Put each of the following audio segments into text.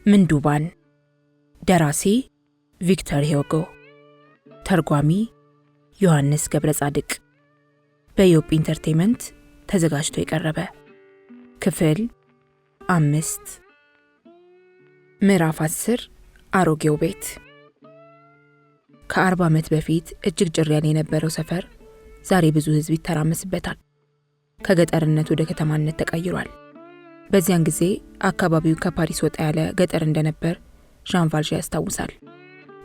ምንዱባን ደራሲ ቪክተር ሂዩጎ ተርጓሚ ዮሐንስ ገብረ ጻድቅ በኢዮብ ኢንተርቴይንመንት ተዘጋጅቶ የቀረበ ክፍል 5 ምዕራፍ 10 አሮጌው ቤት ከ40 ዓመት በፊት እጅግ ጭር ያለ የነበረው ሰፈር ዛሬ ብዙ ህዝብ ይተራመስበታል። ከገጠርነት ወደ ከተማነት ተቀይሯል። በዚያን ጊዜ አካባቢው ከፓሪስ ወጣ ያለ ገጠር እንደነበር ዣን ቫልዣ ያስታውሳል።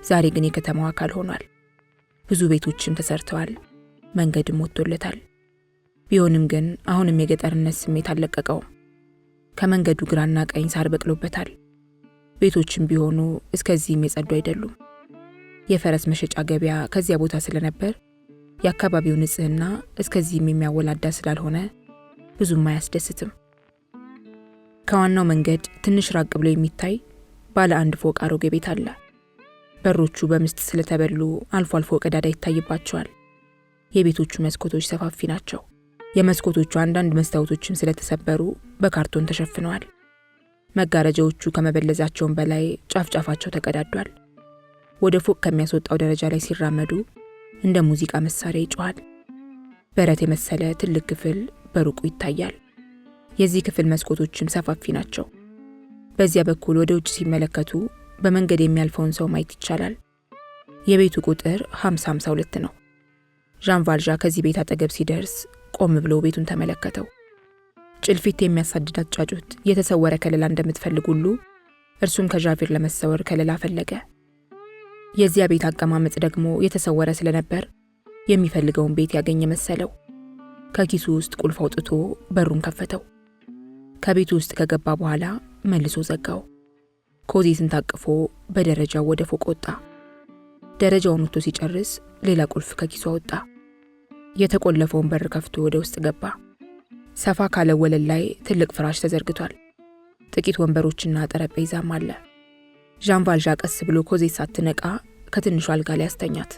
ዛሬ ግን የከተማው አካል ሆኗል። ብዙ ቤቶችም ተሰርተዋል፣ መንገድም ወጥቶለታል። ቢሆንም ግን አሁንም የገጠርነት ስሜት አልለቀቀውም። ከመንገዱ ግራና ቀኝ ሳር በቅሎበታል። ቤቶችም ቢሆኑ እስከዚህም የጸዱ አይደሉም። የፈረስ መሸጫ ገበያ ከዚያ ቦታ ስለነበር የአካባቢው ንጽህና እስከዚህም የሚያወላዳ ስላልሆነ ብዙም አያስደስትም። ከዋናው መንገድ ትንሽ ራቅ ብሎ የሚታይ ባለ አንድ ፎቅ አሮጌ ቤት አለ። በሮቹ በምስጥ ስለተበሉ አልፎ አልፎ ቀዳዳ ይታይባቸዋል። የቤቶቹ መስኮቶች ሰፋፊ ናቸው። የመስኮቶቹ አንዳንድ መስታወቶችም ስለተሰበሩ በካርቶን ተሸፍነዋል። መጋረጃዎቹ ከመበለዛቸውም በላይ ጫፍጫፋቸው ተቀዳዷል። ወደ ፎቅ ከሚያስወጣው ደረጃ ላይ ሲራመዱ እንደ ሙዚቃ መሳሪያ ይጮሃል። በረት የመሰለ ትልቅ ክፍል በሩቁ ይታያል። የዚህ ክፍል መስኮቶችም ሰፋፊ ናቸው። በዚያ በኩል ወደ ውጭ ሲመለከቱ በመንገድ የሚያልፈውን ሰው ማየት ይቻላል። የቤቱ ቁጥር 5052 ነው። ዣን ቫልዣ ከዚህ ቤት አጠገብ ሲደርስ ቆም ብሎ ቤቱን ተመለከተው። ጭልፊት የሚያሳድዳት ጫጩት የተሰወረ ከለላ እንደምትፈልግ ሁሉ እርሱም ከዣቪር ለመሰወር ከለላ ፈለገ። የዚያ ቤት አቀማመጥ ደግሞ የተሰወረ ስለነበር የሚፈልገውን ቤት ያገኘ መሰለው። ከኪሱ ውስጥ ቁልፍ አውጥቶ በሩን ከፈተው። ከቤቱ ውስጥ ከገባ በኋላ መልሶ ዘጋው። ኮዚትን ታቅፎ በደረጃው ወደ ፎቅ ወጣ። ደረጃውን ወጥቶ ሲጨርስ ሌላ ቁልፍ ከኪሱ አወጣ። የተቆለፈውን በር ከፍቶ ወደ ውስጥ ገባ። ሰፋ ካለ ወለል ላይ ትልቅ ፍራሽ ተዘርግቷል። ጥቂት ወንበሮችና ጠረጴዛም አለ። ዣን ቫልዣ ቀስ ብሎ ኮዚት ሳትነቃ ከትንሹ አልጋ ላይ አስተኛት።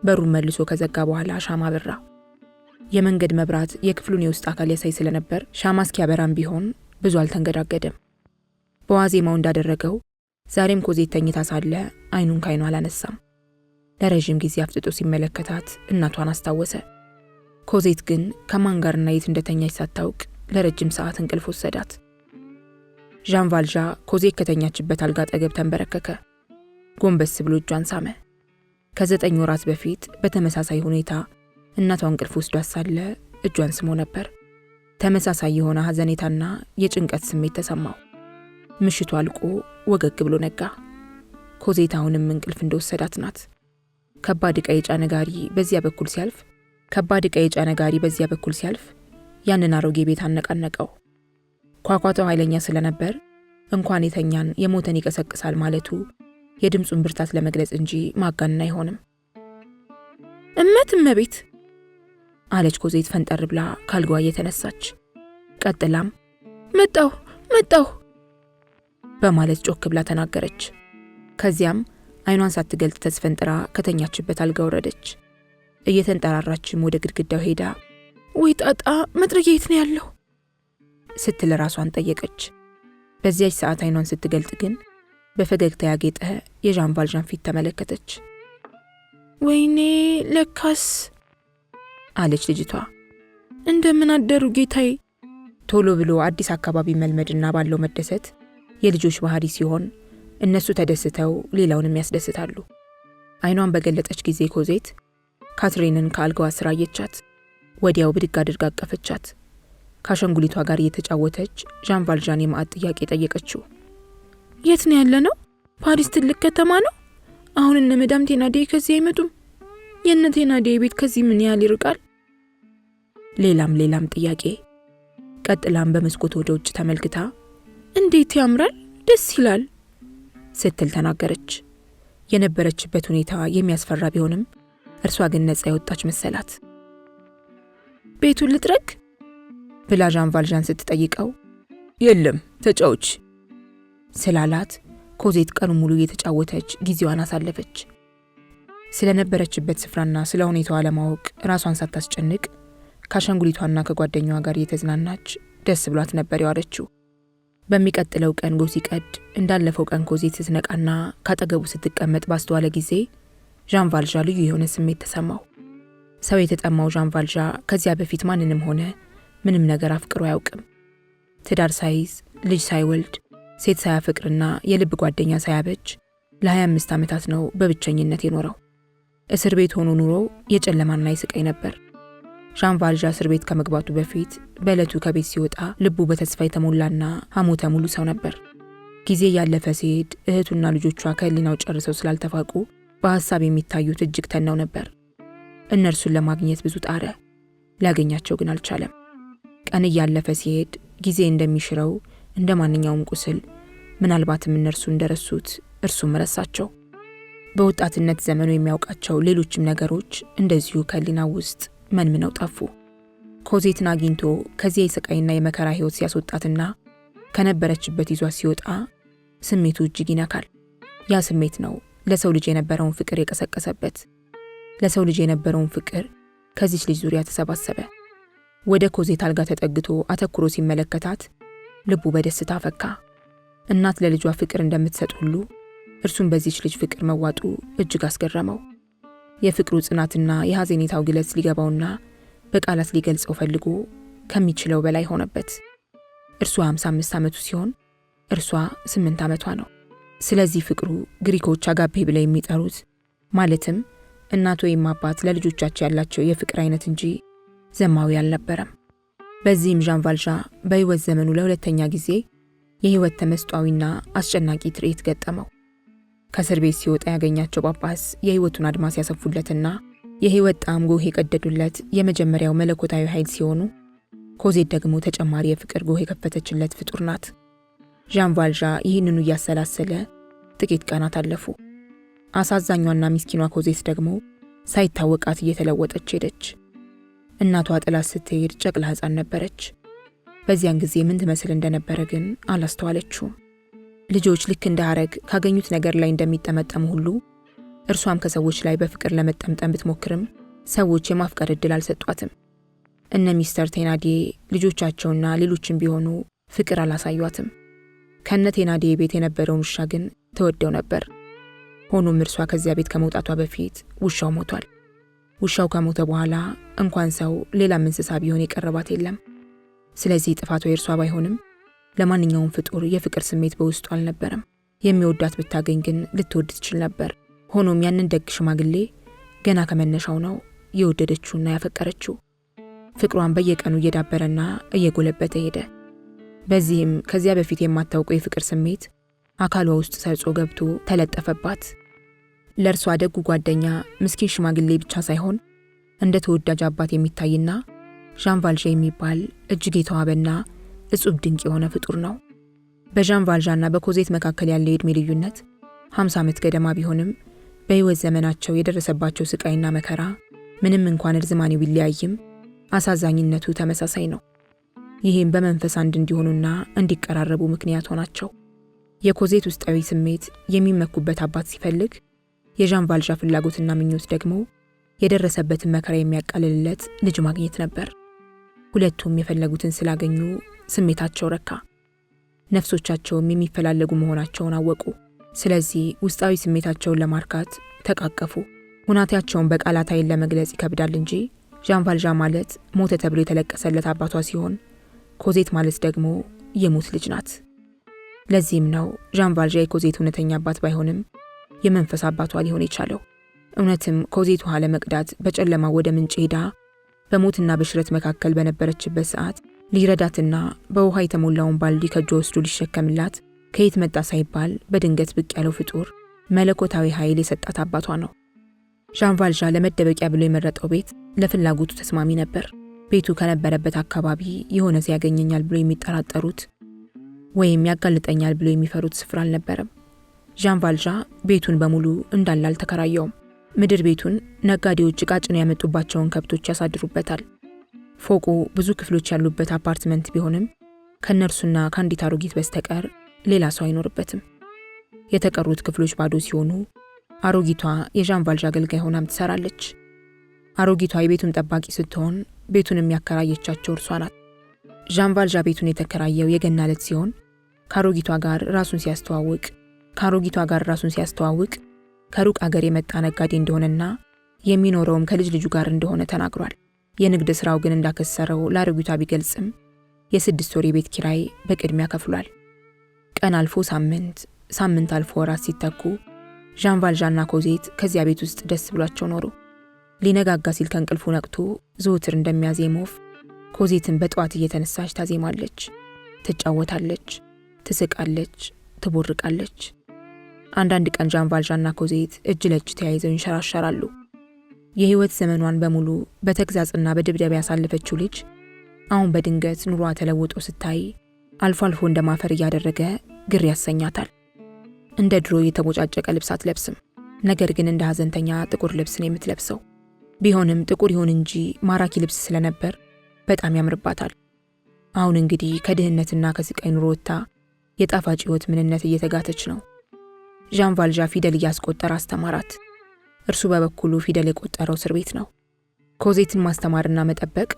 በሩን መልሶ ከዘጋ በኋላ ሻማ በራ። የመንገድ መብራት የክፍሉን የውስጥ አካል ያሳይ ስለነበር ሻማ እስኪያበራም ቢሆን ብዙ አልተንገዳገደም። በዋዜማው እንዳደረገው ዛሬም ኮዚት ተኝታ ሳለ አይኑን ካይኗ አላነሳም። ለረጅም ጊዜ አፍጥጦ ሲመለከታት እናቷን አስታወሰ። ኮዚት ግን ከማን ጋርና የት እንደተኛች ሳታውቅ ለረጅም ሰዓት እንቅልፍ ወሰዳት። ዣን ቫልዣ ኮዚት ከተኛችበት አልጋ አጠገብ ተንበረከከ። ጎንበስ ብሎ እጇን ሳመ። ከ9 ወራት በፊት በተመሳሳይ ሁኔታ እናቷ እንቅልፍ ወስዷት ሳለ እጇን ስሞ ነበር። ተመሳሳይ የሆነ ሐዘኔታና የጭንቀት ስሜት ተሰማው። ምሽቱ አልቆ ወገግ ብሎ ነጋ። ኮዚት አሁንም እንቅልፍ እንደወሰዳት ናት። ከባድ ዕቃ የጫነ ጋሪ በዚያ በኩል ሲያልፍ ያንን አሮጌ ቤት አነቃነቀው። ኳኳታው ኃይለኛ ስለነበር እንኳን የተኛን የሞተን ይቀሰቅሳል ማለቱ የድምፁን ብርታት ለመግለጽ እንጂ ማጋነን አይሆንም። እመቤት አለች ኮዚት ፈንጠር ብላ ካልጋዋ እየተነሳች። ቀጥላም መጣሁ በማለት ጮክ ብላ ተናገረች። ከዚያም አይኗን ሳትገልጥ ተስፈንጥራ ከተኛችበት አልጋ ወረደች። እየተንጠራራችም ወደ ግድግዳው ሄዳ ወይ ጣጣ መጥረጊያ የት ነው ያለው ስትል ራሷን ጠየቀች። በዚያች ሰዓት አይኗን ስትገልጥ ግን በፈገግታ ያጌጠ የዣን ቫልዣን ፊት ተመለከተች። ወይኔ ለካስ አለች ልጅቷ። እንደምን አደሩ ጌታዬ። ቶሎ ብሎ አዲስ አካባቢ መልመድና ባለው መደሰት የልጆች ባህሪ ሲሆን እነሱ ተደስተው ሌላውንም ያስደስታሉ። አይኗን በገለጠች ጊዜ ኮዚት ካትሪንን ከአልጋዋ ስራ አየቻት። ወዲያው ብድግ አድርጋ አቀፈቻት። ከአሻንጉሊቷ ጋር እየተጫወተች ዣን ቫልዣን የማዕት ጥያቄ ጠየቀችው። የት ነው ያለነው? ፓሪስ ትልቅ ከተማ ነው። አሁን እነ መዳም ቴናዴ ከዚህ አይመጡም? የእነ ቴናዴ ቤት ከዚህ ምን ያህል ይርቃል? ሌላም ጥያቄ። ቀጥላም በመስኮት ወደ ውጭ ተመልክታ እንዴት ያምራል፣ ደስ ይላል ስትል ተናገረች። የነበረችበት ሁኔታ የሚያስፈራ ቢሆንም እርሷ ግን ነፃ የወጣች መሰላት። ቤቱን ልጥረግ ብላ ዣን ቫልዣን ስትጠይቀው የለም ተጫውች ስላላት ኮዚት ቀኑ ሙሉ እየተጫወተች ጊዜዋን አሳለፈች። ስለነበረችበት ስፍራና ስለ ሁኔታዋ ለማወቅ ራሷን ሳታስጨንቅ ከአሻንጉሊቷና ከጓደኛዋ ጋር እየተዝናናች ደስ ብሏት ነበር ያዋለችው። በሚቀጥለው ቀን ጎህ ሲቀድ እንዳለፈው ቀን ኮዜት ስትነቃና ካጠገቡ ስትቀመጥ ባስተዋለ ጊዜ ዣን ቫልዣ ልዩ የሆነ ስሜት ተሰማው። ሰው የተጠማው ዣን ቫልዣ ከዚያ በፊት ማንንም ሆነ ምንም ነገር አፍቅሮ አያውቅም። ትዳር ሳይዝ፣ ልጅ ሳይወልድ፣ ሴት ሳያፈቅርና የልብ ጓደኛ ሳያበጅ ለ25 ዓመታት ነው በብቸኝነት የኖረው። እስር ቤት ሆኖ ኑሮ የጨለማና የስቃይ ነበር። ዣን ቫልዣ እስር ቤት ከመግባቱ በፊት በዕለቱ ከቤት ሲወጣ ልቡ በተስፋ የተሞላና ሐሞተ ሙሉ ሰው ነበር። ጊዜ ያለፈ ሲሄድ እህቱና ልጆቿ ከህሊናው ጨርሰው ስላልተፋቁ በሐሳብ የሚታዩት እጅግ ተነው ነበር። እነርሱን ለማግኘት ብዙ ጣረ፣ ሊያገኛቸው ግን አልቻለም። ቀን እያለፈ ሲሄድ ጊዜ እንደሚሽረው እንደ ማንኛውም ቁስል ምናልባትም እነርሱ እንደረሱት እርሱም ረሳቸው። በወጣትነት ዘመኑ የሚያውቃቸው ሌሎችም ነገሮች እንደዚሁ ከህሊናው ውስጥ መንምነው ጠፉ። ኮዜትን አግኝቶ ከዚያ የስቃይና የመከራ ህይወት ሲያስወጣትና ከነበረችበት ይዟት ሲወጣ ስሜቱ እጅግ ይነካል። ያ ስሜት ነው ለሰው ልጅ የነበረውን ፍቅር የቀሰቀሰበት። ለሰው ልጅ የነበረውን ፍቅር ከዚች ልጅ ዙሪያ ተሰባሰበ። ወደ ኮዜት አልጋ ተጠግቶ አተኩሮ ሲመለከታት ልቡ በደስታ ፈካ። እናት ለልጇ ፍቅር እንደምትሰጥ ሁሉ እርሱም በዚች ልጅ ፍቅር መዋጡ እጅግ አስገረመው። የፍቅሩ ጽናትና የሐዘኔታው ግለት ሊገባውና በቃላት ሊገልጸው ፈልጎ ከሚችለው በላይ ሆነበት። እርሱ 55 ዓመቱ ሲሆን እርሷ 8 ዓመቷ ነው። ስለዚህ ፍቅሩ ግሪኮች አጋፔ ብለው የሚጠሩት ማለትም እናት ወይም አባት ለልጆቻቸው ያላቸው የፍቅር አይነት እንጂ ዘማዊ አልነበረም። በዚህም ዣን ቫልዣ በህይወት ዘመኑ ለሁለተኛ ጊዜ የህይወት ተመስጧዊና አስጨናቂ ትርኢት ገጠመው። ከእስር ቤት ሲወጣ ያገኛቸው ጳጳስ የህይወቱን አድማስ ያሰፉለትና የህይወት ጣዕም ጎህ የቀደዱለት የመጀመሪያው መለኮታዊ ኃይል ሲሆኑ፣ ኮዜት ደግሞ ተጨማሪ የፍቅር ጎህ የከፈተችለት ፍጡር ናት። ዣን ቫልዣ ይህንኑ እያሰላሰለ ጥቂት ቀናት አለፉ። አሳዛኟና ምስኪኗ ኮዜት ደግሞ ሳይታወቃት እየተለወጠች ሄደች። እናቷ ጥላት ስትሄድ ጨቅላ ሕፃን ነበረች። በዚያን ጊዜ ምን ትመስል እንደነበረ ግን አላስተዋለችውም። ልጆች ልክ እንደ ሐረግ ካገኙት ነገር ላይ እንደሚጠመጠሙ ሁሉ እርሷም ከሰዎች ላይ በፍቅር ለመጠምጠም ብትሞክርም ሰዎች የማፍቀር ዕድል አልሰጧትም። እነ ሚስተር ቴናዲዬ ልጆቻቸውና ሌሎችም ቢሆኑ ፍቅር አላሳዩአትም። ከነ ቴናዲዬ ቤት የነበረውን ውሻ ግን ተወደው ነበር። ሆኖም እርሷ ከዚያ ቤት ከመውጣቷ በፊት ውሻው ሞቷል። ውሻው ከሞተ በኋላ እንኳን ሰው ሌላም እንስሳ ቢሆን የቀረባት የለም። ስለዚህ ጥፋቷ የእርሷ ባይሆንም ለማንኛውም ፍጡር የፍቅር ስሜት በውስጡ አልነበረም። የሚወዳት ብታገኝ ግን ልትወድ ትችል ነበር። ሆኖም ያንን ደግ ሽማግሌ ገና ከመነሻው ነው የወደደችውና ያፈቀረችው። ፍቅሯን በየቀኑ እየዳበረና እየጎለበተ ሄደ። በዚህም ከዚያ በፊት የማታውቀው የፍቅር ስሜት አካሏ ውስጥ ሰርጾ ገብቶ ተለጠፈባት። ለእርሷ ደጉ ጓደኛ ምስኪን ሽማግሌ ብቻ ሳይሆን እንደ ተወዳጅ አባት የሚታይና ዣን ቫልዣ የሚባል እጅግ የተዋበና እጹብ ድንቅ የሆነ ፍጡር ነው። በዣን ቫልዣና በኮዜት መካከል ያለው የዕድሜ ልዩነት 50 ዓመት ገደማ ቢሆንም በሕይወት ዘመናቸው የደረሰባቸው ስቃይና መከራ ምንም እንኳን እርዝማኔው ቢለያይም አሳዛኝነቱ ተመሳሳይ ነው። ይህም በመንፈስ አንድ እንዲሆኑና እንዲቀራረቡ ምክንያት ሆናቸው። የኮዜት ውስጣዊ ስሜት የሚመኩበት አባት ሲፈልግ፣ የዣን ቫልዣ ፍላጎትና ምኞት ደግሞ የደረሰበትን መከራ የሚያቃልልለት ልጅ ማግኘት ነበር። ሁለቱም የፈለጉትን ስላገኙ ስሜታቸው ረካ። ነፍሶቻቸውም የሚፈላለጉ መሆናቸውን አወቁ። ስለዚህ ውስጣዊ ስሜታቸውን ለማርካት ተቃቀፉ። ሁናቴያቸውን በቃላት ኃይል ለመግለጽ ይከብዳል እንጂ ዣን ቫልዣ ማለት ሞተ ተብሎ የተለቀሰለት አባቷ ሲሆን፣ ኮዜት ማለት ደግሞ የሞት ልጅ ናት። ለዚህም ነው ዣን ቫልዣ የኮዜት እውነተኛ አባት ባይሆንም የመንፈስ አባቷ ሊሆን የቻለው። እውነትም ኮዜት ውሃ ለመቅዳት በጨለማ ወደ ምንጭ ሄዳ በሞትና በሽረት መካከል በነበረችበት ሰዓት ሊረዳትና በውሃ የተሞላውን ባልዲ ከእጇ ወስዶ ሊሸከምላት ከየት መጣ ሳይባል በድንገት ብቅ ያለው ፍጡር መለኮታዊ ኃይል የሰጣት አባቷ ነው። ዣን ቫልዣ ለመደበቂያ ብሎ የመረጠው ቤት ለፍላጎቱ ተስማሚ ነበር። ቤቱ ከነበረበት አካባቢ የሆነ ሲያገኘኛል ብሎ የሚጠራጠሩት ወይም ያጋልጠኛል ብሎ የሚፈሩት ስፍራ አልነበረም። ዣን ቫልዣ ቤቱን በሙሉ እንዳለ አልተከራየውም። ምድር ቤቱን ነጋዴዎች ዕቃ ጭነው ያመጡባቸውን ከብቶች ያሳድሩበታል። ፎቁ ብዙ ክፍሎች ያሉበት አፓርትመንት ቢሆንም ከነርሱና ከአንዲት አሮጊት በስተቀር ሌላ ሰው አይኖርበትም። የተቀሩት ክፍሎች ባዶ ሲሆኑ አሮጊቷ የዣን ቫልዣ አገልጋይ ሆናም ትሰራለች። አሮጊቷ የቤቱን ጠባቂ ስትሆን ቤቱን የሚያከራየቻቸው እርሷ ናት። ዣን ቫልዣ ቤቱን የተከራየው የገና ዕለት ሲሆን ከአሮጊቷ ጋር ራሱን ሲያስተዋውቅ ከሩቅ አገር የመጣ ነጋዴ እንደሆነና የሚኖረውም ከልጅ ልጁ ጋር እንደሆነ ተናግሯል። የንግድ ስራው ግን እንዳከሰረው ለአሮጊቷ ቢገልጽም የ6 ወር የቤት ኪራይ በቅድሚያ ከፍሏል። ቀን አልፎ ሳምንት አልፎ ወራት ሲተኩ ዣን ቫልዣንና ኮዜት ከዚያ ቤት ውስጥ ደስ ብሏቸው ኖሩ። ሊነጋጋ ሲል ከእንቅልፉ ነቅቶ ዘወትር እንደሚያዜም ወፍ ኮዜትን በጠዋት እየተነሳች ታዜማለች፣ ትጫወታለች፣ ትስቃለች፣ ትቦርቃለች። አንዳንድ ቀን ዣን ቫልዣንና ኮዜት እጅ ለእጅ ተያይዘው ይንሸራሸራሉ። የህይወት ዘመኗን በሙሉ በተግዛጽና በድብደባ ያሳለፈችው ልጅ አሁን በድንገት ኑሯ ተለውጦ ስታይ አልፎ አልፎ እንደማፈር እያደረገ ግር ያሰኛታል። እንደ ድሮ የተቦጫጨቀ ልብስ አትለብስም። ነገር ግን እንደ ሐዘንተኛ ጥቁር ልብስ ነው የምትለብሰው። ቢሆንም ጥቁር ይሁን እንጂ ማራኪ ልብስ ስለነበር በጣም ያምርባታል። አሁን እንግዲህ ከድህነትና ከስቃይ ኑሮ ወጥታ የጣፋጭ ህይወት ምንነት እየተጋተች ነው። ዣን ቫልዣ ፊደል እያስቆጠረ አስተማራት። እርሱ በበኩሉ ፊደል የቆጠረው እስር ቤት ነው። ኮዜትን ማስተማርና መጠበቅ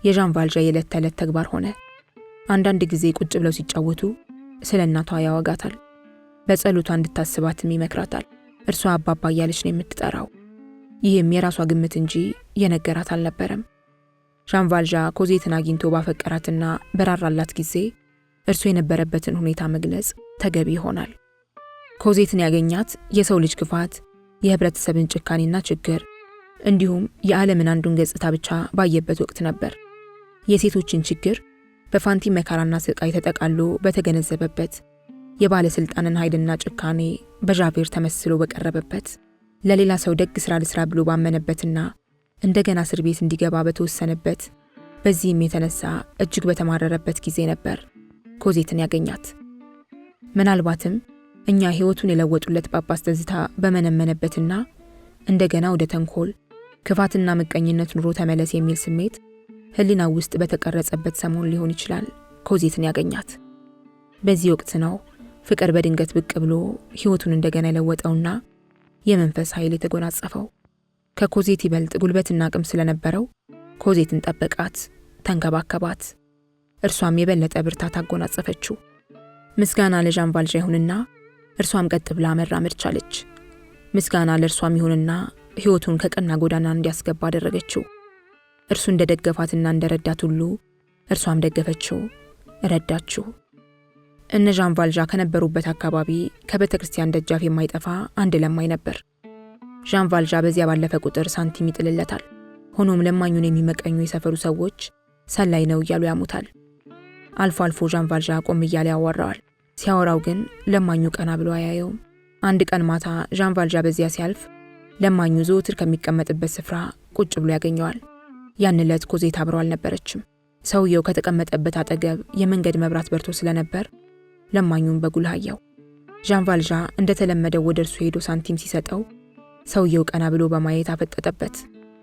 የዣን ቫልዣ የዕለት ተዕለት ተግባር ሆነ። አንዳንድ ጊዜ ቁጭ ብለው ሲጫወቱ ስለ እናቷ ያወጋታል። በጸሎቷ እንድታስባትም ይመክራታል። እርሷ አባባ እያለች ነው የምትጠራው። ይህም የራሷ ግምት እንጂ የነገራት አልነበረም። ዣን ቫልዣ ኮዜትን አግኝቶ ባፈቀራትና በራራላት ጊዜ እርሱ የነበረበትን ሁኔታ መግለጽ ተገቢ ይሆናል። ኮዜትን ያገኛት የሰው ልጅ ክፋት፣ የህብረተሰብን ጭካኔና ችግር እንዲሁም የዓለምን አንዱን ገጽታ ብቻ ባየበት ወቅት ነበር። የሴቶችን ችግር በፋንቲ መከራና ስቃይ ተጠቃሎ በተገነዘበበት፣ የባለስልጣንን ኃይልና ጭካኔ በዣቬር ተመስሎ በቀረበበት፣ ለሌላ ሰው ደግ ስራ ልስራ ብሎ ባመነበትና እንደገና እስር ቤት እንዲገባ በተወሰነበት፣ በዚህም የተነሳ እጅግ በተማረረበት ጊዜ ነበር ኮዜትን ያገኛት። ምናልባትም እኛ ህይወቱን የለወጡለት ጳጳስ ትዝታ በመነመነበትና እንደገና ወደ ተንኮል፣ ክፋትና ምቀኝነት ኑሮ ተመለስ የሚል ስሜት ህሊናው ውስጥ በተቀረጸበት ሰሞን ሊሆን ይችላል ኮዜትን ያገኛት። በዚህ ወቅት ነው ፍቅር በድንገት ብቅ ብሎ ህይወቱን እንደገና የለወጠውና የመንፈስ ኃይል የተጎናጸፈው። ከኮዜት ይበልጥ ጉልበትና አቅም ስለነበረው ኮዜትን ጠበቃት፣ ተንከባከባት። እርሷም የበለጠ ብርታት አጎናጸፈችው። ምስጋና ለዣን ቫልዣ ይሁንና እርሷም ቀጥ ብላ መራመድ ቻለች። ምስጋና ለእርሷም ይሁንና ህይወቱን ከቀና ጎዳና እንዲያስገባ አደረገችው። እርሱ እንደደገፋትና እንደረዳት ሁሉ እርሷም ደገፈችው፣ ረዳችው። እነ ዣን ቫልዣ ከነበሩበት አካባቢ ከቤተ ክርስቲያን ደጃፍ የማይጠፋ አንድ ለማኝ ነበር። ዣን ቫልዣ በዚያ ባለፈ ቁጥር ሳንቲም ይጥልለታል። ሆኖም ለማኙን የሚመቀኙ የሰፈሩ ሰዎች ሰላይ ነው እያሉ ያሙታል። አልፎ አልፎ ዣን ቫልዣ ቆም እያለ ያወራዋል። ሲያወራው ግን ለማኙ ቀና ብሎ አያየውም። አንድ ቀን ማታ ዣን ቫልዣ በዚያ ሲያልፍ ለማኙ ዘወትር ከሚቀመጥበት ስፍራ ቁጭ ብሎ ያገኘዋል። ያን ዕለት ኮዜት አብረው አልነበረችም። ሰውየው ከተቀመጠበት አጠገብ የመንገድ መብራት በርቶ ስለነበር ለማኙን በጉልህ አየው። ዣን ቫልዣ እንደተለመደው ወደ እርሱ ሄዶ ሳንቲም ሲሰጠው ሰውየው ቀና ብሎ በማየት አፈጠጠበት።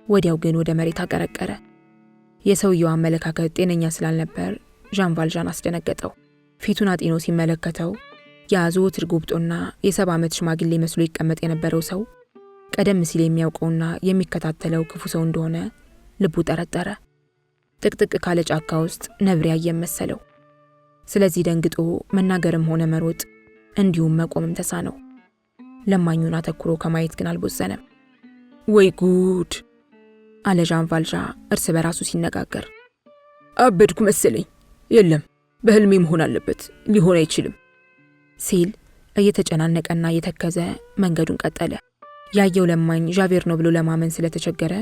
ወዲያው ግን ወደ መሬት አቀረቀረ። የሰውየው አመለካከት ጤነኛ ስላልነበር ዣን ቫልዣን አስደነገጠው። ፊቱን አጢኖ ሲመለከተው ያ ዘወትር ጎብጦና የ70 ዓመት ሽማግሌ መስሎ ይቀመጥ የነበረው ሰው ቀደም ሲል የሚያውቀውና የሚከታተለው ክፉ ሰው እንደሆነ ልቡ ጠረጠረ። ጥቅጥቅ ካለ ጫካ ውስጥ ነብር ያየ መሰለው። ስለዚህ ደንግጦ መናገርም ሆነ መሮጥ እንዲሁም መቆምም ተሳነው። ለማኙን አተኩሮ ከማየት ግን አልቦዘነም። ወይ ጉድ አለ ዣን ቫልዣ እርስ በራሱ ሲነጋገር። አበድኩ መሰለኝ። የለም በህልሜ መሆን አለበት፣ ሊሆን አይችልም ሲል እየተጨናነቀና እየተከዘ መንገዱን ቀጠለ። ያየው ለማኝ ዣቬር ነው ብሎ ለማመን ስለተቸገረ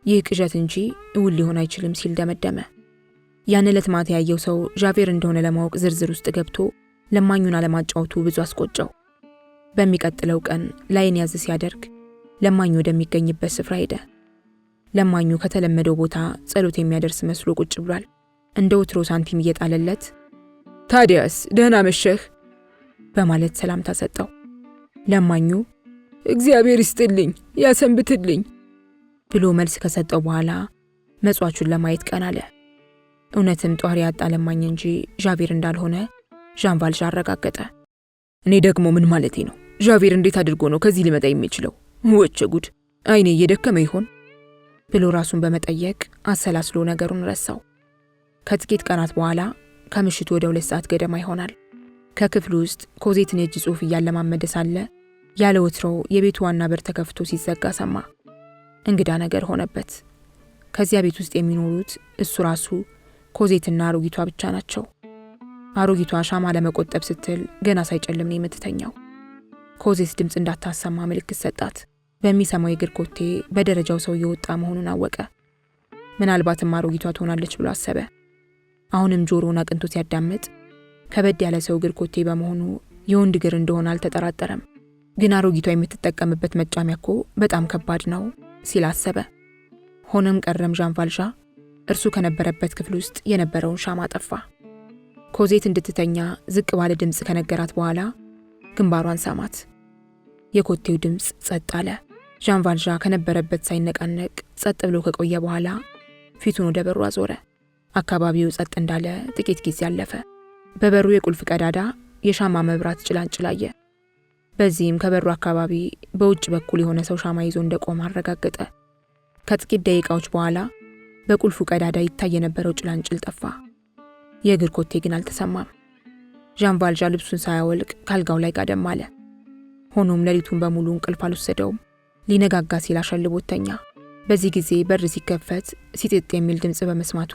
ይህ ቅዠት እንጂ እውን ሊሆን አይችልም ሲል ደመደመ። ያን ዕለት ማታ ያየው ሰው ዣቬር እንደሆነ ለማወቅ ዝርዝር ውስጥ ገብቶ ለማኙን አለማጫወቱ ብዙ አስቆጨው። በሚቀጥለው ቀን ላይን ያዝ ሲያደርግ ለማኙ ወደሚገኝበት ስፍራ ሄደ። ለማኙ ከተለመደው ቦታ ጸሎት የሚያደርስ መስሎ ቁጭ ብሏል። እንደ ወትሮ ሳንቲም እየጣለለት ታዲያስ ደህና መሸህ በማለት ሰላምታ ሰጠው። ለማኙ እግዚአብሔር ይስጥልኝ ያሰንብትልኝ ብሎ መልስ ከሰጠው በኋላ መጽዋቹን ለማየት ቀና አለ። እውነትም ጧሪ ያጣ ለማኝ እንጂ ዣቬር እንዳልሆነ ዣን ቫልዣ አረጋገጠ። እኔ ደግሞ ምን ማለቴ ነው? ዣቬር እንዴት አድርጎ ነው ከዚህ ሊመጣ የሚችለው? ወቸ ጉድ! አይኔ እየደከመ ይሆን ብሎ ራሱን በመጠየቅ አሰላስሎ ነገሩን ረሳው። ከጥቂት ቀናት በኋላ ከምሽቱ ወደ 2 ሰዓት ገደማ ይሆናል ከክፍሉ ውስጥ ኮዜትን የእጅ ጽሑፍ እያለማመደ ሳለ ያለ ወትሮው የቤቱ ዋና በር ተከፍቶ ሲዘጋ ሰማ። እንግዳ ነገር ሆነበት። ከዚያ ቤት ውስጥ የሚኖሩት እሱ ራሱ ኮዜትና አሮጊቷ ብቻ ናቸው። አሮጊቷ ሻማ ለመቆጠብ ስትል ገና ሳይጨልም ነው የምትተኛው። ኮዜት ድምፅ እንዳታሰማ ምልክት ሰጣት። በሚሰማው የእግር ኮቴ በደረጃው ሰው እየወጣ መሆኑን አወቀ። ምናልባትም አሮጊቷ ትሆናለች ብሎ አሰበ። አሁንም ጆሮውን አቅንቶ ሲያዳምጥ ከበድ ያለ ሰው እግር ኮቴ በመሆኑ የወንድ እግር እንደሆነ አልተጠራጠረም። ግን አሮጊቷ የምትጠቀምበት መጫሚያ እኮ በጣም ከባድ ነው ሲል አሰበ። ሆነም ቀረም ዣን ቫልዣን እርሱ ከነበረበት ክፍል ውስጥ የነበረውን ሻማ ጠፋ። ኮዜት እንድትተኛ ዝቅ ባለ ድምፅ ከነገራት በኋላ ግንባሯን ሳማት። የኮቴው ድምፅ ጸጥ አለ። ዣን ቫልዣን ከነበረበት ሳይነቃነቅ ጸጥ ብሎ ከቆየ በኋላ ፊቱን ወደ በሩ አዞረ። አካባቢው ጸጥ እንዳለ ጥቂት ጊዜ አለፈ። በበሩ የቁልፍ ቀዳዳ የሻማ መብራት ጭላንጭል አየ። በዚህም ከበሩ አካባቢ በውጭ በኩል የሆነ ሰው ሻማ ይዞ እንደቆመ አረጋገጠ። ከጥቂት ደቂቃዎች በኋላ በቁልፉ ቀዳዳ ይታይ የነበረው ጭላንጭል ጠፋ። የእግር ኮቴ ግን አልተሰማም። ዣን ቫልዣን ልብሱን ሳያወልቅ ካልጋው ላይ ጋደም አለ። ሆኖም ሌሊቱን በሙሉ እንቅልፍ አልወሰደውም። ሊነጋጋ ሲል አሸልቦት ተኛ። በዚህ ጊዜ በር ሲከፈት ሲጥጥ የሚል ድምፅ በመስማቱ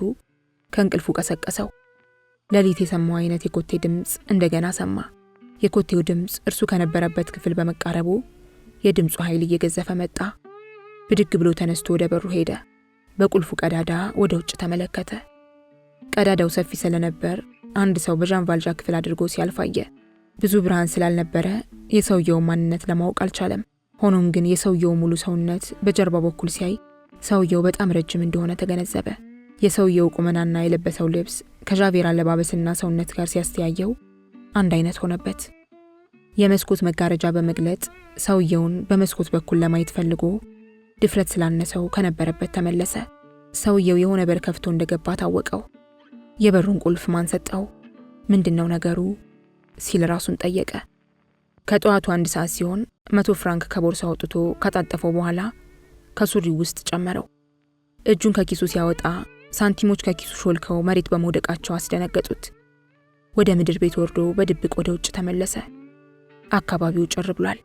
ከእንቅልፉ ቀሰቀሰው። ሌሊት የሰማው አይነት የኮቴ ድምፅ እንደገና ሰማ። የኮቴው ድምፅ እርሱ ከነበረበት ክፍል በመቃረቡ የድምፁ ኃይል እየገዘፈ መጣ። ብድግ ብሎ ተነስቶ ወደ በሩ ሄደ። በቁልፉ ቀዳዳ ወደ ውጭ ተመለከተ። ቀዳዳው ሰፊ ስለነበር አንድ ሰው በዣን ቫልዣን ክፍል አድርጎ ሲያልፍ አየ። ብዙ ብርሃን ስላልነበረ የሰውየውን ማንነት ለማወቅ አልቻለም። ሆኖም ግን የሰውየው ሙሉ ሰውነት በጀርባ በኩል ሲያይ ሰውየው በጣም ረጅም እንደሆነ ተገነዘበ። የሰውየው ቁመናና የለበሰው ልብስ ከዣቬር አለባበስና ሰውነት ጋር ሲያስተያየው አንድ አይነት ሆነበት። የመስኮት መጋረጃ በመግለጥ ሰውየውን በመስኮት በኩል ለማየት ፈልጎ ድፍረት ስላነሰው ከነበረበት ተመለሰ። ሰውየው የሆነ በር ከፍቶ እንደገባ ታወቀው። የበሩን ቁልፍ ማን ሰጠው? ምንድነው ነገሩ? ሲል ራሱን ጠየቀ። ከጠዋቱ 1 ሰዓት ሲሆን 100 ፍራንክ ከቦርሳው አውጥቶ ካጣጠፈው በኋላ ከሱሪው ውስጥ ጨመረው። እጁን ከኪሱ ሲያወጣ ሳንቲሞች ከኪሱ ሾልከው መሬት በመውደቃቸው አስደነገጡት። ወደ ምድር ቤት ወርዶ በድብቅ ወደ ውጭ ተመለሰ። አካባቢው ጭር ብሏል።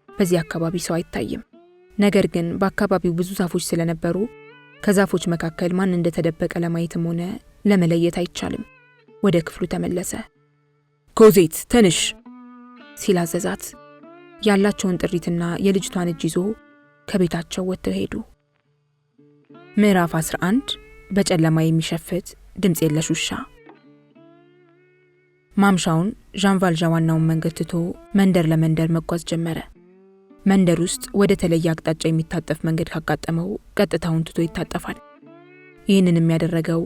በዚህ አካባቢ ሰው አይታይም። ነገር ግን በአካባቢው ብዙ ዛፎች ስለነበሩ ከዛፎች መካከል ማን እንደተደበቀ ለማየትም ሆነ ለመለየት አይቻልም። ወደ ክፍሉ ተመለሰ። ኮዜት ተነሽ ሲል አዘዛት። ያላቸውን ጥሪትና የልጅቷን እጅ ይዞ ከቤታቸው ወጥተው ሄዱ። ምዕራፍ 11 በጨለማ የሚሸፍት ድምፅ የለሽ ውሻ። ማምሻውን ዣን ቫልዣን ዋናውን መንገድ ትቶ መንደር ለመንደር መጓዝ ጀመረ። መንደር ውስጥ ወደ ተለየ አቅጣጫ የሚታጠፍ መንገድ ካጋጠመው ቀጥታውን ትቶ ይታጠፋል። ይህንን የሚያደረገው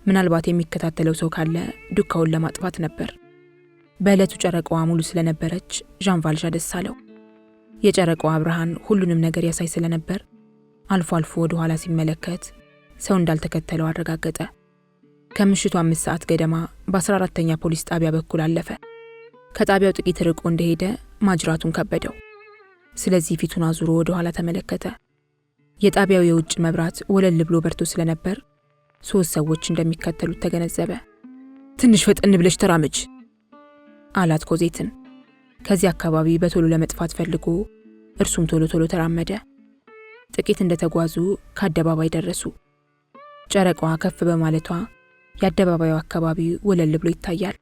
ምናልባት የሚከታተለው ሰው ካለ ዱካውን ለማጥፋት ነበር። በዕለቱ ጨረቃዋ ሙሉ ስለነበረች ዣን ቫልዣን ደስ አለው። የጨረቃዋ ብርሃን ሁሉንም ነገር ያሳይ ስለነበር አልፎ አልፎ ወደ ኋላ ሲመለከት ሰው እንዳልተከተለው አረጋገጠ። ከምሽቱ 5 ሰዓት ገደማ በ14ኛ ፖሊስ ጣቢያ በኩል አለፈ። ከጣቢያው ጥቂት ርቆ እንደሄደ ማጅራቱን ከበደው። ስለዚህ ፊቱን አዙሮ ወደ ኋላ ተመለከተ። የጣቢያው የውጭ መብራት ወለል ብሎ በርቶ ስለነበር 3 ሰዎች እንደሚከተሉት ተገነዘበ። ትንሽ ፈጠን ብለሽ ተራመጅ አላት ኮዜትን። ከዚህ አካባቢ በቶሎ ለመጥፋት ፈልጎ እርሱም ቶሎ ቶሎ ተራመደ። ጥቂት እንደተጓዙ ከአደባባይ ደረሱ። ጨረቃዋ ከፍ በማለቷ የአደባባዩ አካባቢ ወለል ብሎ ይታያል።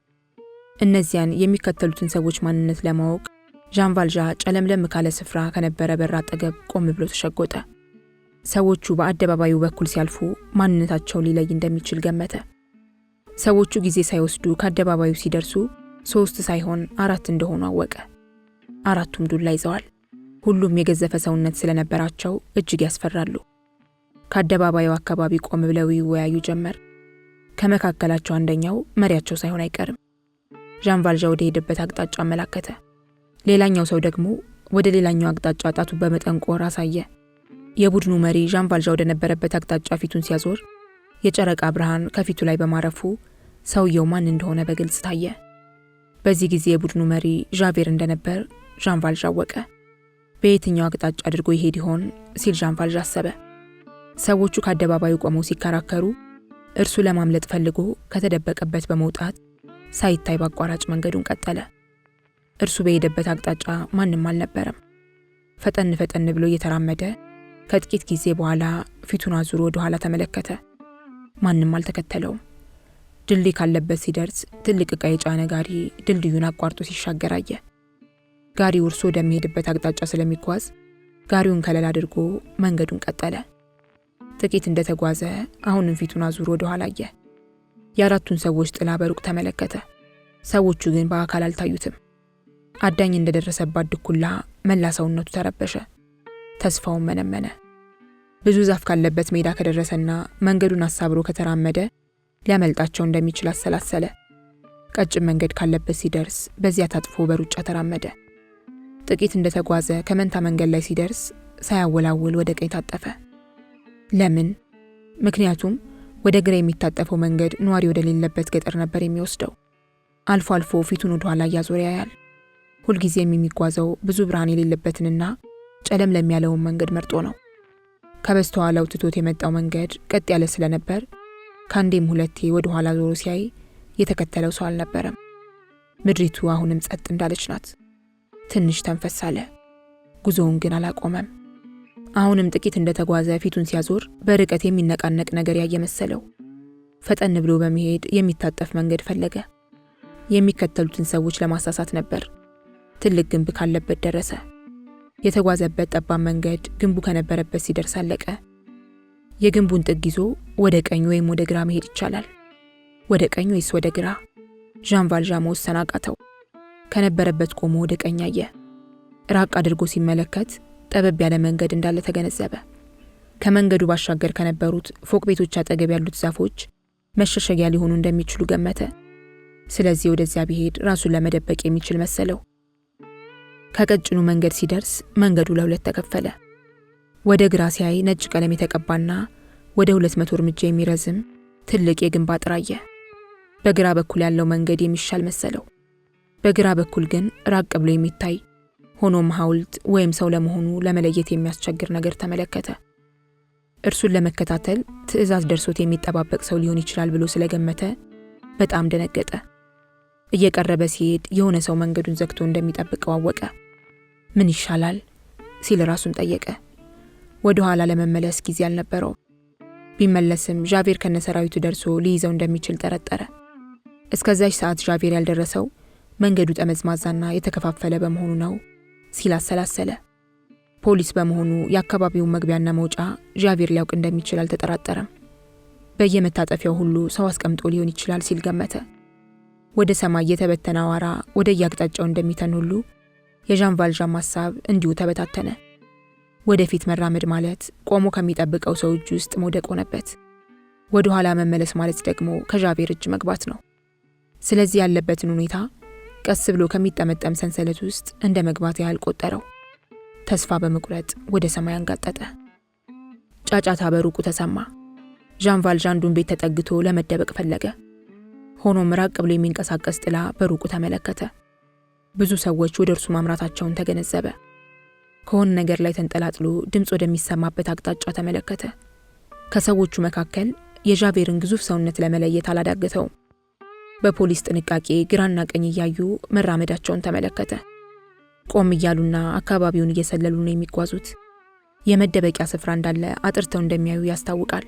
እነዚያን የሚከተሉትን ሰዎች ማንነት ለማወቅ ዣን ቫልዣን ጨለምለም ካለ ስፍራ ከነበረ በር አጠገብ ቆም ብሎ ተሸጎጠ። ሰዎቹ በአደባባዩ በኩል ሲያልፉ ማንነታቸው ሊለይ እንደሚችል ገመተ። ሰዎቹ ጊዜ ሳይወስዱ ከአደባባዩ ሲደርሱ 3 ሳይሆን 4 እንደሆኑ አወቀ። 4ቱም ዱላ ይዘዋል። ሁሉም የገዘፈ ሰውነት ስለነበራቸው እጅግ ያስፈራሉ። ከአደባባዩ አካባቢ ቆም ብለው ይወያዩ ጀመር። ከመካከላቸው አንደኛው መሪያቸው ሳይሆን አይቀርም። ዣን ቫልዣን ወደ ሄደበት አቅጣጫ አመላከተ። ሌላኛው ሰው ደግሞ ወደ ሌላኛው አቅጣጫ ጣቱ በመጠንቆር አሳየ። የቡድኑ መሪ ዣን ቫልዣን ወደ ነበረበት አቅጣጫ ፊቱን ሲያዞር የጨረቃ ብርሃን ከፊቱ ላይ በማረፉ ሰውየው ማን እንደሆነ በግልጽ ታየ። በዚህ ጊዜ የቡድኑ መሪ ዣቬር እንደነበር ዣን ቫልዣን አወቀ። በየትኛው አቅጣጫ አድርጎ ይሄድ ይሆን ሲል ዣን ቫልዣን አሰበ። ሰዎቹ ከአደባባዩ ቆመው ሲከራከሩ እርሱ ለማምለጥ ፈልጎ ከተደበቀበት በመውጣት ሳይታይ በአቋራጭ መንገዱን ቀጠለ። እርሱ በሄደበት አቅጣጫ ማንም አልነበረም። ፈጠን ፈጠን ብሎ እየተራመደ ከጥቂት ጊዜ በኋላ ፊቱን አዙሮ ወደ ኋላ ተመለከተ። ማንም አልተከተለውም። ድልድይ ካለበት ሲደርስ ትልቅ ዕቃ የጫነ ጋሪ ድልድዩን አቋርጦ ሲሻገር አየ። ጋሪው እርሱ ወደሚሄድበት አቅጣጫ ስለሚጓዝ ጋሪውን ከለል አድርጎ መንገዱን ቀጠለ። ጥቂት እንደተጓዘ አሁንም ፊቱን አዙሮ ወደ ኋላ አየ። የአራቱን ሰዎች ጥላ በሩቅ ተመለከተ። ሰዎቹ ግን በአካል አልታዩትም። አዳኝ እንደደረሰባት ድኩላ መላ ሰውነቱ ተረበሸ። ተስፋውን መነመነ። ብዙ ዛፍ ካለበት ሜዳ ከደረሰና መንገዱን አሳብሮ ከተራመደ ሊያመልጣቸው እንደሚችል አሰላሰለ። ቀጭን መንገድ ካለበት ሲደርስ በዚያ ታጥፎ በሩጫ ተራመደ። ጥቂት እንደተጓዘ ከመንታ መንገድ ላይ ሲደርስ ሳያወላውል ወደ ቀኝ ታጠፈ። ለምን? ምክንያቱም ወደ ግራ የሚታጠፈው መንገድ ነዋሪ ወደሌለበት ገጠር ነበር የሚወስደው። አልፎ አልፎ ፊቱን ወደ ኋላ እያዞረ ያያል። ሁልጊዜም የሚጓዘው ብዙ ብርሃን የሌለበትንና ጨለም ለሚያለውን መንገድ መርጦ ነው። ከበስተኋላው ትቶት የመጣው መንገድ ቀጥ ያለ ስለነበር ከአንዴም ሁለቴ ወደ ኋላ ዞሮ ሲያይ የተከተለው ሰው አልነበረም። ምድሪቱ አሁንም ጸጥ እንዳለች ናት። ትንሽ ተንፈስ አለ። ጉዞውን ግን አላቆመም። አሁንም ጥቂት እንደተጓዘ ፊቱን ሲያዞር በርቀት የሚነቃነቅ ነገር ያየ መሰለው። ፈጠን ብሎ በመሄድ የሚታጠፍ መንገድ ፈለገ። የሚከተሉትን ሰዎች ለማሳሳት ነበር። ትልቅ ግንብ ካለበት ደረሰ። የተጓዘበት ጠባብ መንገድ ግንቡ ከነበረበት ሲደርስ አለቀ። የግንቡን ጥግ ይዞ ወደ ቀኝ ወይም ወደ ግራ መሄድ ይቻላል። ወደ ቀኝ ወይስ ወደ ግራ? ዣን ቫልዣን መወሰን አቃተው። ከነበረበት ቆሞ ወደ ቀኝ አየ። ራቅ አድርጎ ሲመለከት ጠበብ ያለ መንገድ እንዳለ ተገነዘበ። ከመንገዱ ባሻገር ከነበሩት ፎቅ ቤቶች አጠገብ ያሉት ዛፎች መሸሸጊያ ሊሆኑ እንደሚችሉ ገመተ። ስለዚህ ወደዚያ ቢሄድ ራሱን ለመደበቅ የሚችል መሰለው። ከቀጭኑ መንገድ ሲደርስ መንገዱ ለሁለት ተከፈለ። ወደ ግራ ሲያይ ነጭ ቀለም የተቀባና ወደ 200 እርምጃ የሚረዝም ትልቅ የግንብ አጥር አየ። በግራ በኩል ያለው መንገድ የሚሻል መሰለው። በግራ በኩል ግን ራቅ ብሎ የሚታይ ሆኖም ሐውልት ወይም ሰው ለመሆኑ ለመለየት የሚያስቸግር ነገር ተመለከተ። እርሱን ለመከታተል ትዕዛዝ ደርሶት የሚጠባበቅ ሰው ሊሆን ይችላል ብሎ ስለገመተ በጣም ደነገጠ። እየቀረበ ሲሄድ የሆነ ሰው መንገዱን ዘግቶ እንደሚጠብቀው አወቀ። ምን ይሻላል ሲል ራሱን ጠየቀ። ወደ ኋላ ለመመለስ ጊዜ አልነበረው። ቢመለስም ዣቬር ከነሰራዊቱ ደርሶ ሊይዘው እንደሚችል ጠረጠረ። እስከዛች ሰዓት ዣቬር ያልደረሰው መንገዱ ጠመዝማዛና የተከፋፈለ በመሆኑ ነው ሲል አሰላሰለ። ፖሊስ በመሆኑ የአካባቢውን መግቢያና መውጫ ዣቬር ሊያውቅ እንደሚችል አልተጠራጠረም። በየመታጠፊያው ሁሉ ሰው አስቀምጦ ሊሆን ይችላል ሲል ገመተ። ወደ ሰማይ የተበተነ አዋራ ወደ የአቅጣጫው እንደሚተን ሁሉ የዣን ቫልዣን ሐሳብ እንዲሁ ተበታተነ። ወደፊት መራመድ ማለት ቆሞ ከሚጠብቀው ሰው እጅ ውስጥ መውደቅ ሆነበት። ወደ ኋላ መመለስ ማለት ደግሞ ከዣቬር እጅ መግባት ነው። ስለዚህ ያለበትን ሁኔታ ቀስ ብሎ ከሚጠመጠም ሰንሰለት ውስጥ እንደ መግባት ያህል ቆጠረው። ተስፋ በመቁረጥ ወደ ሰማይ አንጋጠጠ። ጫጫታ በሩቁ ተሰማ። ዣን ቫልዣን አንዱን ቤት ተጠግቶ ለመደበቅ ፈለገ። ሆኖም ራቅ ብሎ የሚንቀሳቀስ ጥላ በሩቁ ተመለከተ። ብዙ ሰዎች ወደ እርሱ ማምራታቸውን ተገነዘበ። ከሆነ ነገር ላይ ተንጠላጥሎ ድምፅ ወደሚሰማበት አቅጣጫ ተመለከተ። ከሰዎቹ መካከል የዣቬርን ግዙፍ ሰውነት ለመለየት አላዳገተውም። በፖሊስ ጥንቃቄ ግራና ቀኝ እያዩ መራመዳቸውን ተመለከተ። ቆም እያሉና አካባቢውን እየሰለሉ ነው የሚጓዙት። የመደበቂያ ስፍራ እንዳለ አጥርተው እንደሚያዩ ያስታውቃል።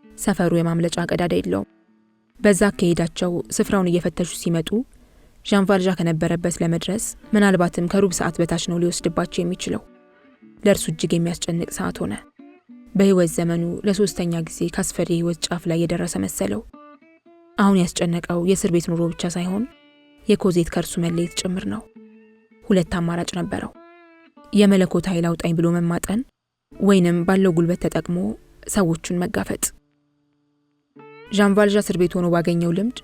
ሰፈሩ የማምለጫ ቀዳዳ የለውም። በዛ ከሄዳቸው ስፍራውን እየፈተሹ ሲመጡ ዣን ቫልዣን ከነበረበት ለመድረስ ምናልባትም ከሩብ ሰዓት በታች ነው ሊወስድባቸው የሚችለው። ለእርሱ እጅግ የሚያስጨንቅ ሰዓት ሆነ። በህይወት ዘመኑ ለሶስተኛ ጊዜ ካስፈሪ ህይወት ጫፍ ላይ የደረሰ መሰለው። አሁን ያስጨነቀው የእስር ቤት ኑሮ ብቻ ሳይሆን የኮዜት ከእርሱ መለየት ጭምር ነው። ሁለት አማራጭ ነበረው። የመለኮት ኃይል አውጣኝ ብሎ መማጠን ወይንም ባለው ጉልበት ተጠቅሞ ሰዎቹን መጋፈጥ። ዣን ቫልዣን እስር ቤት ሆኖ ባገኘው ልምድ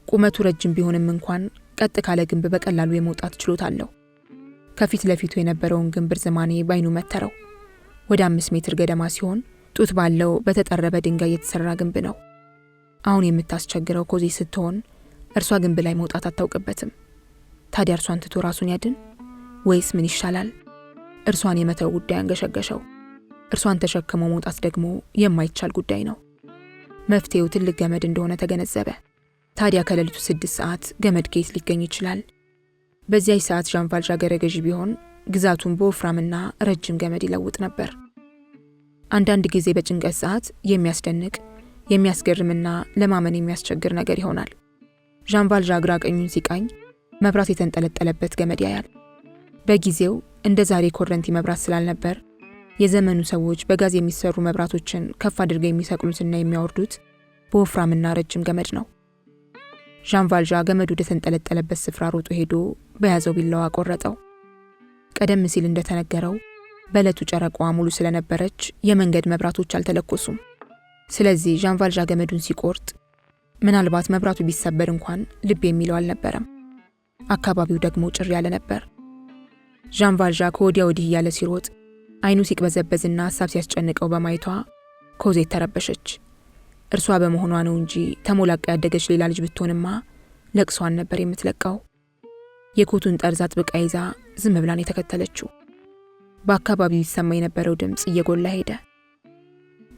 ቁመቱ ረጅም ቢሆንም እንኳን ቀጥ ካለ ግንብ በቀላሉ የመውጣት ችሎታ አለው። ከፊት ለፊቱ የነበረውን ግንብ ርዝማኔ ባይኑ መተረው። ወደ 5 ሜትር ገደማ ሲሆን ጡት ባለው በተጠረበ ድንጋይ የተሰራ ግንብ ነው። አሁን የምታስቸግረው ኮዜት ስትሆን እርሷ ግንብ ላይ መውጣት አታውቅበትም። ታዲያ እርሷን ትቶ ራሱን ያድን ወይስ ምን ይሻላል? እርሷን የመተው ጉዳይ አንገሸገሸው። እርሷን ተሸክሞ መውጣት ደግሞ የማይቻል ጉዳይ ነው። መፍትሄው ትልቅ ገመድ እንደሆነ ተገነዘበ። ታዲያ ከሌሊቱ 6 ሰዓት ገመድ ከየት ሊገኝ ይችላል? በዚያች ሰዓት ዣን ቫልዣ ገረገዢ ቢሆን ግዛቱን በወፍራምና ረጅም ገመድ ይለውጥ ነበር። አንዳንድ ጊዜ በጭንቀት ሰዓት የሚያስደንቅ የሚያስገርምና ለማመን የሚያስቸግር ነገር ይሆናል። ዣን ቫልዣ ግራ ቀኙን ሲቃኝ መብራት የተንጠለጠለበት ገመድ ያያል። በጊዜው እንደ ዛሬ ኮረንቲ መብራት ስላልነበር የዘመኑ ሰዎች በጋዝ የሚሰሩ መብራቶችን ከፍ አድርገው የሚሰቅሉትና የሚያወርዱት በወፍራምና ረጅም ገመድ ነው። ዣን ቫልዣ ገመዱ ወደ ተንጠለጠለበት ስፍራ ሮጦ ሄዶ በያዘው ቢላዋ ቆረጠው። ቀደም ሲል እንደተነገረው በዕለቱ ጨረቃዋ ሙሉ ስለነበረች የመንገድ መብራቶች አልተለኮሱም። ስለዚህ ዣን ቫልዣ ገመዱን ሲቆርጥ ምናልባት መብራቱ ቢሰበር እንኳን ልብ የሚለው አልነበረም። አካባቢው ደግሞ ጭር ያለ ነበር። ዣን ቫልዣ ከወዲያ ወዲህ እያለ ሲሮጥ አይኑ ሲቅበዘበዝና ሀሳብ ሲያስጨንቀው በማየቷ ኮዜት ተረበሸች። እርሷ በመሆኗ ነው እንጂ ተሞላቃ ያደገች ሌላ ልጅ ብትሆንማ ለቅሷን ነበር የምትለቀው። የኮቱን ጠርዝ አጥብቃ ይዛ ዝም ብላን የተከተለችው። በአካባቢው ይሰማ የነበረው ድምፅ እየጎላ ሄደ።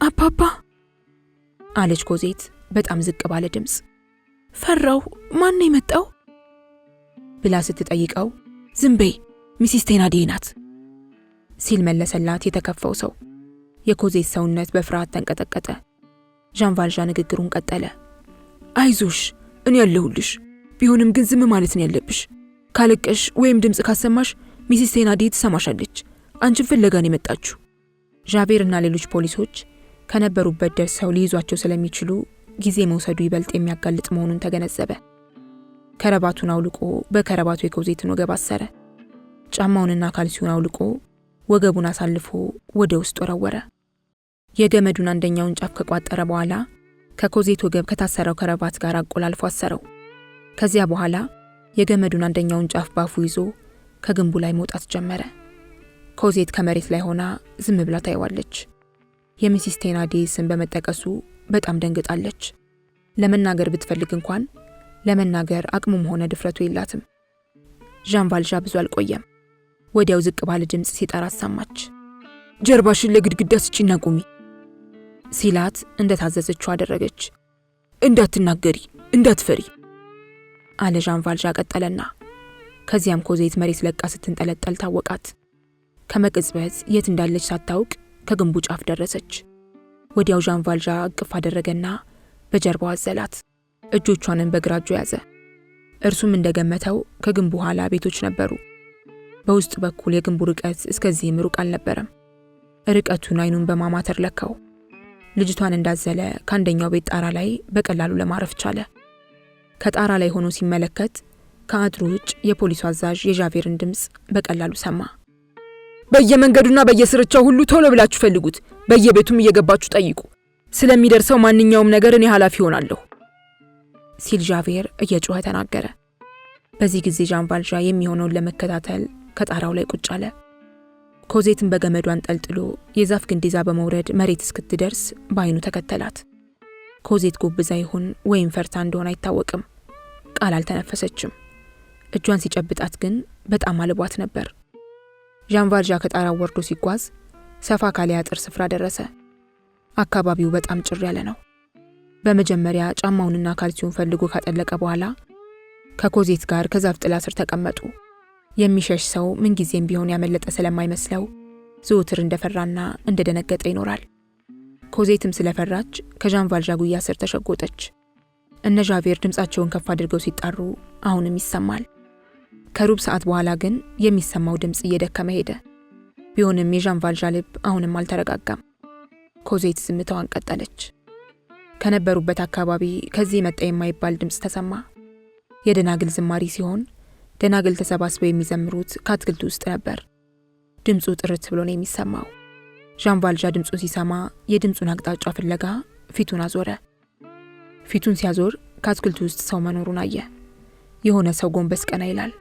አባባ አለች ኮዜት በጣም ዝቅ ባለ ድምፅ። ፈራው፣ ማን ነው የመጣው ብላ ስትጠይቀው ዝም በይ ሚሲስ ቴናዲዬ ናት ሲል መለሰላት የተከፈው ሰው። የኮዜት ሰውነት በፍርሃት ተንቀጠቀጠ። ዣን ቫልዣ ንግግሩን ቀጠለ። አይዞሽ እኔ ያለሁልሽ፣ ቢሆንም ግን ዝም ማለት ነው ያለብሽ። ካለቀሽ ወይም ድምፅ ካሰማሽ ሚሲስ ቴናዲዬ ትሰማሻለች። አንቺን ፍለጋን የመጣችሁ። ዣቬርና ሌሎች ፖሊሶች ከነበሩበት ደርሰው ሊይዟቸው ስለሚችሉ ጊዜ መውሰዱ ይበልጥ የሚያጋልጥ መሆኑን ተገነዘበ። ከረባቱን አውልቆ በከረባቱ የኮዜትን ወገብ አሰረ። ጫማውንና ካልሲውን አውልቆ ወገቡን አሳልፎ ወደ ውስጥ ወረወረ። የገመዱን አንደኛውን ጫፍ ከቋጠረ በኋላ ከኮዜት ወገብ ከታሰረው ከረባት ጋር አቆላልፎ አሰረው። ከዚያ በኋላ የገመዱን አንደኛውን ጫፍ ባፉ ይዞ ከግንቡ ላይ መውጣት ጀመረ። ኮዜት ከመሬት ላይ ሆና ዝም ብላ ታይዋለች። የሚሲስ ቴናዲዬ ስም በመጠቀሱ በጣም ደንግጣለች። ለመናገር ብትፈልግ እንኳን ለመናገር አቅሙም ሆነ ድፍረቱ የላትም። ዣን ቫልዣ ብዙ አልቆየም። ወዲያው ዝቅ ባለ ድምፅ ሲጠራ ሰማች። ጀርባሽን ለግድግዳ ስጪና ቁሚ ሲላት እንደታዘዘችው አደረገች። እንዳትናገሪ፣ እንዳትፈሪ አለ ዣን ቫልዣ ቀጠለና ከዚያም ኮዜት መሬት ለቃ ስትንጠለጠል ታወቃት። ከመቅጽበት የት እንዳለች ሳታውቅ ከግንቡ ጫፍ ደረሰች። ወዲያው ዣን ቫልዣ እቅፍ አደረገና በጀርባው አዘላት። እጆቿንም በግራ እጁ ያዘ። እርሱም እንደገመተው ከግንቡ ኋላ ቤቶች ነበሩ። በውስጥ በኩል የግንቡ ርቀት እስከዚህም ሩቅ አልነበረም። ርቀቱን አይኑን በማማተር ለካው። ልጅቷን እንዳዘለ ከአንደኛው ቤት ጣራ ላይ በቀላሉ ለማረፍ ቻለ። ከጣራ ላይ ሆኖ ሲመለከት ከአጥሩ ውጭ የፖሊሱ አዛዥ የዣቬርን ድምፅ በቀላሉ ሰማ። በየመንገዱና በየስርቻው ሁሉ ቶሎ ብላችሁ ፈልጉት፣ በየቤቱም እየገባችሁ ጠይቁ፣ ስለሚደርሰው ማንኛውም ነገር እኔ ኃላፊ ሆናለሁ ሲል ዣቬር እየጮኸ ተናገረ። በዚህ ጊዜ ዣን ቫልዣ የሚሆነውን ለመከታተል ከጣራው ላይ ቁጭ አለ። ኮዜትን በገመዱ አንጠልጥሎ የዛፍ ግንድ ይዛ በመውረድ መሬት እስክትደርስ በአይኑ ተከተላት። ኮዜት ጎብዛ ይሁን ወይም ፈርታ እንደሆነ አይታወቅም። ቃል አልተነፈሰችም። እጇን ሲጨብጣት ግን በጣም አልቧት ነበር። ዣን ቫልዣ ከጣራው ወርዶ ሲጓዝ ሰፋ ካለ አጥር ስፍራ ደረሰ። አካባቢው በጣም ጭር ያለ ነው። በመጀመሪያ ጫማውንና ካልሲውን ፈልጎ ካጠለቀ በኋላ ከኮዜት ጋር ከዛፍ ጥላ ስር ተቀመጡ። የሚሸሽ ሰው ምንጊዜም ቢሆን ያመለጠ ስለማይመስለው ዘውትር እንደፈራና እንደደነገጠ ይኖራል። ኮዜትም ስለፈራች ከዣን ቫልዣ ጉያ ስር ተሸጎጠች። እነ ዣቬር ድምፃቸውን ከፍ አድርገው ሲጣሩ አሁንም ይሰማል። ከሩብ ሰዓት በኋላ ግን የሚሰማው ድምፅ እየደከመ ሄደ። ቢሆንም የዣን ቫልዣ ልብ አሁንም አልተረጋጋም። ኮዜት ዝምታዋን ቀጠለች። ከነበሩበት አካባቢ ከዚህ መጣ የማይባል ድምፅ ተሰማ። የደናግል ዝማሪ ሲሆን ደናግል ተሰባስበው የሚዘምሩት ከአትክልቱ ውስጥ ነበር። ድምፁ ጥርት ብሎ ነው የሚሰማው። ዣን ቫልዣ ድምፁን ሲሰማ የድምፁን አቅጣጫ ፍለጋ ፊቱን አዞረ። ፊቱን ሲያዞር ከአትክልቱ ውስጥ ሰው መኖሩን አየ። የሆነ ሰው ጎንበስ ቀና ይላል።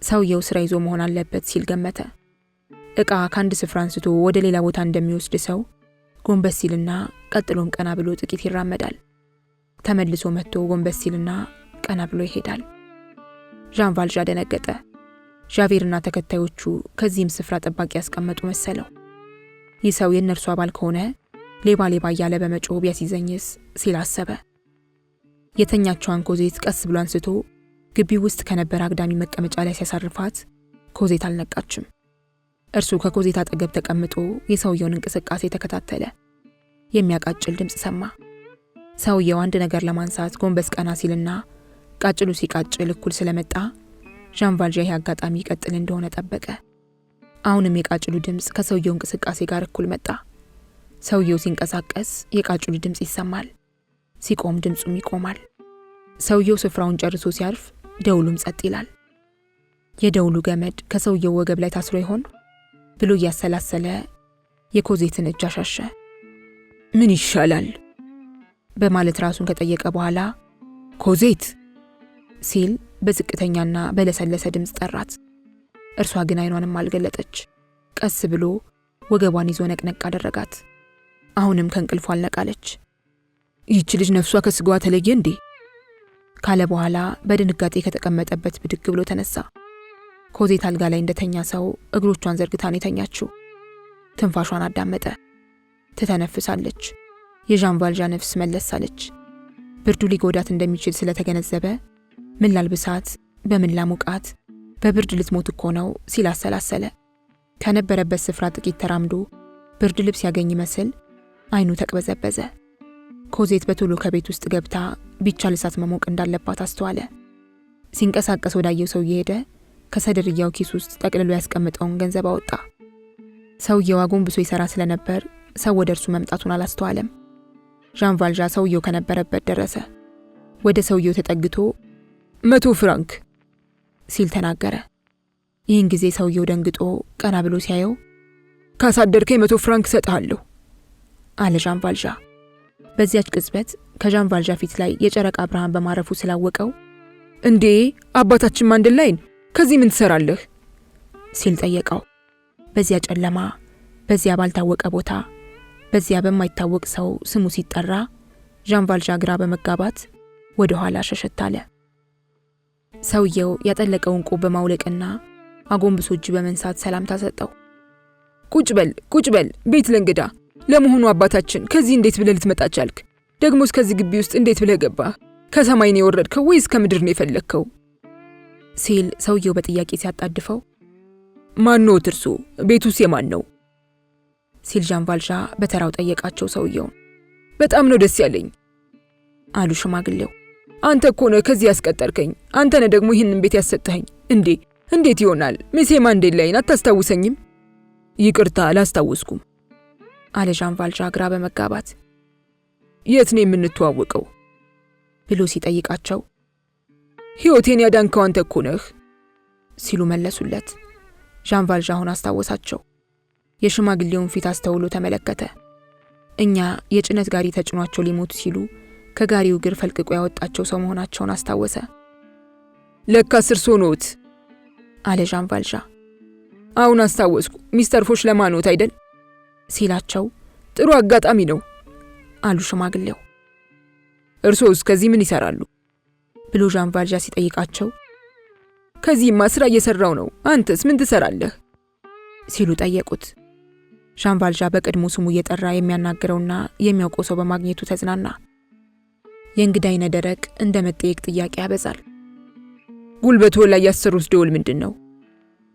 ሰውየው ስራ ይዞ መሆን አለበት ሲል ገመተ። ዕቃ ከአንድ ስፍራ አንስቶ ወደ ሌላ ቦታ እንደሚወስድ ሰው ጎንበስ ሲልና ቀጥሎም ቀና ብሎ ጥቂት ይራመዳል። ተመልሶ መጥቶ ጎንበስ ሲልና ቀና ብሎ ይሄዳል። ዣን ቫልዣ ደነገጠ። ዣቬርና ተከታዮቹ ከዚህም ስፍራ ጠባቂ ያስቀመጡ መሰለው። ይህ ሰው የእነርሱ አባል ከሆነ ሌባ ሌባ እያለ በመጮህ ቢያስይዘኝስ ሲል አሰበ። የተኛችዋን ኮዜት ቀስ ብሎ አንስቶ ግቢው ውስጥ ከነበረ አግዳሚ መቀመጫ ላይ ሲያሳርፋት ኮዜት አልነቃችም። እርሱ ከኮዜት አጠገብ ተቀምጦ የሰውየውን እንቅስቃሴ ተከታተለ። የሚያቃጭል ድምፅ ሰማ። ሰውየው አንድ ነገር ለማንሳት ጎንበስ ቀና ሲልና ቃጭሉ ሲቃጭል እኩል ስለመጣ ዣን ቫልዣን ይህ አጋጣሚ ይቀጥል እንደሆነ ጠበቀ። አሁንም የቃጭሉ ድምፅ ከሰውየው እንቅስቃሴ ጋር እኩል መጣ። ሰውየው ሲንቀሳቀስ የቃጭሉ ድምፅ ይሰማል፣ ሲቆም ድምፁም ይቆማል። ሰውየው ስፍራውን ጨርሶ ሲያርፍ ደውሉም ጸጥ ይላል። የደውሉ ገመድ ከሰውየው ወገብ ላይ ታስሮ ይሆን ብሎ እያሰላሰለ የኮዜትን እጅ አሻሸ። ምን ይሻላል በማለት ራሱን ከጠየቀ በኋላ ኮዜት ሲል በዝቅተኛና በለሰለሰ ድምፅ ጠራት። እርሷ ግን አይኗንም አልገለጠች። ቀስ ብሎ ወገቧን ይዞ ነቅነቅ አደረጋት። አሁንም ከእንቅልፏ አልነቃለች። ይህች ልጅ ነፍሷ ከስጋዋ ተለየ እንዴ ካለ በኋላ በድንጋጤ ከተቀመጠበት ብድግ ብሎ ተነሳ። ኮዜት አልጋ ላይ እንደተኛ ሰው እግሮቿን ዘርግታን የተኛችው። ትንፋሿን አዳመጠ። ትተነፍሳለች። የዣን ቫልዣን ነፍስ መለሳለች። ብርዱ ሊጎዳት እንደሚችል ስለተገነዘበ ምን ላልብሳት፣ በምን ላሙቃት፣ በብርድ ልትሞት እኮ ነው ሲል አሰላሰለ። ከነበረበት ስፍራ ጥቂት ተራምዶ ብርድ ልብስ ያገኝ መስል አይኑ ተቅበዘበዘ። ኮዜት በቶሎ ከቤት ውስጥ ገብታ ቢቻል እሳት መሞቅ እንዳለባት አስተዋለ። ሲንቀሳቀስ ወዳየው ሰው እየሄደ ከሰድርያው ኪስ ውስጥ ጠቅልሎ ያስቀምጠውን ገንዘብ አወጣ። ሰውየው አጎንብሶ ይሰራ ስለነበር ሰው ወደ እርሱ መምጣቱን አላስተዋለም። ዣን ቫልዣን ሰውየው ከነበረበት ደረሰ። ወደ ሰውየው ተጠግቶ 100 ፍራንክ ሲል ተናገረ። ይህን ጊዜ ሰውየው ደንግጦ ቀና ብሎ ሲያየው ካሳደርከኝ 100 ፍራንክ ሰጥሃለሁ አለ ዣን ቫልዣን። በዚያች ቅጽበት ከዣን ቫልዣን ፊት ላይ የጨረቃ ብርሃን በማረፉ ስላወቀው እንዴ አባታችን ማንደላይን ከዚህ ምን ትሰራለህ ሲል ጠየቀው። በዚያ ጨለማ፣ በዚያ ባልታወቀ ቦታ፣ በዚያ በማይታወቅ ሰው ስሙ ሲጠራ ዣን ቫልዣን ግራ በመጋባት ወደ ኋላ ሸሸት አለ። ሰውየው ያጠለቀውን ቆብ በማውለቅና አጎንብሶ እጅ በመንሳት ሰላምታ ሰጠው። ቁጭ በል ቤት ለእንግዳ። ለመሆኑ አባታችን ከዚህ እንዴት ብለህ ልትመጣ ቻልክ? ደግሞስ ከዚህ ግቢ ውስጥ እንዴት ብለህ ገባህ? ከሰማይ ነው የወረድከው ወይስ ከምድር ነው የፈለግከው ሲል ሰውየው በጥያቄ ሲያጣድፈው ማን ነው እርሱ? ቤቱስ የማን ነው ሲል ዣን ቫልዣን በተራው ጠየቃቸው። ሰውየው በጣም ነው ደስ ያለኝ አሉ ሽማግሌው። አንተ እኮ ነህ ከዚህ ያስቀጠርከኝ። አንተ ነህ ደግሞ ይህንን ቤት ያሰጠኸኝ። እንዴት ይሆናል? ሚሴ ማንዴላይን አታስታውሰኝም? ይቅርታ አላስታውስኩም አለ ዣን ቫልዣን ግራ በመጋባት። የት ነው የምንተዋወቀው ብሎ ሲጠይቃቸው ሕይወቴን ያዳንከው አንተ እኮ ነህ ሲሉ መለሱለት። ዣን ቫልዣን አሁን አስታወሳቸው። የሽማግሌውን ፊት አስተውሎ ተመለከተ። እኛ የጭነት ጋሪ ተጭኗቸው ሊሞቱ ሲሉ ከጋሪው እግር ፈልቅቆ ያወጣቸው ሰው መሆናቸውን አስታወሰ። ለካስ እርሶ ኖት አለ ዣን ቫልዣን። አሁን አስታወስኩ። ሚስተር ፎሽ ለማኖት አይደል ሲላቸው ጥሩ አጋጣሚ ነው አሉ ሽማግሌው። እርሶስ ከዚህ ምን ይሰራሉ ብሎ ዣን ቫልዣን ሲጠይቃቸው ከዚህማ ስራ እየሰራው ነው፣ አንተስ ምን ትሰራለህ ሲሉ ጠየቁት። ዣን ቫልዣን በቀድሞ ስሙ እየጠራ የሚያናግረውና የሚያውቀው ሰው በማግኘቱ ተዝናና። የእንግዳ አይነ ደረቅ እንደ መጠየቅ ጥያቄ ያበዛል። ጉልበቶ ላይ ያሰሩት ደውል ምንድነው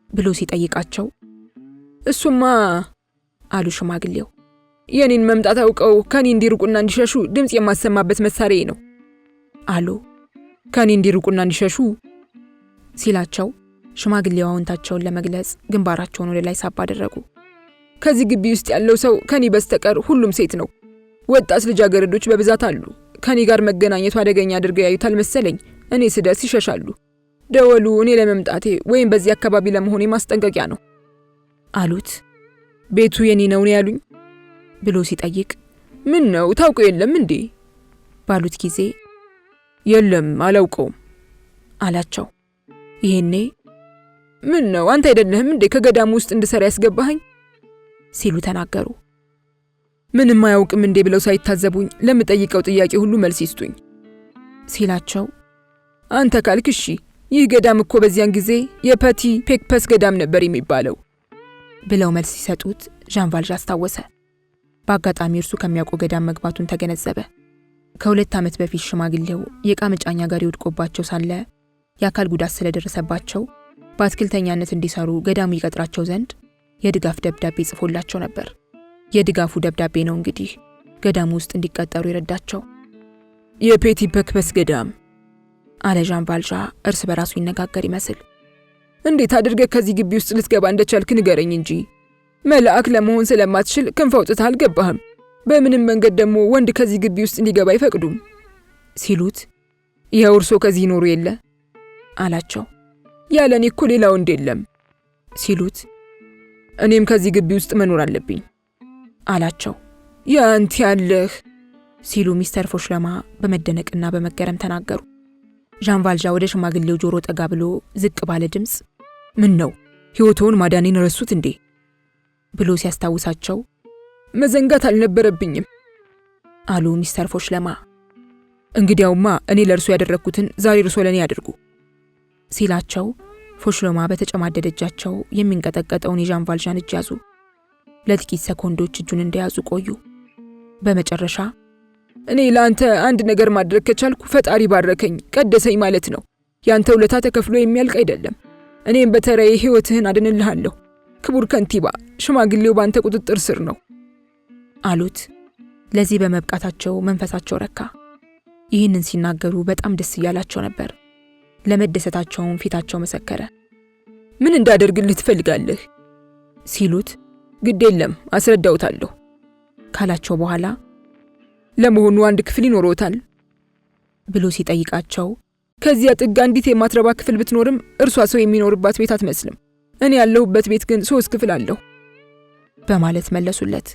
ብሎ ሲጠይቃቸው እሱማ አሉ ሽማግሌው የኔን መምጣት አውቀው ከኔ እንዲርቁና እንዲሸሹ ድምጽ የማሰማበት መሳሪያ ነው አሉ። ከኔ እንዲርቁና እንዲሸሹ ሲላቸው ሽማግሌው አዎንታቸውን ለመግለጽ ግንባራቸውን ወደ ላይ ሳብ አደረጉ። ከዚህ ግቢ ውስጥ ያለው ሰው ከኔ በስተቀር ሁሉም ሴት ነው። ወጣት ልጃገረዶች በብዛት አሉ። ከኔ ጋር መገናኘቱ አደገኛ አድርገው ያዩታል መሰለኝ። እኔ ስደርስ ይሸሻሉ። ደወሉ እኔ ለመምጣቴ ወይም በዚህ አካባቢ ለመሆኔ ማስጠንቀቂያ ነው አሉት። ቤቱ የኔ ነው ያሉኝ ብሎ ሲጠይቅ ምን ነው ታውቁ የለም እንዴ ባሉት ጊዜ የለም አላውቀውም አላቸው። ይሄኔ ምን ነው አንተ አይደለህም እንዴ ከገዳሙ ውስጥ እንድሰራ ያስገባኸኝ ሲሉ ተናገሩ። ምንም አያውቅም እንዴ ብለው ሳይታዘቡኝ ለምጠይቀው ጥያቄ ሁሉ መልስ ይስጡኝ ሲላቸው አንተ ካልክ እሺ፣ ይህ ገዳም እኮ በዚያን ጊዜ የፐቲ ፔክፐስ ገዳም ነበር የሚባለው ብለው መልስ ሲሰጡት ዣን ቫልዣን አስታወሰ። በአጋጣሚ እርሱ ከሚያውቀው ገዳም መግባቱን ተገነዘበ። ከ2 ዓመት በፊት ሽማግሌው የዕቃ መጫኛ ጋሪ ወድቆባቸው ሳለ የአካል ጉዳት ስለደረሰባቸው በአትክልተኛነት እንዲሰሩ ገዳሙ ይቀጥራቸው ዘንድ የድጋፍ ደብዳቤ ጽፎላቸው ነበር። የድጋፉ ደብዳቤ ነው እንግዲህ ገዳሙ ውስጥ እንዲቀጠሩ ይረዳቸው። የፔቲ ፐክፐስ ገዳም አለ ዣን ቫልዣን እርስ በራሱ ይነጋገር ይመስል። እንዴት አድርገህ ከዚህ ግቢ ውስጥ ልትገባ እንደቻልክ ንገረኝ እንጂ። መልአክ ለመሆን ስለማትችል ክንፍ አውጥተህ አልገባህም። በምንም መንገድ ደግሞ ወንድ ከዚህ ግቢ ውስጥ እንዲገባ አይፈቅዱም ሲሉት፣ ይኸው እርሶ ከዚህ ይኖሩ የለ አላቸው። ያለ እኔ እኮ ሌላ ወንድ የለም ሲሉት፣ እኔም ከዚህ ግቢ ውስጥ መኖር አለብኝ አላቸው። ያንተ ያለህ ሲሉ ሚስተር ፎሽለማ በመደነቅና በመገረም ተናገሩ። ዣን ቫልዣን ወደ ሽማግሌው ጆሮ ጠጋ ብሎ ዝቅ ባለ ድምፅ ምን ነው ሕይወቶውን ማዳኔን ረሱት እንዴ ብሎ ሲያስታውሳቸው፣ መዘንጋት አልነበረብኝም አሉ ሚስተር ፎሽለማ። እንግዲያውማ እኔ ለእርሱ ያደረግኩትን ዛሬ እርሶ ለእኔ ያድርጉ ሲላቸው፣ ፎሽለማ በተጨማደደ እጃቸው የሚንቀጠቀጠውን የዣን ቫልዣን እጅ ያዙ። ለጥቂት ሰኮንዶች እጁን እንደያዙ ቆዩ። በመጨረሻ እኔ ለአንተ አንድ ነገር ማድረግ ከቻልኩ ፈጣሪ ባረከኝ ቀደሰኝ ማለት ነው። ያንተ ውለታ ተከፍሎ የሚያልቅ አይደለም። እኔም በተራዬ ሕይወትህን አድንልሃለሁ። ክቡር ከንቲባ፣ ሽማግሌው ባንተ ቁጥጥር ስር ነው አሉት። ለዚህ በመብቃታቸው መንፈሳቸው ረካ። ይህንን ሲናገሩ በጣም ደስ እያላቸው ነበር። ለመደሰታቸውም ፊታቸው መሰከረ። ምን እንዳደርግልህ ትፈልጋለህ ሲሉት፣ ግድ የለም አስረዳውታለሁ ካላቸው በኋላ ለመሆኑ አንድ ክፍል ይኖሮታል ብሎ ሲጠይቃቸው፣ ከዚያ ጥግ አንዲት የማትረባ ክፍል ብትኖርም እርሷ ሰው የሚኖርባት ቤት አትመስልም። እኔ ያለሁበት ቤት ግን 3 ክፍል አለው በማለት መለሱለት።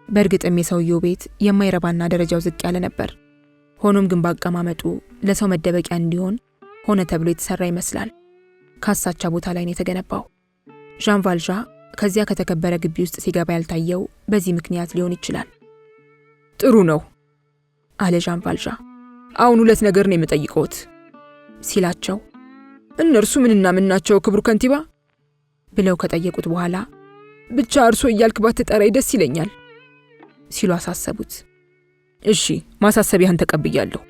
በእርግጥም የሰውየው ቤት የማይረባና ደረጃው ዝቅ ያለ ነበር። ሆኖም ግን በአቀማመጡ ለሰው መደበቂያ እንዲሆን ሆነ ተብሎ የተሰራ ይመስላል። ካሳቻ ቦታ ላይ ነው የተገነባው። ዣን ቫልዣን ከዚያ ከተከበረ ግቢ ውስጥ ሲገባ ያልታየው በዚህ ምክንያት ሊሆን ይችላል። ጥሩ ነው አለ ዣን ቫልዣን። አሁን 2 ነገር ነው የምጠይቀውት ሲላቸው፣ እነርሱ ምንና ምን ናቸው ክቡር ከንቲባ ብለው ከጠየቁት በኋላ ብቻ እርሶ እያልክ ባትጠራይ ደስ ይለኛል ሲሉ አሳሰቡት። እሺ ማሳሰቢያህን ተቀብያለሁ።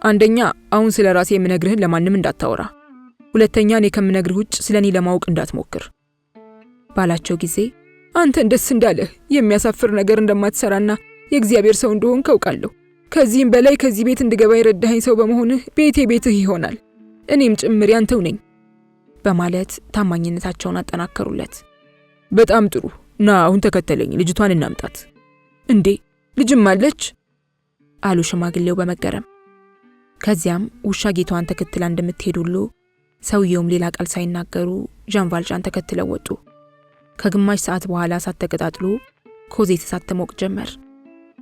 አንደኛ አሁን ስለ ራሴ የምነግርህን ለማንም እንዳታወራ። ሁለተኛ እኔ ከምነግርህ ውጭ ስለኔ ለማወቅ እንዳትሞክር ባላቸው ጊዜ፣ አንተን ደስ እንዳለህ የሚያሳፍር ነገር እንደማትሰራና የእግዚአብሔር ሰው እንደሆንክ አውቃለሁ። ከዚህም በላይ ከዚህ ቤት እንድገባ የረዳኸኝ ሰው በመሆንህ ቤቴ ቤትህ ይሆናል፣ እኔም ጭምር ያንተው ነኝ በማለት ታማኝነታቸውን አጠናከሩለት። በጣም ጥሩ፣ ና አሁን ተከተለኝ፣ ልጅቷን እናምጣት። እንዴ ልጅም አለች አሉ ሽማግሌው በመገረም። ከዚያም ውሻ ጌታዋን ተከትላ እንደምትሄድ ሁሉ ሰውየውም ሌላ ቃል ሳይናገሩ ዣን ቫልዣን ተከትለው ወጡ። ከግማሽ ሰዓት በኋላ እሳት ተቀጣጥሎ ኮዜት እሳት ትሞቅ ጀመር።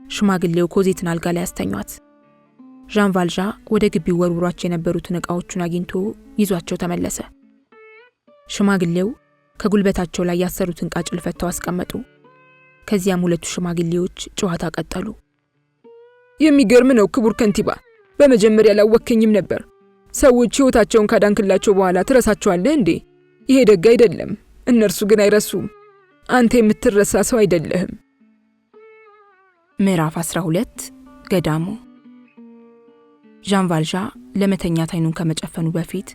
ሽማግሌው ኮዜትን አልጋ ላይ ያስተኟት። ዣን ቫልዣን ወደ ግቢው ወርውሯቸው የነበሩትን ዕቃዎቹን አግኝቶ ይዟቸው ተመለሰ። ሽማግሌው ከጉልበታቸው ላይ ያሰሩትን ቃጭል ፈተው አስቀመጡ። ከዚያም 2 ሽማግሌዎች ጨዋታ ቀጠሉ። የሚገርም ነው ክቡር ከንቲባ፣ በመጀመሪያ ላወከኝም ነበር። ሰዎች ሕይወታቸውን ካዳንክላቸው በኋላ ትረሳቸዋለህ እንዴ? ይሄ ደግ አይደለም። እነርሱ ግን አይረሱም። አንተ የምትረሳ ሰው አይደለህም። ምዕራፍ 12 ገዳሙ። ዣን ቫልዣን ለመተኛት አይኑን ከመጨፈኑ በፊት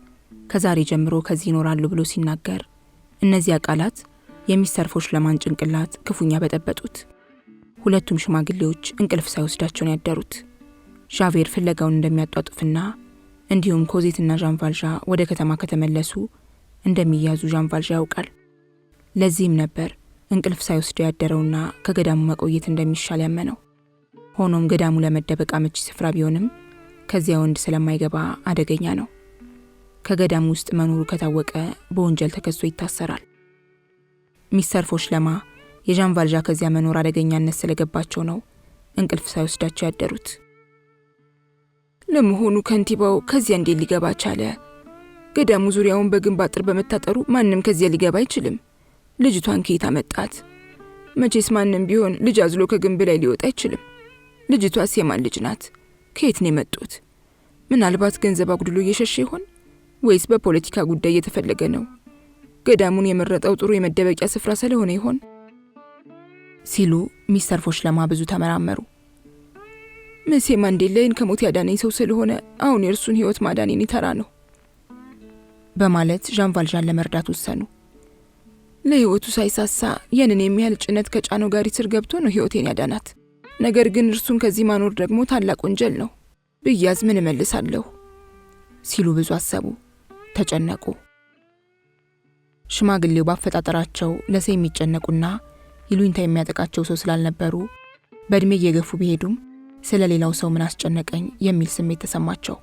ከዛሬ ጀምሮ ከዚህ ይኖራሉ ብሎ ሲናገር እነዚያ ቃላት የሚስተር ፎሽለማን ጭንቅላት ክፉኛ በጠበጡት። ሁለቱም ሽማግሌዎች እንቅልፍ ሳይወስዳቸው ያደሩት። ዣቬር ፍለጋውን እንደሚያጧጡፍና እንዲሁም ኮዜትና ዣን ቫልዣን ወደ ከተማ ከተመለሱ እንደሚያዙ ዣን ቫልዣን ያውቃል። ለዚህም ነበር እንቅልፍ ሳይወስደው ያደረውና ከገዳሙ መቆየት እንደሚሻል ያመነው። ሆኖም ገዳሙ ለመደበቅ አመቺ ስፍራ ቢሆንም ከዚያ ወንድ ስለማይገባ አደገኛ ነው። ከገዳሙ ውስጥ መኖሩ ከታወቀ በወንጀል ተከሶ ይታሰራል። ሚስተር ፎሽለማ የዣን ቫልዣን ከዚያ መኖር አደገኛነት ስለገባቸው ነው እንቅልፍ ሳይወስዳቸው ያደሩት። ለመሆኑ ከንቲባው ከዚያ እንዴት ሊገባ ቻለ? ገዳሙ ዙሪያውን በግንብ አጥር በመታጠሩ ማንም ከዚያ ሊገባ አይችልም። ልጅቷን ከየት አመጣት? መቼስ ማንም ቢሆን ልጅ አዝሎ ከግንብ ላይ ሊወጣ አይችልም። ልጅቷስ የማን ልጅ ናት? ከየት ነው የመጡት? ምናልባት ገንዘብ አጉድሎ እየሸሸ ይሆን? ወይስ በፖለቲካ ጉዳይ እየተፈለገ ነው? ገዳሙን የመረጠው ጥሩ የመደበቂያ ስፍራ ስለሆነ ይሆን? ሲሉ ሚስተር ፎሽለማ ብዙ ተመራመሩ። መሴ ማንዴላን ከሞት ያዳነኝ ሰው ስለሆነ አሁን የእርሱን ሕይወት ማዳን የኔ ተራ ነው በማለት ዣን ቫልዣን ለመርዳት ወሰኑ። ለሕይወቱ ሳይሳሳ ያንን የሚያህል ጭነት ከጫነው ጋሪ ስር ገብቶ ነው ሕይወቴን ያዳናት። ነገር ግን እርሱን ከዚህ ማኖር ደግሞ ታላቅ ወንጀል ነው። ብያዝ ምን እመልሳለሁ ሲሉ ብዙ አሰቡ፣ ተጨነቁ። ሽማግሌው ባፈጣጠራቸው ለሰው የሚጨነቁና ይሉኝታ የሚያጠቃቸው ሰው ስላልነበሩ በእድሜ እየገፉ ቢሄዱም ስለ ሌላው ሰው ምን አስጨነቀኝ የሚል ስሜት ተሰማቸው።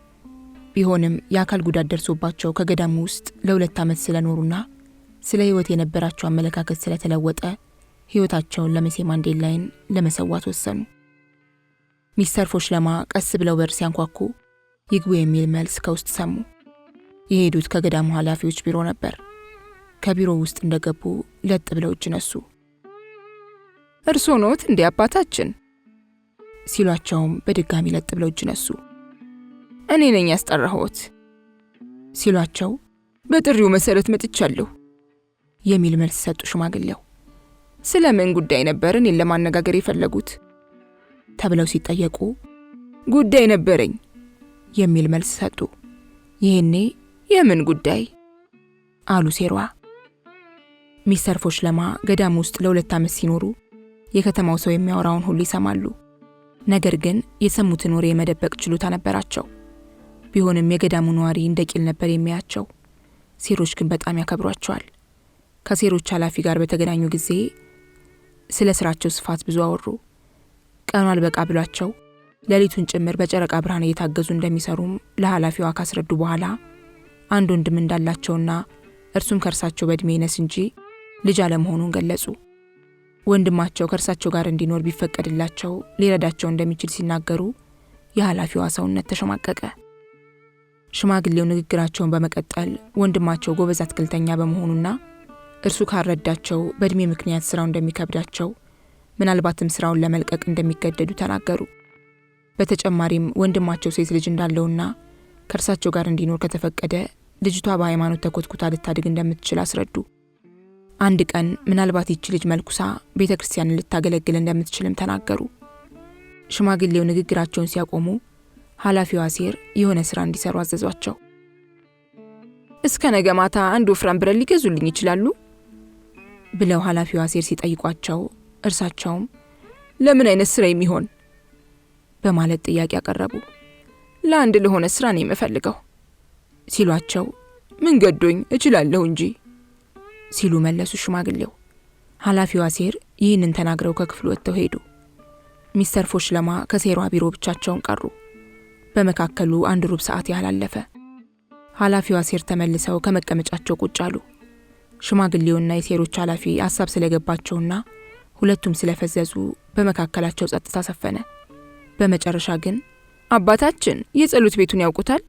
ቢሆንም የአካል ጉዳት ደርሶባቸው ከገዳሙ ውስጥ ለ2 ዓመት ስለኖሩና ስለ ሕይወት የነበራቸው አመለካከት ስለተለወጠ ሕይወታቸውን ለመሴ ማንዴላን ለመሰዋት ወሰኑ። ሚስተር ፎሽለማ ቀስ ብለው በር ሲያንኳኩ ይግቡ የሚል መልስ ከውስጥ ሰሙ። የሄዱት ከገዳሙ ኃላፊዎች ቢሮ ነበር። ከቢሮ ውስጥ እንደገቡ ለጥ ብለው እጅ ነሱ። እርስዎ ኖት እንዴ አባታችን? ሲሏቸውም በድጋሚ ለጥ ብለው እጅ ነሱ። እኔ ነኝ ያስጠራሁት ሲሏቸው በጥሪው መሰረት መጥቻለሁ የሚል መልስ ሰጡ። ሽማግሌው ስለምን ጉዳይ ነበር እኔን ለማነጋገር የፈለጉት ተብለው ሲጠየቁ ጉዳይ ነበረኝ የሚል መልስ ሰጡ። ይሄኔ የምን ጉዳይ አሉ ሴሯ። ሚስተር ፎሽለማ ገዳም ውስጥ ለ2 ዓመት ሲኖሩ የከተማው ሰው የሚያወራውን ሁሉ ይሰማሉ። ነገር ግን የሰሙትን ወሬ የመደበቅ ችሎታ ነበራቸው። ቢሆንም የገዳሙ ነዋሪ እንደ ቂል ነበር የሚያያቸው። ሴሮች ግን በጣም ያከብሯቸዋል። ከሴሮች ኃላፊ ጋር በተገናኙ ጊዜ ስለ ስራቸው ስፋት ብዙ አወሩ። ቀኑ አልበቃ ብሏቸው ሌሊቱን ጭምር በጨረቃ ብርሃን እየታገዙ እንደሚሰሩም ለኃላፊዋ ካስረዱ በኋላ አንድ ወንድም እንዳላቸውና እርሱም ከእርሳቸው በእድሜ ይነስ እንጂ ልጅ አለመሆኑን ገለጹ። ወንድማቸው ከእርሳቸው ጋር እንዲኖር ቢፈቀድላቸው ሊረዳቸው እንደሚችል ሲናገሩ የኃላፊዋ ሰውነት ተሸማቀቀ። ሽማግሌው ንግግራቸውን በመቀጠል ወንድማቸው ጎበዝ አትክልተኛ በመሆኑና እርሱ ካረዳቸው በእድሜ ምክንያት ስራው እንደሚከብዳቸው ምናልባትም ስራውን ለመልቀቅ እንደሚገደዱ ተናገሩ። በተጨማሪም ወንድማቸው ሴት ልጅ እንዳለውና ከእርሳቸው ጋር እንዲኖር ከተፈቀደ ልጅቷ በሃይማኖት ተኮትኩታ ልታድግ እንደምትችል አስረዱ። አንድ ቀን ምናልባት ይቺ ልጅ መልኩሳ ቤተ ክርስቲያንን ልታገለግል እንደምትችልም ተናገሩ። ሽማግሌው ንግግራቸውን ሲያቆሙ ኃላፊዋ ሴር የሆነ ስራ እንዲሰሩ አዘዟቸው። እስከ ነገ ማታ አንድ ወፍራም ብረት ሊገዙልኝ ይችላሉ ብለው ኃላፊዋ ሴር ሲጠይቋቸው እርሳቸውም ለምን አይነት ስራ የሚሆን በማለት ጥያቄ ያቀረቡ። ለአንድ ለሆነ ስራ ነው የምፈልገው ሲሏቸው ምን ገዶኝ እችላለሁ እንጂ ሲሉ መለሱ ሽማግሌው። ኃላፊዋ ሴር ይህንን ተናግረው ከክፍሉ ወጥተው ሄዱ። ሚስተር ፎሽለማ ከሴሯ ቢሮ ብቻቸውን ቀሩ። በመካከሉ 1 ሩብ ሰዓት ያህል አለፈ። ኃላፊዋ ሴር ተመልሰው ከመቀመጫቸው ቁጭ አሉ። ሽማግሌውና የሴሮች ኃላፊ ሐሳብ ስለገባቸውና ሁለቱም ስለፈዘዙ በመካከላቸው ጸጥታ ሰፈነ። በመጨረሻ ግን አባታችን የጸሎት ቤቱን ያውቁታል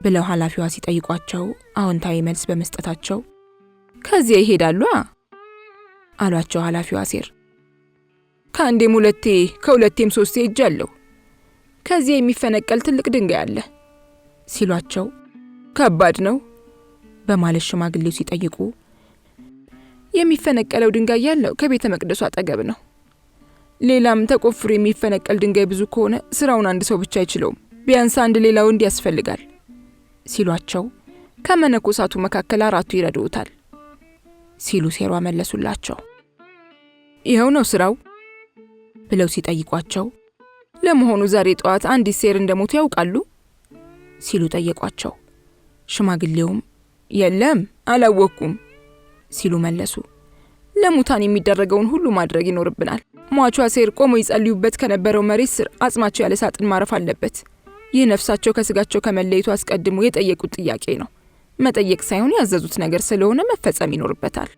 ብለው ኃላፊዋ ሲጠይቋቸው አዎንታዊ መልስ በመስጠታቸው ከዚያ ይሄዳሉ አሏቸው። ኃላፊዋ ሴር ከአንዴም ሁለቴ ከሁለቴም 3 ሄጃለሁ። ከዚያ የሚፈነቀል ትልቅ ድንጋይ አለ ሲሏቸው ከባድ ነው በማለት ሽማግሌው ሲጠይቁ የሚፈነቀለው ድንጋይ ያለው ከቤተ መቅደሱ አጠገብ ነው። ሌላም ተቆፍሮ የሚፈነቀል ድንጋይ ብዙ ከሆነ ስራውን አንድ ሰው ብቻ አይችለውም። ቢያንስ አንድ ሌላ ወንድ ያስፈልጋል ሲሏቸው ከመነኮሳቱ መካከል 4ቱ ይረዱታል ሲሉ ሴሯ መለሱላቸው። ይኸው ነው ስራው ብለው ሲጠይቋቸው ለመሆኑ ዛሬ ጠዋት አንዲት ሴር እንደሞቱ ያውቃሉ ሲሉ ጠየቋቸው። ሽማግሌውም የለም አላወኩም ሲሉ መለሱ። ለሙታን የሚደረገውን ሁሉ ማድረግ ይኖርብናል። ሟቿ ሴር ቆሞ ይጸልዩበት ከነበረው መሬት ስር አጽማቸው ያለ ሳጥን ማረፍ አለበት። ይህ ነፍሳቸው ከስጋቸው ከመለየቱ አስቀድሞ የጠየቁት ጥያቄ ነው። መጠየቅ ሳይሆን ያዘዙት ነገር ስለሆነ መፈጸም ይኖርበታል።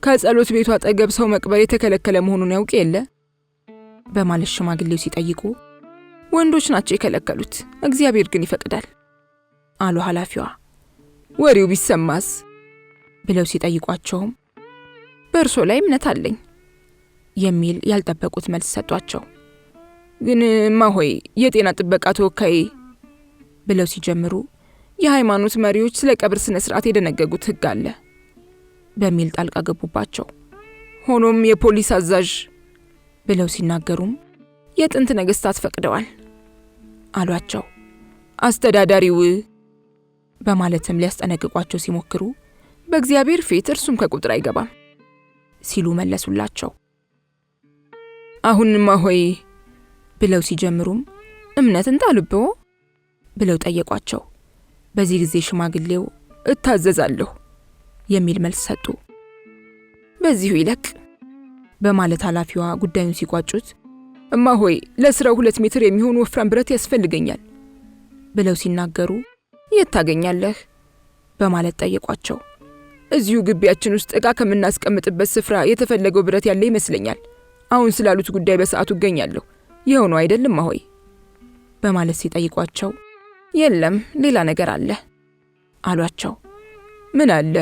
ከጸሎት ቤቱ አጠገብ ሰው መቅበር የተከለከለ መሆኑን ያውቅ የለ በማለት ሽማግሌው ሲጠይቁ ወንዶች ናቸው የከለከሉት፣ እግዚአብሔር ግን ይፈቅዳል አሉ ኃላፊዋ። ወሬው ቢሰማስ ብለው ሲጠይቋቸውም በእርሶ ላይ እምነት አለኝ የሚል ያልጠበቁት መልስ ሰጧቸው። ግን ማሆይ የጤና ጥበቃ ተወካይ ብለው ሲጀምሩ የሃይማኖት መሪዎች ስለ ቀብር ስነ ስርዓት የደነገጉት ህግ አለ በሚል ጣልቃ ገቡባቸው። ሆኖም የፖሊስ አዛዥ ብለው ሲናገሩም የጥንት ነገስታት ፈቅደዋል አሏቸው። አስተዳዳሪው በማለትም ሊያስጠነቅቋቸው ሲሞክሩ በእግዚአብሔር ፊት እርሱም ከቁጥር አይገባም ሲሉ መለሱላቸው። አሁንማ ሆይ ብለው ሲጀምሩም እምነት እንጣልብዎ ብለው ጠየቋቸው። በዚህ ጊዜ ሽማግሌው እታዘዛለሁ የሚል መልስ ሰጡ። በዚሁ ይለቅ በማለት ኃላፊዋ ጉዳዩን ሲቋጩት እማሆይ ለስራው 2 ሜትር የሚሆን ወፍራም ብረት ያስፈልገኛል ብለው ሲናገሩ የት ታገኛለህ በማለት ጠየቋቸው። እዚሁ ግቢያችን ውስጥ ዕቃ ከምናስቀምጥበት ስፍራ የተፈለገው ብረት ያለ ይመስለኛል። አሁን ስላሉት ጉዳይ በሰዓቱ እገኛለሁ። ይኸው ነው አይደለም እማሆይ በማለት ሲጠይቋቸው የለም ሌላ ነገር አለ አሏቸው። ምን አለ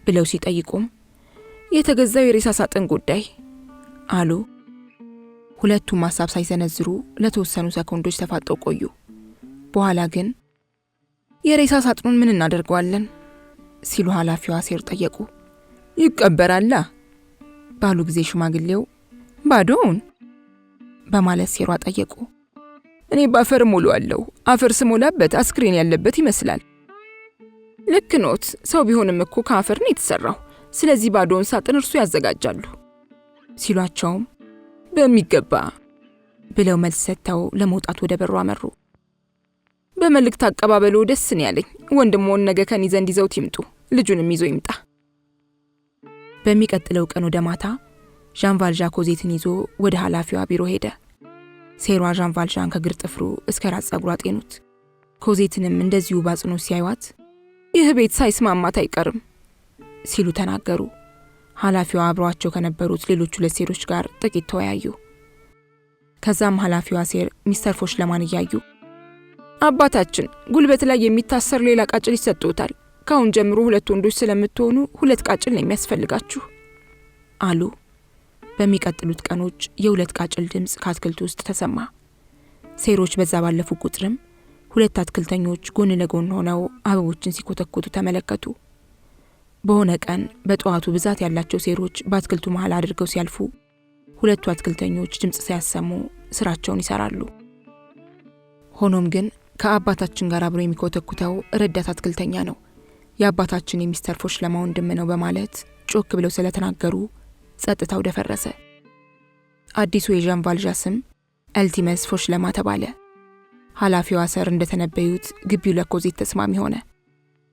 ብለው ሲጠይቁም የተገዛው የሬሳ ሳጥን ጉዳይ አሉ። ሁለቱም ሐሳብ ሳይሰነዝሩ ለተወሰኑ ሰኮንዶች ተፋጠው ቆዩ። በኋላ ግን የሬሳ ሳጥኑን ምን እናደርገዋለን ሲሉ ኃላፊዋ አሴር ጠየቁ። ይቀበራላ ባሉ ጊዜ ሽማግሌው ባዶውን በማለት ሴሯ ጠየቁ። እኔ በአፈር ሞላዋለሁ። አፈር ስሞላበት አስክሬን ያለበት ይመስላል። ልክ ኖት። ሰው ቢሆንም እኮ ከአፈር ነው የተሰራው። ስለዚህ ባዶውን ሳጥን እርሱ ያዘጋጃሉ ሲሏቸውም በሚገባ ብለው መልስ ሰጥተው ለመውጣት ወደ በሩ አመሩ። በመልእክት አቀባበሉ ደስ ነው ያለኝ። ወንድሞን ነገ ከኔ ዘንድ ይዘውት ይምጡ፣ ልጁንም ይዞ ይምጣ። በሚቀጥለው ቀን ወደ ማታ ዣን ቫልዣ ኮዜትን ይዞ ወደ ኃላፊዋ ቢሮ ሄደ። ሴሯ ዣን ቫልዣን ከግር ጥፍሩ እስከ ራስ ጸጉሯ ጤኑት። ኮዜትንም እንደዚሁ ባጽኖት ሲያዩት ይህ ቤት ሳይስማማት አይቀርም ሲሉ ተናገሩ። ኃላፊዋ አብረዋቸው ከነበሩት ሌሎች 2 ሴሮች ጋር ጥቂት ተወያዩ። ከዛም ኃላፊዋ ሴር ሚስተር ፎሽለማን እያዩ አባታችን ጉልበት ላይ የሚታሰር ሌላ ቃጭል ይሰጡታል። ካሁን ጀምሮ 2 ወንዶች ስለምትሆኑ 2 ቃጭል ነው የሚያስፈልጋችሁ አሉ። በሚቀጥሉት ቀኖች የ2 ቃጭል ድምጽ ከአትክልት ውስጥ ተሰማ። ሴሮች በዛ ባለፉ ቁጥርም 2 አትክልተኞች ጎን ለጎን ሆነው አበቦችን ሲኮተኮቱ ተመለከቱ። በሆነ ቀን በጠዋቱ ብዛት ያላቸው ሴሮች በአትክልቱ መሃል አድርገው ሲያልፉ 2 አትክልተኞች ድምጽ ሳያሰሙ ስራቸውን ይሰራሉ። ሆኖም ግን ከአባታችን ጋር አብሮ የሚኮተኩተው ረዳት አትክልተኛ ነው፣ የአባታችን የሚስተር ፎሽለማ ወንድም ነው በማለት ጮክ ብለው ስለተናገሩ ጸጥታው ደፈረሰ። አዲሱ የዣን ቫልዣ ስም አልቲመስ ፎሽለማ ተባለ። ኃላፊዋ ሰር እንደተነበዩት ግቢው ለኮዜት ተስማሚ ሆነ።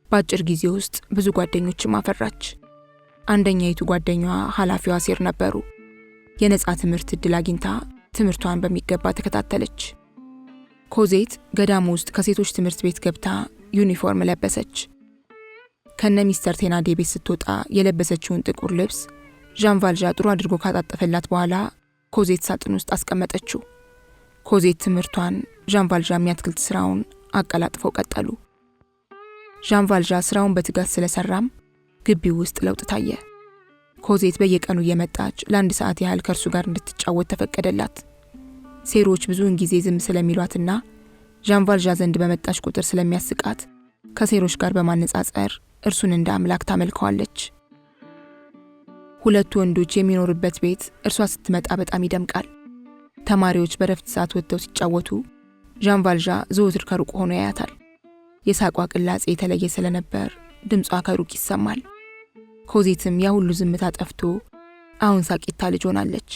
በአጭር ጊዜ ውስጥ ብዙ ጓደኞችም አፈራች። አንደኛይቱ ጓደኛዋ ኃላፊዋ ሴር ነበሩ። የነጻ ትምህርት እድል አግኝታ ትምህርቷን በሚገባ ተከታተለች። ኮዜት ገዳሙ ውስጥ ከሴቶች ትምህርት ቤት ገብታ ዩኒፎርም ለበሰች። ከነ ሚስተር ቴናዴ ቤት ስትወጣ የለበሰችውን ጥቁር ልብስ ዣን ቫልዣ ጥሩ አድርጎ ካጣጠፈላት በኋላ ኮዜት ሳጥን ውስጥ አስቀመጠችው። ኮዜት ትምህርቷን፣ ዣን ቫልዣ የአትክልት ስራውን አቀላጥፈው ቀጠሉ። ዣን ቫልዣ ስራውን በትጋት ስለሰራም ግቢው ውስጥ ለውጥ ታየ። ኮዜት በየቀኑ እየመጣች ለ1 ሰዓት ያህል ከእርሱ ጋር እንድትጫወት ተፈቀደላት። ሴሮች ብዙውን ጊዜ ዝም ስለሚሏትና ዣን ቫልዣ ዘንድ በመጣች ቁጥር ስለሚያስቃት ከሴሮች ጋር በማነጻጸር እርሱን እንደ አምላክ ታመልከዋለች። 2 ወንዶች የሚኖርበት ቤት እርሷ ስትመጣ በጣም ይደምቃል። ተማሪዎች በረፍት ሰዓት ወጥተው ሲጫወቱ ዣን ቫልዣ ዘወትር ከሩቅ ሆኖ ያያታል። የሳቋ ቅላጼ የተለየ ስለነበር ድምጿ ከሩቅ ይሰማል። ኮዜትም ያ ሁሉ ዝምታ ጠፍቶ አሁን ሳቂታ ልጅ ሆናለች።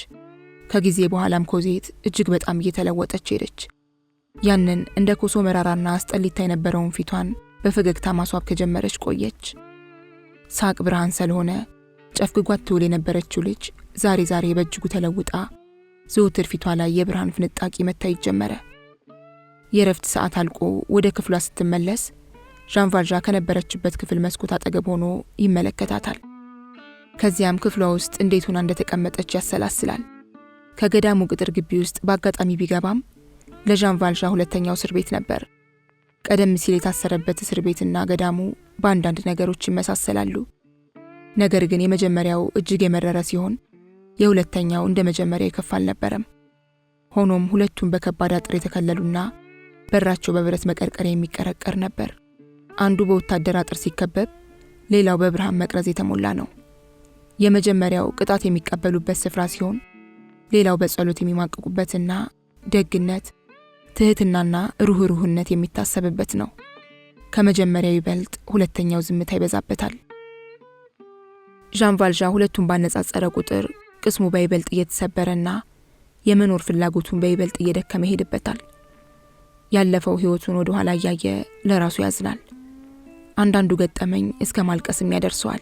ከጊዜ በኋላም ኮዜት እጅግ በጣም እየተለወጠች ሄደች። ያንን እንደ ኮሶ መራራና አስጠሊታ የነበረውን ፊቷን በፈገግታ ማስዋብ ከጀመረች ቆየች። ሳቅ ብርሃን ስለሆነ ጨፍግጓት ትውል የነበረችው ልጅ ዛሬ በእጅጉ ተለውጣ ዘወትር ፊቷ ላይ የብርሃን ፍንጣቂ መታየት ጀመረ። የረፍት ሰዓት አልቆ ወደ ክፍሏ ስትመለስ ዣን ቫልዣ ከነበረችበት ክፍል መስኮት አጠገብ ሆኖ ይመለከታታል። ከዚያም ክፍሏ ውስጥ እንዴት ሆና እንደተቀመጠች ያሰላስላል። ከገዳሙ ቅጥር ግቢ ውስጥ በአጋጣሚ ቢገባም ለዣን ቫልዣ 2ኛው እስር ቤት ነበር። ቀደም ሲል የታሰረበት እስር ቤትና ገዳሙ በአንዳንድ ነገሮች ይመሳሰላሉ። ነገር ግን የመጀመሪያው እጅግ የመረረ ሲሆን የሁለተኛው እንደ መጀመሪያ የከፋ አልነበረም። ሆኖም ሁለቱም በከባድ አጥር የተከለሉና በራቸው በብረት መቀርቀሪያ የሚቀረቀር ነበር። አንዱ በወታደር አጥር ሲከበብ፣ ሌላው በብርሃን መቅረዝ የተሞላ ነው። የመጀመሪያው ቅጣት የሚቀበሉበት ስፍራ ሲሆን ሌላው በጸሎት የሚማቅቁበትና ደግነት፣ ትህትናና ሩህሩህነት የሚታሰብበት ነው። ከመጀመሪያው ይበልጥ ሁለተኛው ዝምታ ይበዛበታል። ዣን ቫልዣን ሁለቱን ባነጻጸረ ቁጥር ቅስሙ በይበልጥ እየተሰበረና የመኖር ፍላጎቱን በይበልጥ እየደከመ ይሄድበታል። ያለፈው ህይወቱን ወደ ኋላ እያየ ለራሱ ያዝናል። አንዳንዱ ገጠመኝ እስከ ማልቀስም ያደርሰዋል።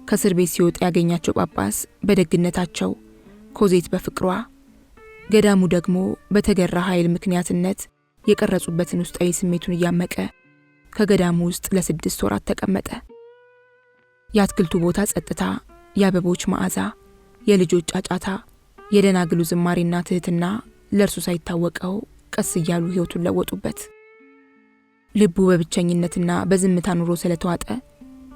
ከእስር ቤት ሲወጣ ያገኛቸው ጳጳስ በደግነታቸው፣ ኮዜት በፍቅሯ፣ ገዳሙ ደግሞ በተገራ ኃይል ምክንያትነት የቀረጹበትን ውስጣዊ ስሜቱን እያመቀ ከገዳሙ ውስጥ ለ6 ወራት ተቀመጠ። የአትክልቱ ቦታ ጸጥታ፣ የአበቦች መዓዛ፣ የልጆች ጫጫታ፣ የደናግሉ ዝማሬና ትህትና ለእርሱ ሳይታወቀው ቀስ እያሉ ህይወቱን ለወጡበት። ልቡ በብቸኝነትና በዝምታ ኑሮ ስለተዋጠ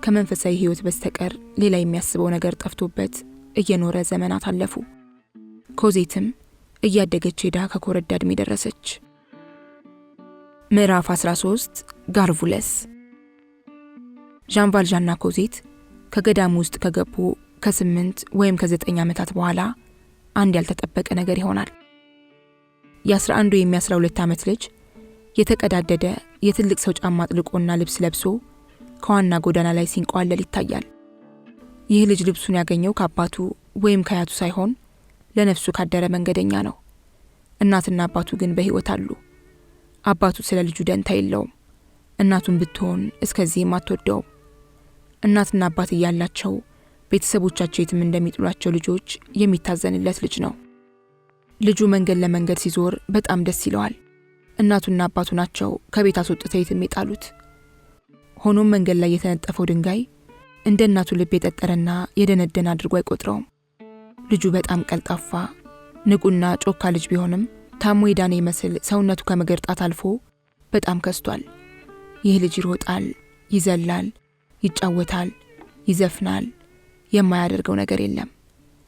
ከመንፈሳዊ ህይወት በስተቀር ሌላ የሚያስበው ነገር ጠፍቶበት እየኖረ ዘመናት አለፉ። ኮዜትም እያደገች ሄዳ ከኮረዳ ዕድሜ ደረሰች። ምዕራፍ 13 ጋርቩለስ። ዣን ቫልዣንና ኮዜት ከገዳሙ ውስጥ ከገቡ ከ8 ወይም ከ9 ዓመታት በኋላ አንድ ያልተጠበቀ ነገር ይሆናል። የ11 ወይም የ12 ዓመት ልጅ የተቀዳደደ የትልቅ ሰው ጫማ አጥልቆና ልብስ ለብሶ ከዋና ጎዳና ላይ ሲንቋለል ይታያል። ይህ ልጅ ልብሱን ያገኘው ከአባቱ ወይም ከአያቱ ሳይሆን ለነፍሱ ካደረ መንገደኛ ነው። እናትና አባቱ ግን በህይወት አሉ። አባቱ ስለ ልጁ ደንታ የለውም። እናቱን ብትሆን እስከዚህም አትወደውም። እናትና አባት እያላቸው ቤተሰቦቻቸው የትም እንደሚጥሏቸው ልጆች የሚታዘንለት ልጅ ነው። ልጁ መንገድ ለመንገድ ሲዞር በጣም ደስ ይለዋል። እናቱና አባቱ ናቸው ከቤት አስወጥተው የትም የጣሉት። ሆኖም መንገድ ላይ የተነጠፈው ድንጋይ እንደ እናቱ ልብ የጠጠረና የደነደነ አድርጎ አይቆጥረውም። ልጁ በጣም ቀልጣፋ፣ ንቁና ጮካ ልጅ ቢሆንም ታሞ የዳነ ይመስል ሰውነቱ ከመገርጣት አልፎ በጣም ከስቷል። ይህ ልጅ ይሮጣል፣ ይዘላል፣ ይጫወታል፣ ይዘፍናል። የማያደርገው ነገር የለም።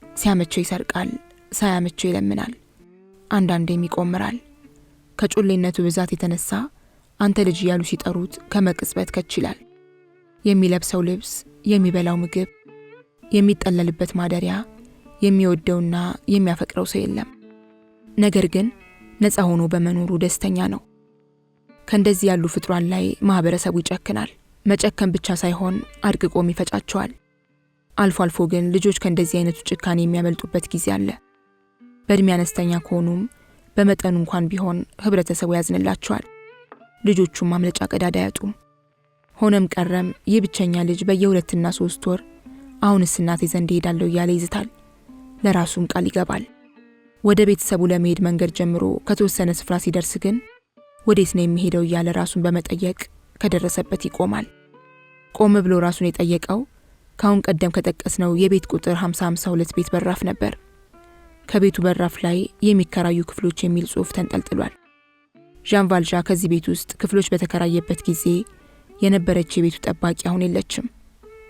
ሲያመቸው ይሰርቃል፣ ሳያመቸው ይለምናል። አንዳንዴም ይቆምራል። ከጮሌነቱ ብዛት የተነሳ አንተ ልጅ እያሉ ሲጠሩት ከመቅጽበት ከች ይላል። የሚለብሰው ልብስ፣ የሚበላው ምግብ፣ የሚጠለልበት ማደሪያ፣ የሚወደውና የሚያፈቅረው ሰው የለም። ነገር ግን ነፃ ሆኖ በመኖሩ ደስተኛ ነው። ከእንደዚህ ያሉ ፍጥሯን ላይ ማህበረሰቡ ይጨክናል። መጨከን ብቻ ሳይሆን አድቅቆም ይፈጫቸዋል። አልፎ አልፎ ግን ልጆች ከእንደዚህ አይነቱ ጭካኔ የሚያመልጡበት ጊዜ አለ። በእድሜ አነስተኛ ከሆኑም በመጠኑ እንኳን ቢሆን ህብረተሰቡ ያዝንላቸዋል። ልጆቹም ማምለጫ ቀዳዳ ያጡም። ሆነም ቀረም ይህ ብቸኛ ልጅ በየ2 እና 3 ወር አሁንስ እናቴ ዘንድ ሄዳለሁ እያለ ይዝታል። ለራሱም ቃል ይገባል። ወደ ቤተሰቡ ለመሄድ መንገድ ጀምሮ ከተወሰነ ስፍራ ሲደርስ ግን ወዴት ነው የሚሄደው እያለ ራሱን በመጠየቅ ከደረሰበት ይቆማል። ቆም ብሎ ራሱን የጠየቀው ካሁን ቀደም ከጠቀስነው የቤት ቁጥር 5052 ቤት በራፍ ነበር። ከቤቱ በራፍ ላይ የሚከራዩ ክፍሎች የሚል ጽሑፍ ተንጠልጥሏል። ዣን ቫልዣን ከዚህ ቤት ውስጥ ክፍሎች በተከራየበት ጊዜ የነበረች የቤቱ ጠባቂ አሁን የለችም፣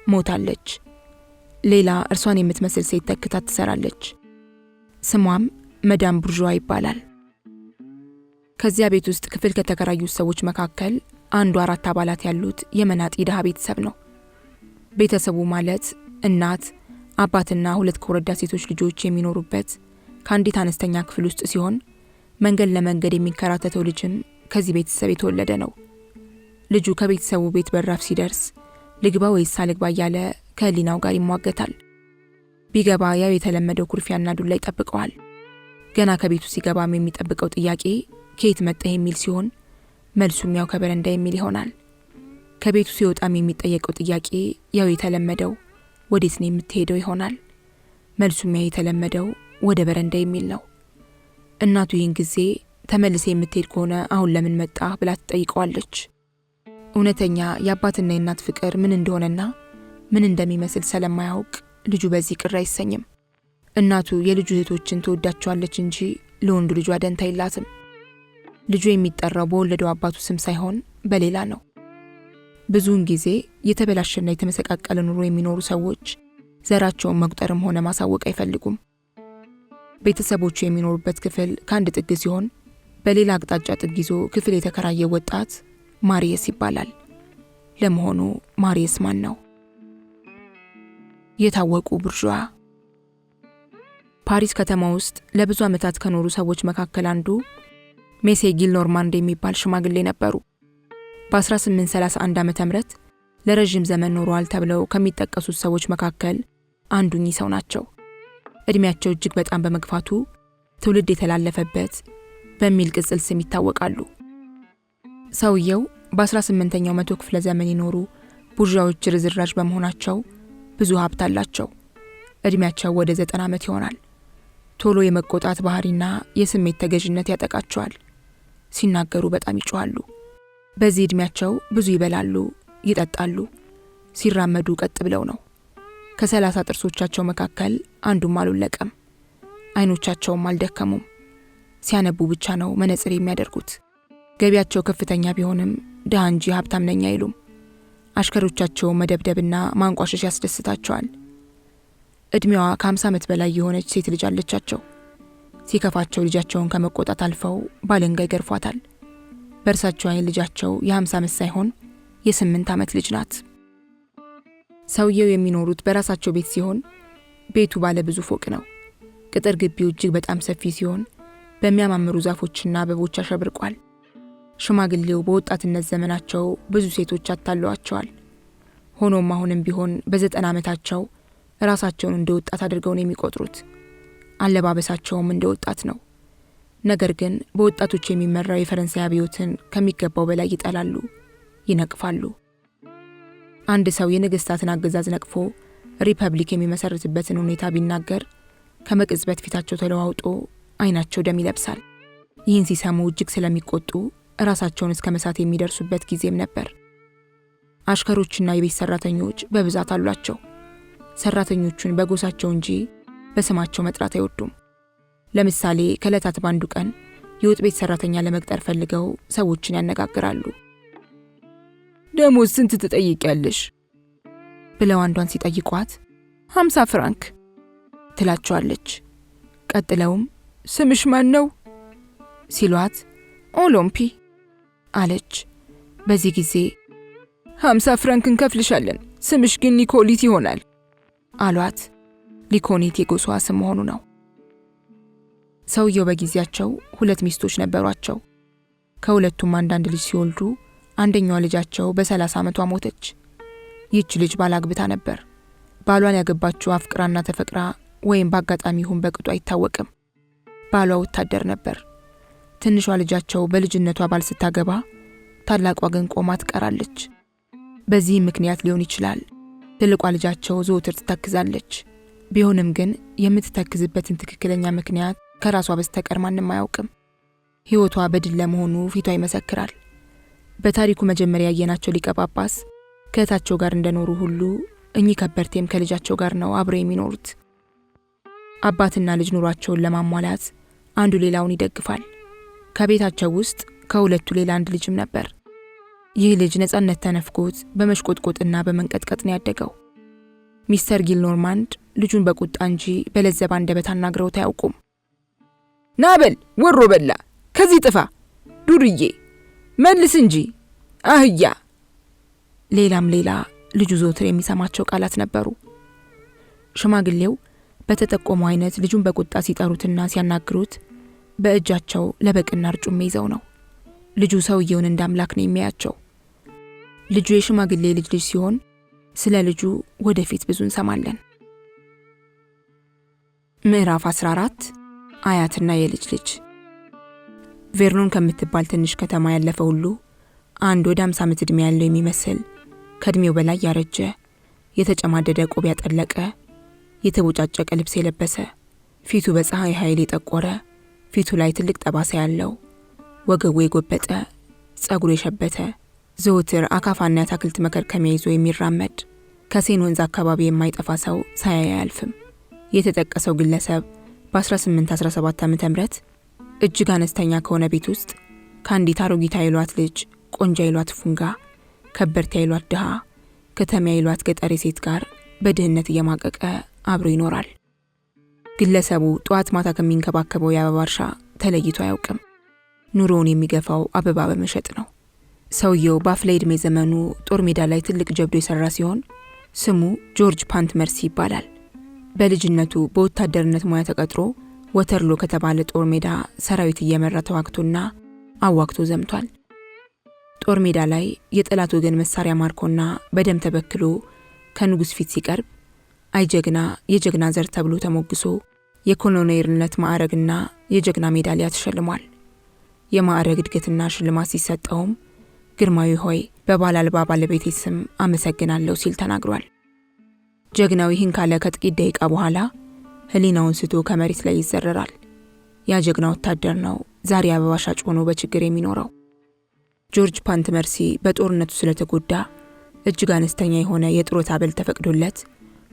ሞታለች። ሌላ እርሷን የምትመስል ሴት ተክታ ትሰራለች። ስሟም መዳም ቡርዥዋ ይባላል። ከዚያ ቤት ውስጥ ክፍል ከተከራዩት ሰዎች መካከል አንዱ 4 አባላት ያሉት የመናጢ ድሃ ቤተሰብ ነው። ቤተሰቡ ማለት እናት፣ አባትና 2 ከወረዳ ሴቶች ልጆች የሚኖሩበት ከአንዲት አነስተኛ ክፍል ውስጥ ሲሆን መንገድ ለመንገድ የሚከራተተው ልጅም ከዚህ ቤተሰብ የተወለደ ነው። ልጁ ከቤተሰቡ ቤት በራፍ ሲደርስ ልግባ ወይስ አልግባ እያለ ከህሊናው ጋር ይሟገታል። ቢገባ ያው የተለመደው ኩርፊያና ዱላ ይጠብቀዋል። ገና ከቤቱ ሲገባም የሚጠብቀው ጥያቄ ከየት መጣህ የሚል ሲሆን መልሱም ያው ከበረንዳ የሚል ይሆናል። ከቤቱ ሲወጣም የሚጠየቀው ጥያቄ ያው የተለመደው ወዴት ነው የምትሄደው ይሆናል። መልሱም ያው የተለመደው ወደ በረንዳ የሚል ነው። እናቱ ይህን ጊዜ ተመልሰ የምትሄድ ከሆነ አሁን ለምን መጣህ ብላ ትጠይቀዋለች። እውነተኛ የአባትና የእናት ፍቅር ምን እንደሆነና ምን እንደሚመስል ስለማያውቅ ልጁ በዚህ ቅር አይሰኝም። እናቱ የልጁ እህቶችን ትወዳቸዋለች እንጂ ለወንዱ ልጇ ደንታ የላትም። ልጁ የሚጠራው በወለደው አባቱ ስም ሳይሆን በሌላ ነው። ብዙውን ጊዜ የተበላሸና የተመሰቃቀለ ኑሮ የሚኖሩ ሰዎች ዘራቸውን መቁጠርም ሆነ ማሳወቅ አይፈልጉም። ቤተሰቦቹ የሚኖሩበት ክፍል ከአንድ ጥግ ሲሆን በሌላ አቅጣጫ ጥግ ይዞ ክፍል የተከራየ ወጣት ማሪየስ ይባላል። ለመሆኑ ማሪየስ ማን ነው? የታወቁ ቡርዥዋ። ፓሪስ ከተማ ውስጥ ለብዙ ዓመታት ከኖሩ ሰዎች መካከል አንዱ ሜሴ ጊልኖርማንድ የሚባል ሽማግሌ ነበሩ። በ1831 ዓመተ ምህረት ለረጅም ዘመን ኖረዋል ተብለው ከሚጠቀሱት ሰዎች መካከል አንዱ እኚህ ሰው ናቸው። እድሜያቸው እጅግ በጣም በመግፋቱ ትውልድ የተላለፈበት በሚል ቅጽል ስም ይታወቃሉ። ሰውየው በ18ኛው መቶ ክፍለ ዘመን የኖሩ ቡርዣዎች ርዝራዥ በመሆናቸው ብዙ ሀብት አላቸው። እድሜያቸው ወደ 90 ዓመት ይሆናል። ቶሎ የመቆጣት ባህሪና የስሜት ተገዥነት ያጠቃቸዋል። ሲናገሩ በጣም ይጮሃሉ። በዚህ እድሜያቸው ብዙ ይበላሉ፣ ይጠጣሉ። ሲራመዱ ቀጥ ብለው ነው። ከ30 ጥርሶቻቸው መካከል አንዱም አልወለቀም። አይኖቻቸውም አልደከሙም። ሲያነቡ ብቻ ነው መነጽር የሚያደርጉት። ገቢያቸው ከፍተኛ ቢሆንም ድሃ እንጂ ሀብታም ነኝ አይሉም። አሽከሮቻቸው መደብደብና ማንቋሸሽ ያስደስታቸዋል። እድሜዋ ከ50 ዓመት በላይ የሆነች ሴት ልጅ አለቻቸው። ሲከፋቸው ልጃቸውን ከመቆጣት አልፈው ባለንጋ ይገርፏታል። በእርሳቸው አይን ልጃቸው የ50 ዓመት ሳይሆን የ8 ዓመት ልጅ ናት። ሰውየው የሚኖሩት በራሳቸው ቤት ሲሆን ቤቱ ባለ ብዙ ፎቅ ነው። ቅጥር ግቢው እጅግ በጣም ሰፊ ሲሆን በሚያማምሩ ዛፎችና አበቦች አሸብርቋል። ሽማግሌው በወጣትነት ዘመናቸው ብዙ ሴቶች አታለዋቸዋል። ሆኖም አሁንም ቢሆን በ90 ዓመታቸው ራሳቸውን እንደ ወጣት አድርገው ነው የሚቆጥሩት። አለባበሳቸውም እንደ ወጣት ነው። ነገር ግን በወጣቶች የሚመራው የፈረንሳይ አብዮትን ከሚገባው በላይ ይጠላሉ፣ ይነቅፋሉ። አንድ ሰው የንግስታትን አገዛዝ ነቅፎ ሪፐብሊክ የሚመሰርትበትን ሁኔታ ቢናገር ከመቅጽበት ፊታቸው ተለዋውጦ አይናቸው ደም ይለብሳል። ይህን ሲሰሙ እጅግ ስለሚቆጡ ራሳቸውን እስከ መሳት የሚደርሱበት ጊዜም ነበር። አሽከሮችና የቤት ሰራተኞች በብዛት አሏቸው። ሰራተኞቹን በጎሳቸው እንጂ በስማቸው መጥራት አይወዱም። ለምሳሌ ከዕለታት ባንዱ ቀን የወጥ ቤት ሰራተኛ ለመቅጠር ፈልገው ሰዎችን ያነጋግራሉ። ደሞዝ ስንት ትጠይቂያለሽ? ብለው አንዷን ሲጠይቋት 50 ፍራንክ ትላቸዋለች። ቀጥለውም ስምሽ ማን ነው ሲሏት ኦሎምፒ አለች። በዚህ ጊዜ 50 ፍራንክ እንከፍልሻለን፣ ስምሽ ግን ኒኮሊት ይሆናል አሏት። ሊኮኒት የጎሳዋ ስም መሆኑ ነው። ሰውየው በጊዜያቸው 2 ሚስቶች ነበሯቸው። ከሁለቱም አንዳንድ ልጅ ሲወልዱ አንደኛዋ ልጃቸው በ30 ዓመቷ ሞተች። ይህች ልጅ ባላግብታ ነበር። ባሏን ያገባችው አፍቅራና ተፈቅራ ወይም በአጋጣሚ ይሁን በቅጡ አይታወቅም። ባሏ ወታደር ነበር። ትንሿ ልጃቸው በልጅነቷ ባል ስታገባ ታላቋ ግን ቆማ ትቀራለች። በዚህም ምክንያት ሊሆን ይችላል ትልቋ ልጃቸው ዘወትር ትተክዛለች። ቢሆንም ግን የምትተክዝበትን ትክክለኛ ምክንያት ከራሷ በስተቀር ማንም አያውቅም። ሕይወቷ በድል ለመሆኑ ፊቷ ይመሰክራል። በታሪኩ መጀመሪያ ያየናቸው ሊቀ ጳጳስ ከእህታቸው ጋር እንደኖሩ ሁሉ እኚህ ከበርቴም ከልጃቸው ጋር ነው አብረው የሚኖሩት። አባትና ልጅ ኑሯቸውን ለማሟላት አንዱ ሌላውን ይደግፋል። ከቤታቸው ውስጥ ከሁለቱ ሌላ አንድ ልጅም ነበር። ይህ ልጅ ነጻነት ተነፍጎት በመሽቆጥቆጥና በመንቀጥቀጥ ነው ያደገው። ሚስተር ጊልኖርማንድ ልጁን በቁጣ እንጂ በለዘባ አንደበት አናግረውት አያውቁም። ናበል ወሮ በላ፣ ከዚህ ጥፋ፣ ዱርዬ፣ መልስ እንጂ አህያ፣ ሌላም ሌላ ልጁ ዘወትር የሚሰማቸው ቃላት ነበሩ። ሽማግሌው በተጠቆመው አይነት ልጁን በቁጣ ሲጠሩትና ሲያናግሩት በእጃቸው ለበቅና እርጩሜ ይዘው ነው። ልጁ ሰውየውን እንደ አምላክ ነው የሚያያቸው። ልጁ የሽማግሌ ልጅ ሲሆን ስለ ልጁ ወደፊት ብዙ እንሰማለን። ምዕራፍ 14 አያትና የልጅ ልጅ። ቬርኖን ከምትባል ትንሽ ከተማ ያለፈ ሁሉ አንድ ወደ 50 ዓመት ዕድሜ ያለው የሚመስል ከእድሜው በላይ ያረጀ፣ የተጨማደደ ቆብ ያጠለቀ፣ የተቦጫጨቀ ልብስ የለበሰ፣ ፊቱ በፀሐይ ኃይል የጠቆረ፣ ፊቱ ላይ ትልቅ ጠባሳ ያለው፣ ወገቡ የጎበጠ፣ ጸጉሩ የሸበተ፣ ዘወትር አካፋና አትክልት መከርከሚያ ይዞ የሚራመድ፣ ከሴን ወንዝ አካባቢ የማይጠፋ ሰው ሳያይ አያልፍም። የተጠቀሰው ግለሰብ በ1817 ዓመተ ምህረት እጅግ አነስተኛ ከሆነ ቤት ውስጥ ከአንዲት አሮጊት አይሏት ልጅ፣ ቆንጆ አይሏት ፉንጋ፣ ከበርቴ አይሏት ድሃ፣ ከተማ አይሏት ገጠሬ ሴት ጋር በድህነት እየማቀቀ አብሮ ይኖራል። ግለሰቡ ጧት ማታ ከሚንከባከበው የአበባ እርሻ ተለይቶ አያውቅም። ኑሮውን የሚገፋው አበባ በመሸጥ ነው። ሰውየው በአፍላ ዕድሜ ዘመኑ ጦር ሜዳ ላይ ትልቅ ጀብዶ የሰራ ሲሆን ስሙ ጆርጅ ፓንት መርሲ ይባላል። በልጅነቱ በወታደርነት ሙያ ተቀጥሮ ወተርሎ ከተባለ ጦር ሜዳ ሰራዊት እየመራ ተዋግቶና አዋግቶ ዘምቷል። ጦር ሜዳ ላይ የጠላት ወገን መሳሪያ ማርኮና በደም ተበክሎ ከንጉስ ፊት ሲቀርብ አይጀግና የጀግና ዘር ተብሎ ተሞግሶ የኮሎኔልነት ማዕረግና የጀግና ሜዳሊያ ተሸልሟል። የማዕረግ እድገትና ሽልማት ሲሰጠውም ግርማዊ ሆይ በባል አልባ ባለቤቴ ስም አመሰግናለሁ ሲል ተናግሯል። ጀግናው ይህን ካለ ከጥቂት ደቂቃ በኋላ ህሊናውን ስቶ ከመሬት ላይ ይዘረራል። ያ ጀግና ወታደር ነው ዛሬ አበባ ሻጭ ሆኖ በችግር የሚኖረው። ጆርጅ ፓንትመርሲ በጦርነቱ ስለተጎዳ እጅግ አነስተኛ የሆነ የጥሮታ አበል ተፈቅዶለት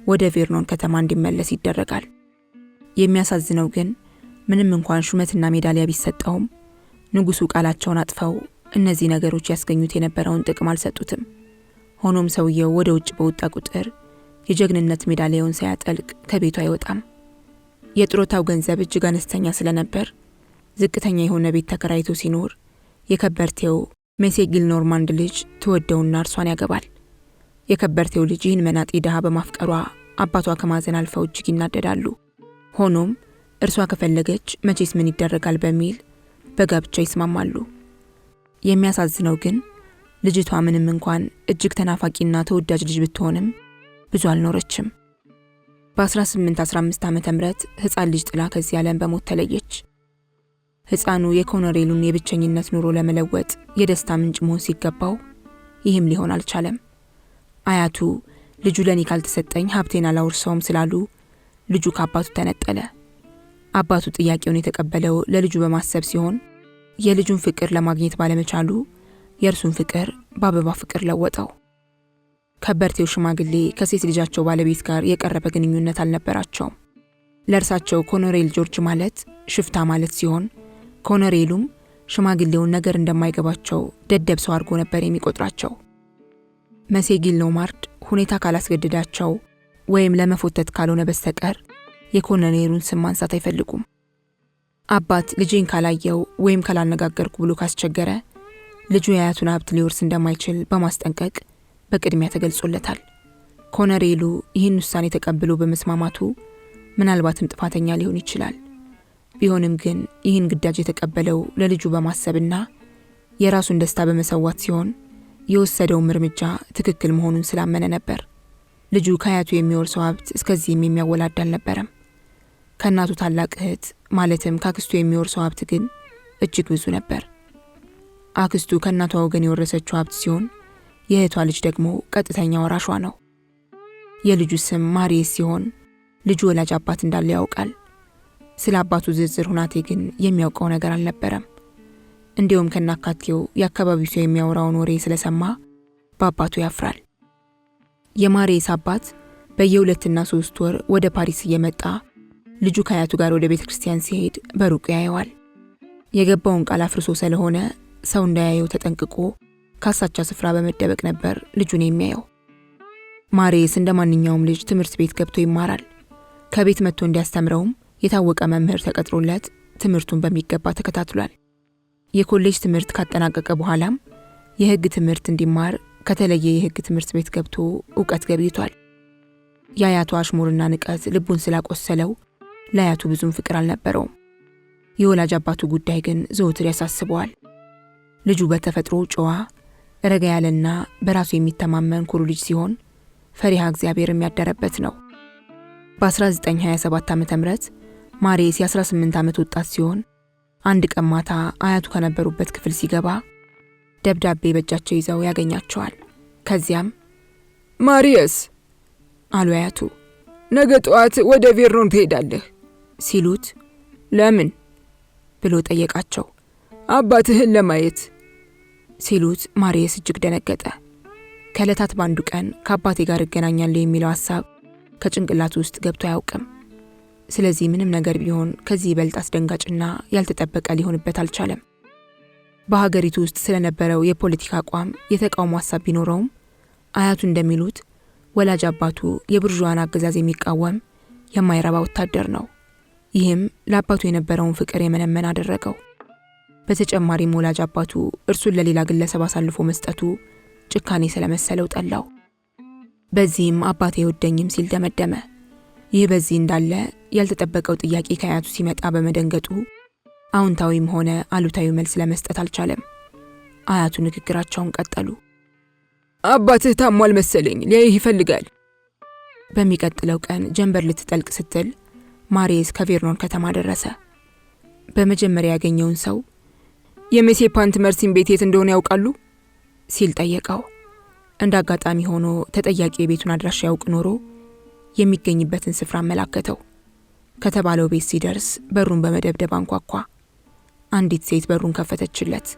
ወደ ቬርኖን ከተማ እንዲመለስ ይደረጋል። የሚያሳዝነው ግን ምንም እንኳን ሹመትና ሜዳሊያ ቢሰጠውም ንጉሱ ቃላቸውን አጥፈው እነዚህ ነገሮች ያስገኙት የነበረውን ጥቅም አልሰጡትም። ሆኖም ሰውየው ወደ ውጭ በወጣ ቁጥር የጀግንነት ሜዳሊያውን ሳያጠልቅ ከቤቱ አይወጣም። የጥሮታው ገንዘብ እጅግ አነስተኛ ስለነበር ዝቅተኛ የሆነ ቤት ተከራይቶ ሲኖር የከበርቴው ሜሴ ጊልኖርማንድ ልጅ ተወደውና እርሷን ያገባል። የከበርቴው ልጅ ይህን መናጤ ድሃ በማፍቀሯ አባቷ ከማዘን አልፈው እጅግ ይናደዳሉ። ሆኖም እርሷ ከፈለገች መቼስ ምን ይደረጋል በሚል በጋብቻ ይስማማሉ። የሚያሳዝነው ግን ልጅቷ ምንም እንኳን እጅግ ተናፋቂና ተወዳጅ ልጅ ብትሆንም ብዙ አልኖረችም። በ1815 ዓመተ ምህረት ህፃን ልጅ ጥላ ከዚህ ዓለም በሞት ተለየች። ህፃኑ የኮሎኔሉን የብቸኝነት ኑሮ ለመለወጥ የደስታ ምንጭ መሆን ሲገባው ይህም ሊሆን አልቻለም። አያቱ ልጁ ለኔ ካልተሰጠኝ ሀብቴን አላወርሰውም ስላሉ ልጁ ከአባቱ ተነጠለ። አባቱ ጥያቄውን የተቀበለው ለልጁ በማሰብ ሲሆን የልጁን ፍቅር ለማግኘት ባለመቻሉ የእርሱን ፍቅር በአበባ ፍቅር ለወጠው። ከበርቴው ሽማግሌ ከሴት ልጃቸው ባለቤት ጋር የቀረበ ግንኙነት አልነበራቸውም። ለእርሳቸው ኮሎኔል ጆርጅ ማለት ሽፍታ ማለት ሲሆን ኮሎኔሉም ሽማግሌውን ነገር እንደማይገባቸው ደደብ ሰው አድርጎ ነበር የሚቆጥራቸው። ሜሴ ጊልኖርማንድ ሁኔታ ካላስገድዳቸው ወይም ለመፎተት ካልሆነ በስተቀር የኮሎኔሉን ስም ማንሳት አይፈልጉም። አባት ልጄን ካላየው ወይም ካላነጋገርኩ ብሎ ካስቸገረ ልጁ የአያቱን ሀብት ሊወርስ እንደማይችል በማስጠንቀቅ በቅድሚያ ተገልጾለታል። ኮሎኔሉ ይህን ውሳኔ ተቀብሎ በመስማማቱ ምናልባትም ጥፋተኛ ሊሆን ይችላል። ቢሆንም ግን ይህን ግዳጅ የተቀበለው ለልጁ በማሰብና የራሱን ደስታ በመሰዋት ሲሆን የወሰደውም እርምጃ ትክክል መሆኑን ስላመነ ነበር። ልጁ ከአያቱ የሚወርሰው ሀብት እስከዚህም የሚያወላድ አልነበረም። ከእናቱ ታላቅ እህት ማለትም ካክስቱ የሚወርሰው ሀብት ግን እጅግ ብዙ ነበር። አክስቱ ከእናቷ ወገን የወረሰችው ሀብት ሲሆን የእህቷ ልጅ ደግሞ ቀጥተኛ ወራሿ ነው። የልጁ ስም ማሪየስ ሲሆን ልጁ ወላጅ አባት እንዳለው ያውቃል። ስለ አባቱ ዝርዝር ሁናቴ ግን የሚያውቀው ነገር አልነበረም። እንዲሁም ከናካቴው የአካባቢው ሰው የሚያወራውን ወሬ ስለሰማ በአባቱ ያፍራል። የማሪየስ አባት በየ2 እና 3 ወር ወደ ፓሪስ እየመጣ ልጁ ከአያቱ ጋር ወደ ቤተ ክርስቲያን ሲሄድ በሩቅ ያየዋል። የገባውን ቃል አፍርሶ ስለሆነ ሰው እንዳያየው ተጠንቅቆ ካሳቻ ስፍራ በመደበቅ ነበር ልጁን የሚያየው። ማሪየስ እንደ ማንኛውም ልጅ ትምህርት ቤት ገብቶ ይማራል። ከቤት መጥቶ እንዲያስተምረውም የታወቀ መምህር ተቀጥሮለት ትምህርቱን በሚገባ ተከታትሏል። የኮሌጅ ትምህርት ካጠናቀቀ በኋላም የህግ ትምህርት እንዲማር ከተለየ የህግ ትምህርት ቤት ገብቶ ዕውቀት ገብይቷል። የአያቱ አሽሙርና ንቀት ልቡን ስላቆሰለው ለአያቱ ብዙም ፍቅር አልነበረውም። የወላጅ አባቱ ጉዳይ ግን ዘወትር ያሳስበዋል። ልጁ በተፈጥሮ ጨዋ፣ ረጋ ያለና በራሱ የሚተማመን ኩሩ ልጅ ሲሆን ፈሪሃ እግዚአብሔር የሚያደረበት ነው። በ1927 ዓመተ ምህረት ማሪየስ የ18 ዓመት ወጣት ሲሆን አንድ ቀን ማታ አያቱ ከነበሩበት ክፍል ሲገባ ደብዳቤ በእጃቸው ይዘው ያገኛቸዋል። ከዚያም ማሪየስ አሉ አያቱ፣ ነገ ጠዋት ወደ ቬርኖን ትሄዳለህ ሲሉት ለምን ብሎ ጠየቃቸው። አባትህን ለማየት ሲሉት ማሪየስ እጅግ ደነገጠ። ከዕለታት ባንዱ ቀን ከአባቴ ጋር እገናኛለሁ የሚለው ሐሳብ ከጭንቅላቱ ውስጥ ገብቶ አያውቅም። ስለዚህ ምንም ነገር ቢሆን ከዚህ ይበልጥ አስደንጋጭና ያልተጠበቀ ሊሆንበት አልቻለም። በሀገሪቱ ውስጥ ስለነበረው የፖለቲካ አቋም የተቃውሞ ሐሳብ ቢኖረውም አያቱ እንደሚሉት ወላጅ አባቱ የቡርዥዋን አገዛዝ የሚቃወም የማይረባ ወታደር ነው። ይህም ለአባቱ የነበረውን ፍቅር የመነመን አደረገው። በተጨማሪም ወላጅ አባቱ እርሱን ለሌላ ግለሰብ አሳልፎ መስጠቱ ጭካኔ ስለመሰለው ጠላው። በዚህም አባቴ ይወደኝም ሲል ደመደመ። ይህ በዚህ እንዳለ ያልተጠበቀው ጥያቄ ከአያቱ ሲመጣ በመደንገጡ አዎንታዊም ሆነ አሉታዊ መልስ ለመስጠት አልቻለም። አያቱ ንግግራቸውን ቀጠሉ። አባትህ ታሟል መሰለኝ፣ ሊያይህ ይፈልጋል። በሚቀጥለው ቀን ጀንበር ልትጠልቅ ስትል ማሪየስ ከቬርኖን ከተማ ደረሰ። በመጀመሪያ ያገኘውን ሰው የሜሴ ፓንትመርሲን ቤት የት እንደሆነ ያውቃሉ ሲል ጠየቀው። እንደ አጋጣሚ ሆኖ ተጠያቂ የቤቱን አድራሻ ያውቅ ኖሮ የሚገኝበትን ስፍራ አመላከተው። ከተባለው ቤት ሲደርስ በሩን በመደብደብ አንኳኳ። አንዲት ሴት በሩን ከፈተችለት።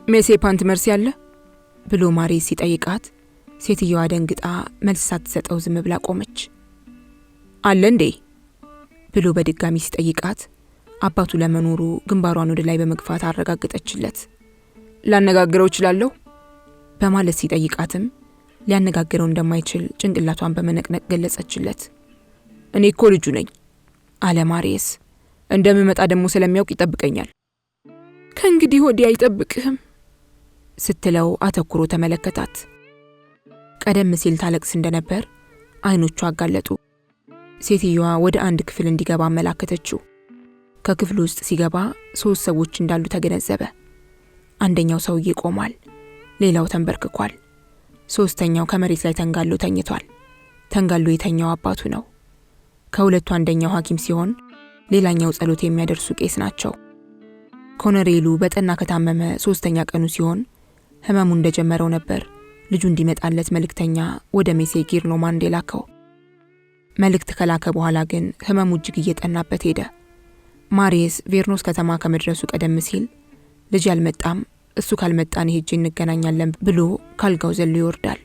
ሜሴ ፓንትመርሲ አለ ብሎ ማሪየስ ሲጠይቃት ሴትየዋ ደንግጣ መልስ ሳትሰጠው ዝም ብላ ቆመች። አለ እንዴ ብሎ በድጋሚ ሲጠይቃት አባቱ ለመኖሩ ግንባሯን ወደ ላይ በመግፋት አረጋግጠችለት። ላነጋግረው እችላለሁ በማለት ሲጠይቃትም ሊያነጋግረው እንደማይችል ጭንቅላቷን በመነቅነቅ ገለጸችለት። እኔ እኮ ልጁ ነኝ አለ ማሪየስ። እንደምመጣ ደግሞ ስለሚያውቅ ይጠብቀኛል። ከእንግዲህ ወዲህ አይጠብቅህም ስትለው አተኩሮ ተመለከታት። ቀደም ሲል ታለቅስ እንደነበር አይኖቿ አጋለጡ። ሴትየዋ ወደ አንድ ክፍል እንዲገባ አመላከተችው። ከክፍሉ ውስጥ ሲገባ 3 ሰዎች እንዳሉ ተገነዘበ። አንደኛው ሰውዬ ቆሟል፣ ሌላው ተንበርክኳል፣ 3ኛው ከመሬት ላይ ተንጋሎ ተኝቷል። ተንጋሎ የተኛው አባቱ ነው። ከሁለቱ አንደኛው ሐኪም ሲሆን ሌላኛው ጸሎት የሚያደርሱ ቄስ ናቸው። ኮሎኔሉ በጠና ከታመመ 3ኛ ቀኑ ሲሆን ህመሙ እንደጀመረው ነበር ልጁ እንዲመጣለት መልእክተኛ ወደ ሜሴ ጊርኖማንድ የላከው። መልእክት ከላከ በኋላ ግን ህመሙ እጅግ እየጠናበት ሄደ። ማሪየስ ቬርኖስ ከተማ ከመድረሱ ቀደም ሲል ልጅ አልመጣም፣ እሱ ካልመጣን ሄጄ እንገናኛለን ብሎ ካልጋው ዘሎ ይወርዳል።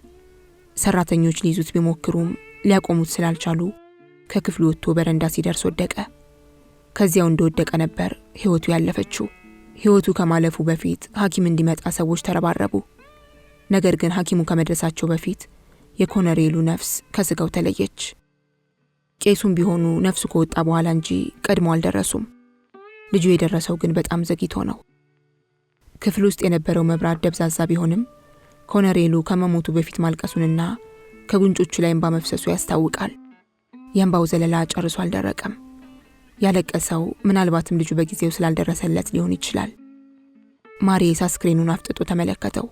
ሰራተኞች ሊይዙት ቢሞክሩም ሊያቆሙት ስላልቻሉ ከክፍሉ ወጥቶ በረንዳ ሲደርስ ወደቀ። ከዚያው እንደወደቀ ነበር ህይወቱ ያለፈችው። ህይወቱ ከማለፉ በፊት ሐኪም እንዲመጣ ሰዎች ተረባረቡ። ነገር ግን ሐኪሙ ከመድረሳቸው በፊት የኮሎኔሉ ነፍስ ከስጋው ተለየች። ቄሱም ቢሆኑ ነፍሱ ከወጣ በኋላ እንጂ ቀድሞ አልደረሱም። ልጁ የደረሰው ግን በጣም ዘግይቶ ነው። ክፍል ውስጥ የነበረው መብራት ደብዛዛ ቢሆንም ኮሎኔሉ ከመሞቱ በፊት ማልቀሱንና ከጉንጮቹ ላይ እንባ መፍሰሱ ያስታውቃል። የእንባው ዘለላ ጨርሶ አልደረቀም። ያለቀሰው ምናልባትም ልጁ በጊዜው ስላልደረሰለት ሊሆን ይችላል። ማሪየስ አስክሬኑን አፍጥጦ ተመለከተው።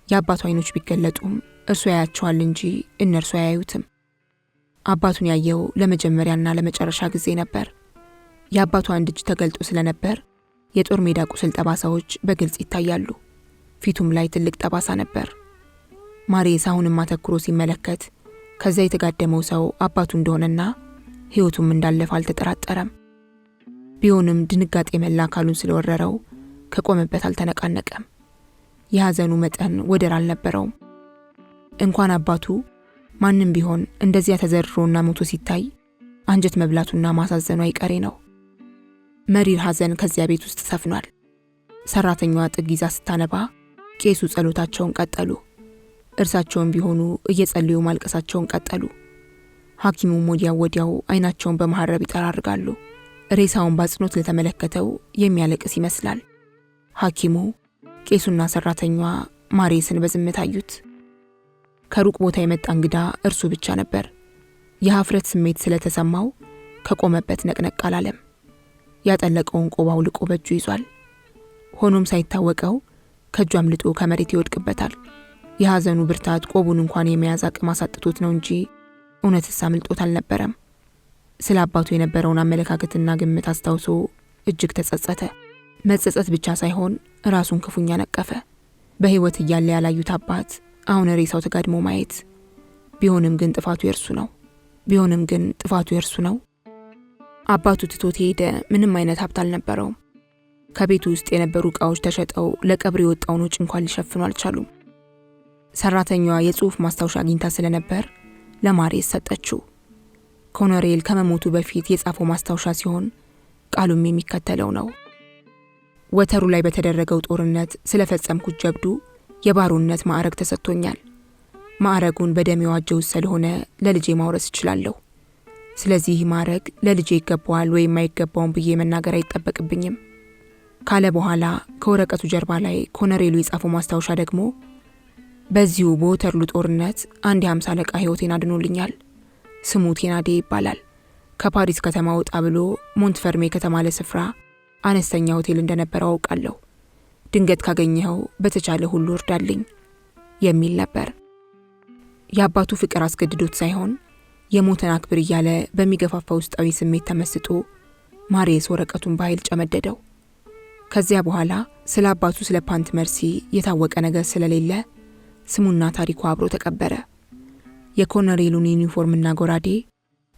የአባቱ አይኖች ቢገለጡም እርሱ ያያቸዋል እንጂ እነርሱ አያዩትም። አባቱን ያየው ለመጀመሪያና ለመጨረሻ ጊዜ ነበር። የአባቱ አንድ እጅ ተገልጦ ስለነበር የጦር ሜዳ ቁስል ጠባሳዎች በግልጽ ይታያሉ። ፊቱም ላይ ትልቅ ጠባሳ ነበር። ማሪየስ አሁንም አተኩሮ ሲመለከት ከዛ የተጋደመው ሰው አባቱ እንደሆነና ህይወቱም እንዳለፈ አልተጠራጠረም። ቢሆንም ድንጋጤ መላ አካሉን ስለወረረው ከቆመበት አልተነቃነቀም። የሐዘኑ መጠን ወደር አልነበረውም። እንኳን አባቱ ማንም ቢሆን እንደዚያ ተዘርሮና ሞቶ ሲታይ አንጀት መብላቱና ማሳዘኑ አይቀሬ ነው። መሪር ሐዘን ከዚያ ቤት ውስጥ ሰፍኗል። ሰራተኛዋ ጥግ ይዛ ስታነባ ቄሱ ጸሎታቸውን ቀጠሉ። እርሳቸውን ቢሆኑ እየጸለዩ ማልቀሳቸውን ቀጠሉ። ሐኪሙም ወዲያው አይናቸውን በመሐረብ ይጠራርጋሉ። ሬሳውን በአጽንኦት ለተመለከተው የሚያለቅስ ይመስላል። ሐኪሙ፣ ቄሱና ሰራተኛዋ ማሪየስን በዝምታ አዩት። ከሩቅ ቦታ የመጣ እንግዳ እርሱ ብቻ ነበር። የሀፍረት ስሜት ስለተሰማው ከቆመበት ነቅነቅ አላለም። ያጠለቀውን ቆብ አውልቆ በእጁ ይዟል። ሆኖም ሳይታወቀው ከእጁ አምልጦ ከመሬት ይወድቅበታል። የሐዘኑ ብርታት ቆቡን እንኳን የመያዝ አቅም አሳጥቶት ነው እንጂ እውነትስ አምልጦት አልነበረም። ስለ አባቱ የነበረውን አመለካከትና ግምት አስታውሶ እጅግ ተጸጸተ። መጸጸት ብቻ ሳይሆን ራሱን ክፉኛ ነቀፈ። በህይወት እያለ ያላዩት አባት አሁን ሬሳው ተጋድሞ ማየት። ቢሆንም ግን ጥፋቱ የእርሱ ነው። አባቱ ትቶት ሄደ። ምንም አይነት ሀብት አልነበረውም። ከቤቱ ውስጥ የነበሩ ዕቃዎች ተሸጠው ለቀብር የወጣውን ወጪ እንኳን ሊሸፍኑ አልቻሉም። ሰራተኛዋ የጽሑፍ ማስታወሻ አግኝታ ስለነበር ለማሪየስ ሰጠችው። ኮሎኔል ከመሞቱ በፊት የጻፈው ማስታወሻ ሲሆን ቃሉም የሚከተለው ነው። ወተሩ ላይ በተደረገው ጦርነት ስለፈጸምኩት ጀብዱ የባሮነት ማዕረግ ተሰጥቶኛል። ማዕረጉን በደም የዋጀው ስለሆነ ለልጄ ማውረስ እችላለሁ። ስለዚህ ማዕረግ ለልጄ ይገባዋል ወይም አይገባውም ብዬ መናገር አይጠበቅብኝም ካለ በኋላ ከወረቀቱ ጀርባ ላይ ኮሎኔሉ የጻፈው ማስታወሻ ደግሞ በዚሁ በወተርሉ ጦርነት አንድ የ50 አለቃ ህይወቴን አድኖልኛል። ስሙ ቴናዴ ይባላል። ከፓሪስ ከተማ ወጣ ብሎ ሞንትፈርሜ ከተባለ ስፍራ አነስተኛ ሆቴል እንደነበረው አውቃለሁ። ድንገት ካገኘኸው በተቻለ ሁሉ እርዳልኝ የሚል ነበር። የአባቱ ፍቅር አስገድዶት ሳይሆን የሞተን አክብር እያለ በሚገፋፋ ውስጣዊ ስሜት ተመስጦ ማሪየስ ወረቀቱን በኃይል ጨመደደው። ከዚያ በኋላ ስለ አባቱ ስለ ፓንት መርሲ የታወቀ ነገር ስለሌለ ስሙና ታሪኩ አብሮ ተቀበረ። የኮሎኔሉን ዩኒፎርምና ጎራዴ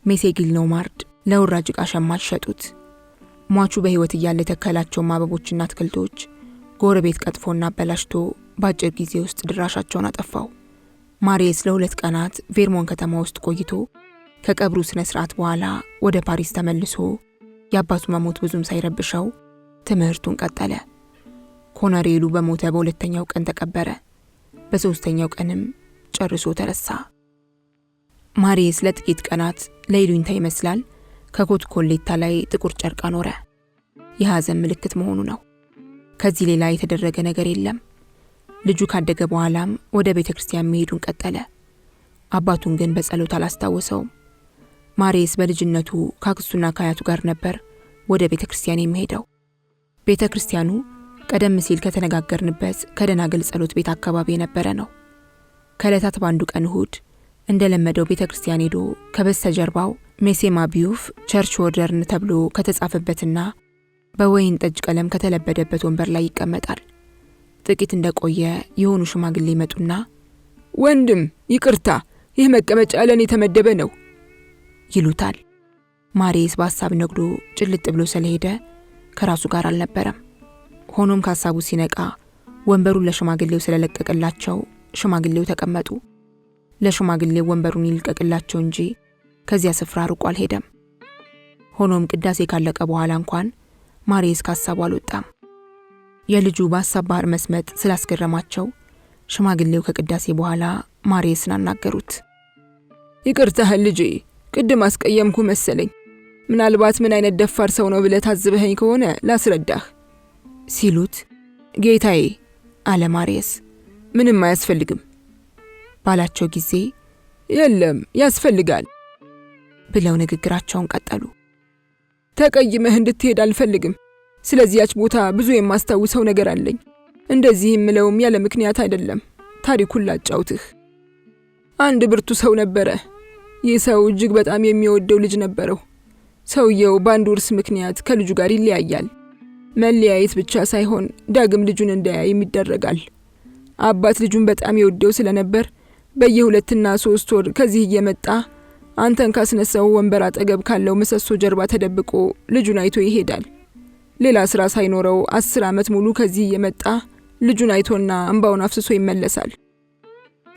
ሜሴጊል ኖማርድ ለውራጅ ዕቃ ሸማች ሸጡት። ሟቹ በሕይወት እያለ የተከላቸውን አበቦችና አትክልቶች ጎረቤት ቀጥፎና አበላሽቶ በአጭር ጊዜ ውስጥ ድራሻቸውን አጠፋው። ማሪየስ ለ2 ቀናት ቬርሞን ከተማ ውስጥ ቆይቶ ከቀብሩ ስነ ስርዓት በኋላ ወደ ፓሪስ ተመልሶ የአባቱ መሞት ብዙም ሳይረብሸው ትምህርቱን ቀጠለ። ኮሎኔሉ በሞተ በ2ኛው ቀን ተቀበረ። በ3ኛው ቀንም ጨርሶ ተረሳ። ማሪየስ ለጥቂት ቀናት ለይሉኝታ ይመስላል ከኮት ኮሌታ ላይ ጥቁር ጨርቅ አኖረ። የሐዘን ምልክት መሆኑ ነው። ከዚህ ሌላ የተደረገ ነገር የለም። ልጁ ካደገ በኋላም ወደ ቤተክርስቲያን መሄዱን ቀጠለ። አባቱን ግን በጸሎት አላስታወሰውም። ማሪየስ በልጅነቱ ከአክስቱና ከአያቱ ጋር ነበር ወደ ቤተክርስቲያን የሚሄደው። ቤተክርስቲያኑ ቀደም ሲል ከተነጋገርንበት ከደናግል ጸሎት ቤት አካባቢ የነበረ ነው። ከዕለታት በአንዱ ቀን እሁድ እንደለመደው ቤተክርስቲያን ሄዶ ከበስተጀርባው ሜሴማ ቢዩፍ ቸርች ኦርደርን ተብሎ ከተጻፈበትና በወይን ጠጅ ቀለም ከተለበደበት ወንበር ላይ ይቀመጣል። ጥቂት እንደቆየ የሆኑ ሽማግሌ ይመጡና ወንድም ይቅርታ፣ ይህ መቀመጫ ለኔ የተመደበ ነው ይሉታል። ማሪየስ በሐሳብ ነግዶ ጭልጥ ብሎ ስለሄደ ከራሱ ጋር አልነበረም። ሆኖም ከሐሳቡ ሲነቃ ወንበሩን ለሽማግሌው ስለለቀቀላቸው ሽማግሌው ተቀመጡ። ለሽማግሌው ወንበሩን ይልቀቅላቸው እንጂ ከዚያ ስፍራ ርቆ አልሄደም። ሆኖም ቅዳሴ ካለቀ በኋላ እንኳን ማሪየስ ከሐሳቡ አልወጣም። የልጁ በሐሳብ ባህር መስመጥ ስላስገረማቸው ሽማግሌው ከቅዳሴ በኋላ ማሪየስን አናገሩት። ይቅርታህን ልጄ፣ ቅድም አስቀየምኩ መሰለኝ። ምናልባት ምን አይነት ደፋር ሰው ነው ብለህ ታዝበኸኝ ከሆነ ላስረዳህ ሲሉት፣ ጌታዬ አለ ማሪየስ፣ ምንም አያስፈልግም ባላቸው ጊዜ የለም ያስፈልጋል ብለው ንግግራቸውን ቀጠሉ። ተቀይመህ እንድትሄድ አልፈልግም። ስለዚያች ቦታ ብዙ የማስታውሰው ነገር አለኝ። እንደዚህ የምለውም ያለ ምክንያት አይደለም። ታሪኩን ላጫውትህ። አንድ ብርቱ ሰው ነበረ። ይህ ሰው እጅግ በጣም የሚወደው ልጅ ነበረው። ሰውየው በአንድ ውርስ ምክንያት ከልጁ ጋር ይለያያል። መለያየት ብቻ ሳይሆን ዳግም ልጁን እንዳያይም ይደረጋል። አባት ልጁን በጣም ይወደው ስለነበር በየ2 እና 3 ወር ከዚህ እየመጣ አንተን ካስነሳው ወንበር አጠገብ ካለው ምሰሶ ጀርባ ተደብቆ ልጁን አይቶ ይሄዳል። ሌላ ስራ ሳይኖረው 10 ዓመት ሙሉ ከዚህ እየመጣ ልጁን አይቶና እንባውን አፍስሶ ይመለሳል።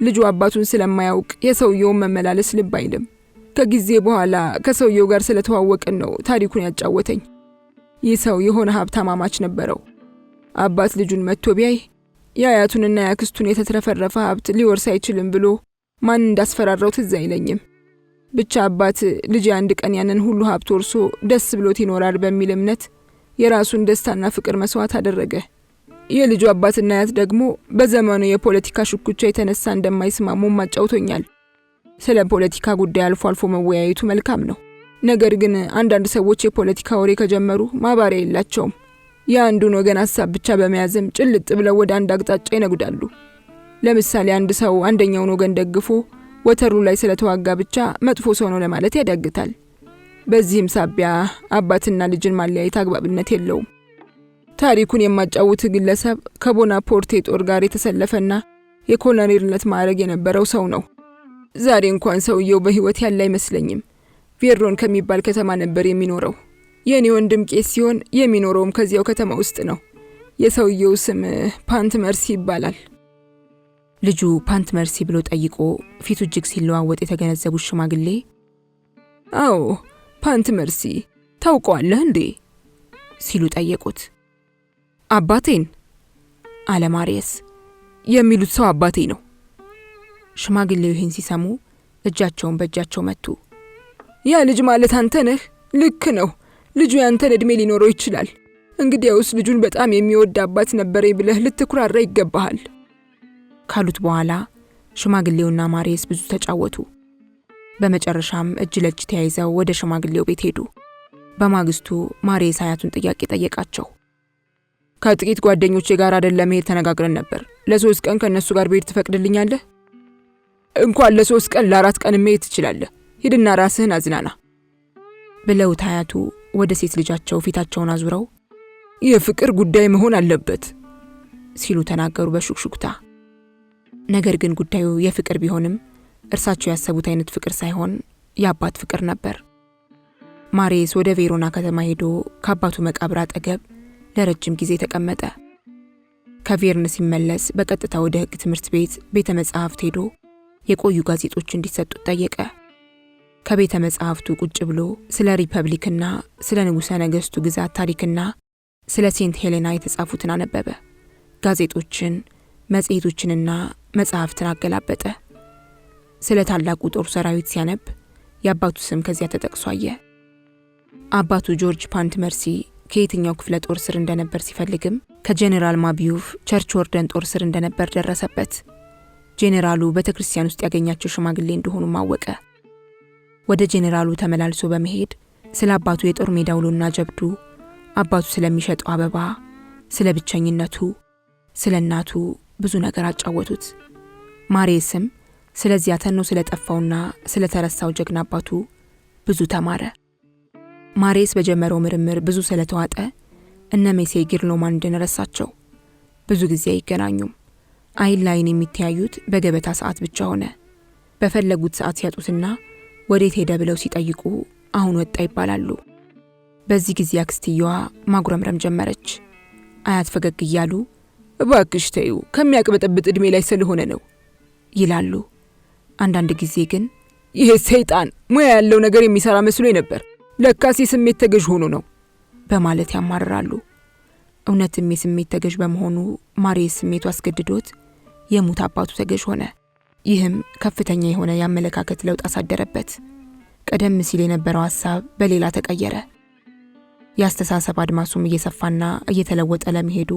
ልጁ አባቱን ስለማያውቅ የሰውየውን መመላለስ ልብ አይልም። ከጊዜ በኋላ ከሰውየው ጋር ስለተዋወቅን ነው ታሪኩን ያጫወተኝ። ይህ ሰው የሆነ ሀብታም አማች ነበረው። አባት ልጁን መጥቶ ቢያይ የአያቱንና የአክስቱን የተትረፈረፈ ሀብት ሊወርስ አይችልም ብሎ ማን እንዳስፈራራው ትዝ አይለኝም። ብቻ አባት ልጅ አንድ ቀን ያንን ሁሉ ሀብት ወርሶ ደስ ብሎት ይኖራል በሚል እምነት የራሱን ደስታና ፍቅር መስዋዕት አደረገ። የልጁ አባትና አያት ደግሞ በዘመኑ የፖለቲካ ሽኩቻ የተነሳ እንደማይስማሙ ማጫውቶኛል። ስለ ፖለቲካ ጉዳይ አልፎ አልፎ መወያየቱ መልካም ነው። ነገር ግን አንዳንድ ሰዎች የፖለቲካ ወሬ ከጀመሩ ማባሪያ የላቸውም። የአንዱን ወገን ሐሳብ ብቻ በመያዝም ጭልጥ ብለው ወደ አንድ አቅጣጫ ይነጉዳሉ። ለምሳሌ አንድ ሰው አንደኛውን ወገን ደግፎ ወተሩ ላይ ስለተዋጋ ብቻ መጥፎ ሰው ነው ለማለት ያዳግታል። በዚህም ሳቢያ አባትና ልጅን ማለያየት አግባብነት የለውም። ታሪኩን የማጫውት ግለሰብ ከቦናፖርቴ ጦር ጋር የተሰለፈና የኮሎኔልነት ማዕረግ የነበረው ሰው ነው። ዛሬ እንኳን ሰውየው በሕይወት ያለ አይመስለኝም። ቬሮን ከሚባል ከተማ ነበር የሚኖረው። የኔ ወንድም ቄስ ሲሆን የሚኖረውም ከዚያው ከተማ ውስጥ ነው። የሰውየው ስም ፓንት መርሲ ይባላል። ልጁ ፓንት መርሲ ብሎ ጠይቆ ፊቱ እጅግ ሲለዋወጥ የተገነዘቡት ሽማግሌ አዎ ፓንት መርሲ ታውቀዋለህ እንዴ ሲሉ ጠየቁት። አባቴን አለ ማሪየስ። የሚሉት ሰው አባቴ ነው። ሽማግሌው ይህን ሲሰሙ እጃቸውን በእጃቸው መቱ። ያ ልጅ ማለት አንተ ነህ? ልክ ነው። ልጁ ያንተን እድሜ ሊኖረው ይችላል። እንግዲያውስ ልጁን በጣም የሚወድ አባት ነበረኝ ብለህ ልትኩራራ ይገባሃል ካሉት በኋላ ሽማግሌውና ማሪየስ ብዙ ተጫወቱ። በመጨረሻም እጅ ለእጅ ተያይዘው ወደ ሽማግሌው ቤት ሄዱ። በማግስቱ ማሬስ አያቱን ጥያቄ ጠየቃቸው። ከጥቂት ጓደኞቼ ጋር አይደለም መሄድ ተነጋግረን ነበር። ለ3 ቀን ከነሱ ጋር ብሄድ ትፈቅድልኛለህ? እንኳን ለ3 ቀን ለ4 ቀን መሄድ ትችላለህ። ሂድና ራስህን አዝናና ብለው አያቱ ወደ ሴት ልጃቸው ፊታቸውን አዙረው የፍቅር ጉዳይ መሆን አለበት ሲሉ ተናገሩ በሹክሹክታ። ነገር ግን ጉዳዩ የፍቅር ቢሆንም እርሳቸው ያሰቡት አይነት ፍቅር ሳይሆን የአባት ፍቅር ነበር። ማሬስ ወደ ቬሮና ከተማ ሄዶ ከአባቱ መቃብር አጠገብ ለረጅም ጊዜ ተቀመጠ። ከቬርን ሲመለስ በቀጥታ ወደ ሕግ ትምህርት ቤት ቤተ መጻሕፍት ሄዶ የቆዩ ጋዜጦች እንዲሰጡት ጠየቀ። ከቤተ መጻሕፍቱ ቁጭ ብሎ ስለ ሪፐብሊክና ስለ ንጉሠ ነገሥቱ ግዛት ታሪክና ስለ ሴንት ሄሌና የተጻፉትን አነበበ። ጋዜጦችን፣ መጽሔቶችንና መጽሐፍትን አገላበጠ። ስለ ታላቁ ጦር ሰራዊት ሲያነብ የአባቱ ስም ከዚያ ተጠቅሶ አየ። አባቱ ጆርጅ ፓንት መርሲ ከየትኛው ክፍለ ጦር ስር እንደነበር ሲፈልግም ከጄኔራል ማቢዩፍ ቸርች ወርደን ጦር ስር እንደነበር ደረሰበት። ጄኔራሉ ቤተክርስቲያን ውስጥ ያገኛቸው ሽማግሌ እንደሆኑ ማወቀ። ወደ ጄኔራሉ ተመላልሶ በመሄድ ስለ አባቱ የጦር ሜዳ ውሎና ጀብዱ፣ አባቱ ስለሚሸጠው አበባ፣ ስለ ብቸኝነቱ፣ ስለ እናቱ ብዙ ነገር አጫወቱት። ማሬስም ስለዚያ ተኖ ስለጠፋውና ስለተረሳው ጀግና አባቱ ብዙ ተማረ። ማሬስ በጀመረው ምርምር ብዙ ስለተዋጠ እነ ሜሴ ጊርሎማንድን ረሳቸው። ብዙ ጊዜ አይገናኙም። አይን ላይን የሚተያዩት በገበታ ሰዓት ብቻ ሆነ። በፈለጉት ሰዓት ሲያጡትና ወዴት ሄደ ብለው ሲጠይቁ አሁን ወጣ ይባላሉ። በዚህ ጊዜ አክስትየዋ ማጉረምረም ጀመረች። አያት ፈገግ እያሉ እባክሽ ተይው ከሚያቅበጠብጥ ዕድሜ ላይ ስለሆነ ነው ይላሉ። አንዳንድ ጊዜ ግን ይሄ ሰይጣን ሙያ ያለው ነገር የሚሰራ መስሎኝ ነበር፣ ለካስ የስሜት ተገዥ ሆኖ ነው በማለት ያማርራሉ። እውነትም የስሜት ተገዥ በመሆኑ ማሬስ ስሜቱ አስገድዶት የሙት አባቱ ተገዥ ሆነ። ይህም ከፍተኛ የሆነ የአመለካከት ለውጥ አሳደረበት። ቀደም ሲል የነበረው ሐሳብ በሌላ ተቀየረ። የአስተሳሰብ አድማሱም እየሰፋና እየተለወጠ ለመሄዱ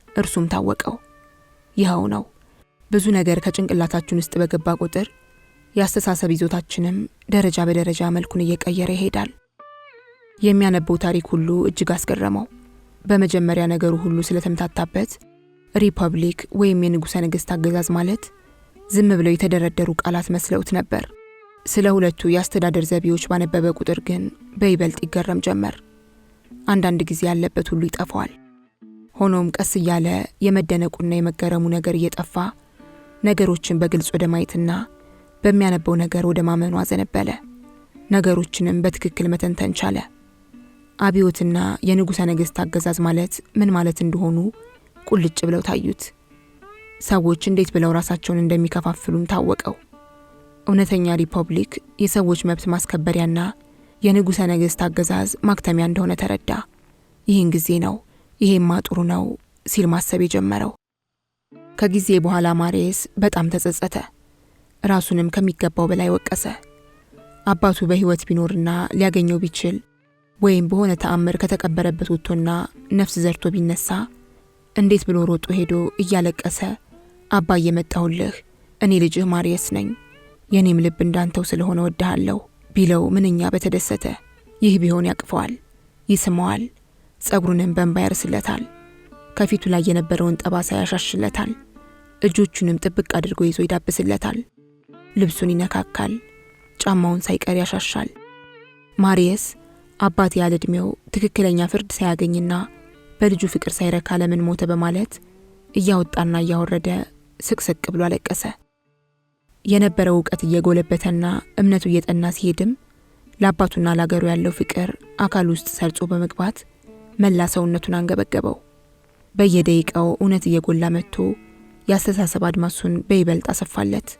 እርሱም ታወቀው። ይኸው ነው። ብዙ ነገር ከጭንቅላታችን ውስጥ በገባ ቁጥር የአስተሳሰብ ይዞታችንም ደረጃ በደረጃ መልኩን እየቀየረ ይሄዳል። የሚያነበው ታሪክ ሁሉ እጅግ አስገረመው። በመጀመሪያ ነገሩ ሁሉ ስለተምታታበት ሪፐብሊክ ወይም የንጉሠ ነገሥት አገዛዝ ማለት ዝም ብለው የተደረደሩ ቃላት መስለውት ነበር። ስለ ሁለቱ የአስተዳደር ዘዴዎች ባነበበ ቁጥር ግን በይበልጥ ይገረም ጀመር። አንዳንድ ጊዜ ያለበት ሁሉ ይጠፋዋል። ሆኖም ቀስ እያለ የመደነቁና የመገረሙ ነገር እየጠፋ ነገሮችን በግልጽ ወደ ማየትና በሚያነበው ነገር ወደ ማመኑ አዘነበለ። ነገሮችንም በትክክል መተንተን ቻለ። አብዮትና የንጉሠ ነገሥት አገዛዝ ማለት ምን ማለት እንደሆኑ ቁልጭ ብለው ታዩት። ሰዎች እንዴት ብለው ራሳቸውን እንደሚከፋፍሉም ታወቀው። እውነተኛ ሪፐብሊክ የሰዎች መብት ማስከበሪያና የንጉሠ ነገሥት አገዛዝ ማክተሚያ እንደሆነ ተረዳ። ይህን ጊዜ ነው ይሄማ ጥሩ ነው ሲል ማሰብ የጀመረው። ከጊዜ በኋላ ማሬስ በጣም ተጸጸተ። ራሱንም ከሚገባው በላይ ወቀሰ። አባቱ በሕይወት ቢኖርና ሊያገኘው ቢችል ወይም በሆነ ተአምር ከተቀበረበት ወጥቶና ነፍስ ዘርቶ ቢነሳ እንዴት ብሎ ሮጦ ሄዶ እያለቀሰ አባዬ መጣሁልህ፣ እኔ ልጅህ ማሬስ ነኝ፣ የኔም ልብ እንዳንተው ስለሆነ ወድሃለሁ ቢለው ምንኛ በተደሰተ። ይህ ቢሆን ያቅፈዋል፣ ይስመዋል፣ ጸጉሩንም በእንባ ያርስለታል፣ ከፊቱ ላይ የነበረውን ጠባሳ ያሻሽለታል፣ እጆቹንም ጥብቅ አድርጎ ይዞ ይዳብስለታል፣ ልብሱን ይነካካል፣ ጫማውን ሳይቀር ያሻሻል። ማሬስ አባት ያለ ዕድሜው ትክክለኛ ፍርድ ሳያገኝና በልጁ ፍቅር ሳይረካ ለምን ሞተ በማለት እያወጣና እያወረደ ስቅስቅ ብሎ አለቀሰ። የነበረው ዕውቀት እየጎለበተና እምነቱ እየጠና ሲሄድም ለአባቱና ለአገሩ ያለው ፍቅር አካል ውስጥ ሰርጾ በመግባት መላ ሰውነቱን አንገበገበው። በየደቂቃው እውነት እየጎላ መጥቶ የአስተሳሰብ አድማሱን በይበልጥ አሰፋለት።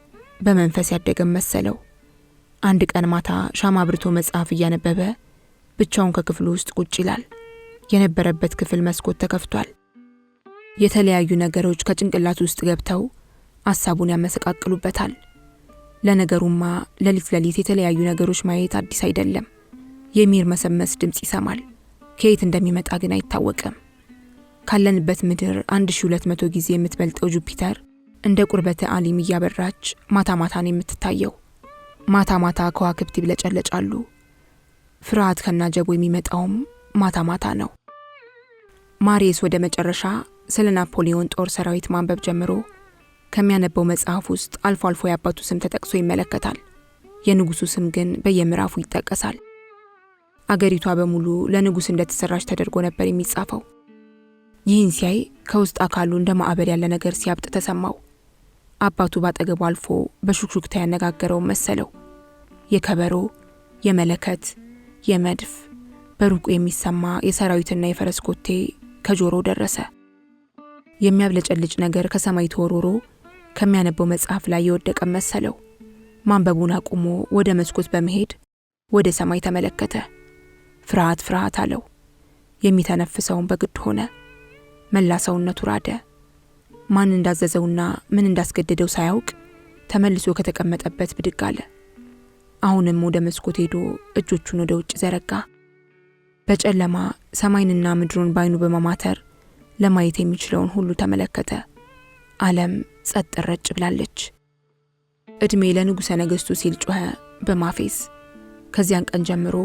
በመንፈስ ያደገም መሰለው። አንድ ቀን ማታ ሻማ አብርቶ መጽሐፍ እያነበበ ብቻውን ከክፍሉ ውስጥ ቁጭ ይላል። የነበረበት ክፍል መስኮት ተከፍቷል። የተለያዩ ነገሮች ከጭንቅላቱ ውስጥ ገብተው ሐሳቡን ያመሰቃቅሉበታል። ለነገሩማ ሌሊት የተለያዩ ነገሮች ማየት አዲስ አይደለም። የሚርመሰመስ ድምጽ ይሰማል። ከየት እንደሚመጣ ግን አይታወቅም። ካለንበት ምድር 1200 ጊዜ የምትበልጠው ጁፒተር እንደ ቁርበተ ዓለም እያበራች ማታ ማታን የምትታየው። ማታ ማታ ከዋክብት ይብለጨለጫሉ። ፍርሃት ከናጀቡ የሚመጣውም ማታ ማታ ነው። ማሪየስ ወደ መጨረሻ ስለ ናፖሊዮን ጦር ሰራዊት ማንበብ ጀምሮ ከሚያነበው መጽሐፍ ውስጥ አልፎ አልፎ የአባቱ ስም ተጠቅሶ ይመለከታል። የንጉሱ ስም ግን በየምዕራፉ ይጠቀሳል። አገሪቷ በሙሉ ለንጉስ እንደተሰራች ተደርጎ ነበር የሚጻፈው። ይህን ሲያይ ከውስጥ አካሉ እንደ ማዕበል ያለ ነገር ሲያብጥ ተሰማው። አባቱ ባጠገቡ አልፎ በሹክሹክታ ያነጋገረው መሰለው። የከበሮ፣ የመለከት፣ የመድፍ በሩቁ የሚሰማ የሰራዊትና የፈረስ ኮቴ ከጆሮ ደረሰ። የሚያብለጨልጭ ነገር ከሰማይ ተወርውሮ ከሚያነበው መጽሐፍ ላይ የወደቀ መሰለው። ማንበቡን አቁሞ ወደ መስኮት በመሄድ ወደ ሰማይ ተመለከተ። ፍርሃት ፍርሃት አለው። የሚተነፍሰውን በግድ ሆነ። መላ ሰውነቱ ራደ። ማን እንዳዘዘውና ምን እንዳስገደደው ሳያውቅ ተመልሶ ከተቀመጠበት ብድግ አለ። አሁንም ወደ መስኮት ሄዶ እጆቹን ወደ ውጭ ዘረጋ። በጨለማ ሰማይንና ምድሩን ባይኑ በመማተር ለማየት የሚችለውን ሁሉ ተመለከተ። ዓለም ጸጥ ረጭ ብላለች። እድሜ ለንጉሠ ነገሥቱ ሲል ጮኸ በማፌዝ። ከዚያን ቀን ጀምሮ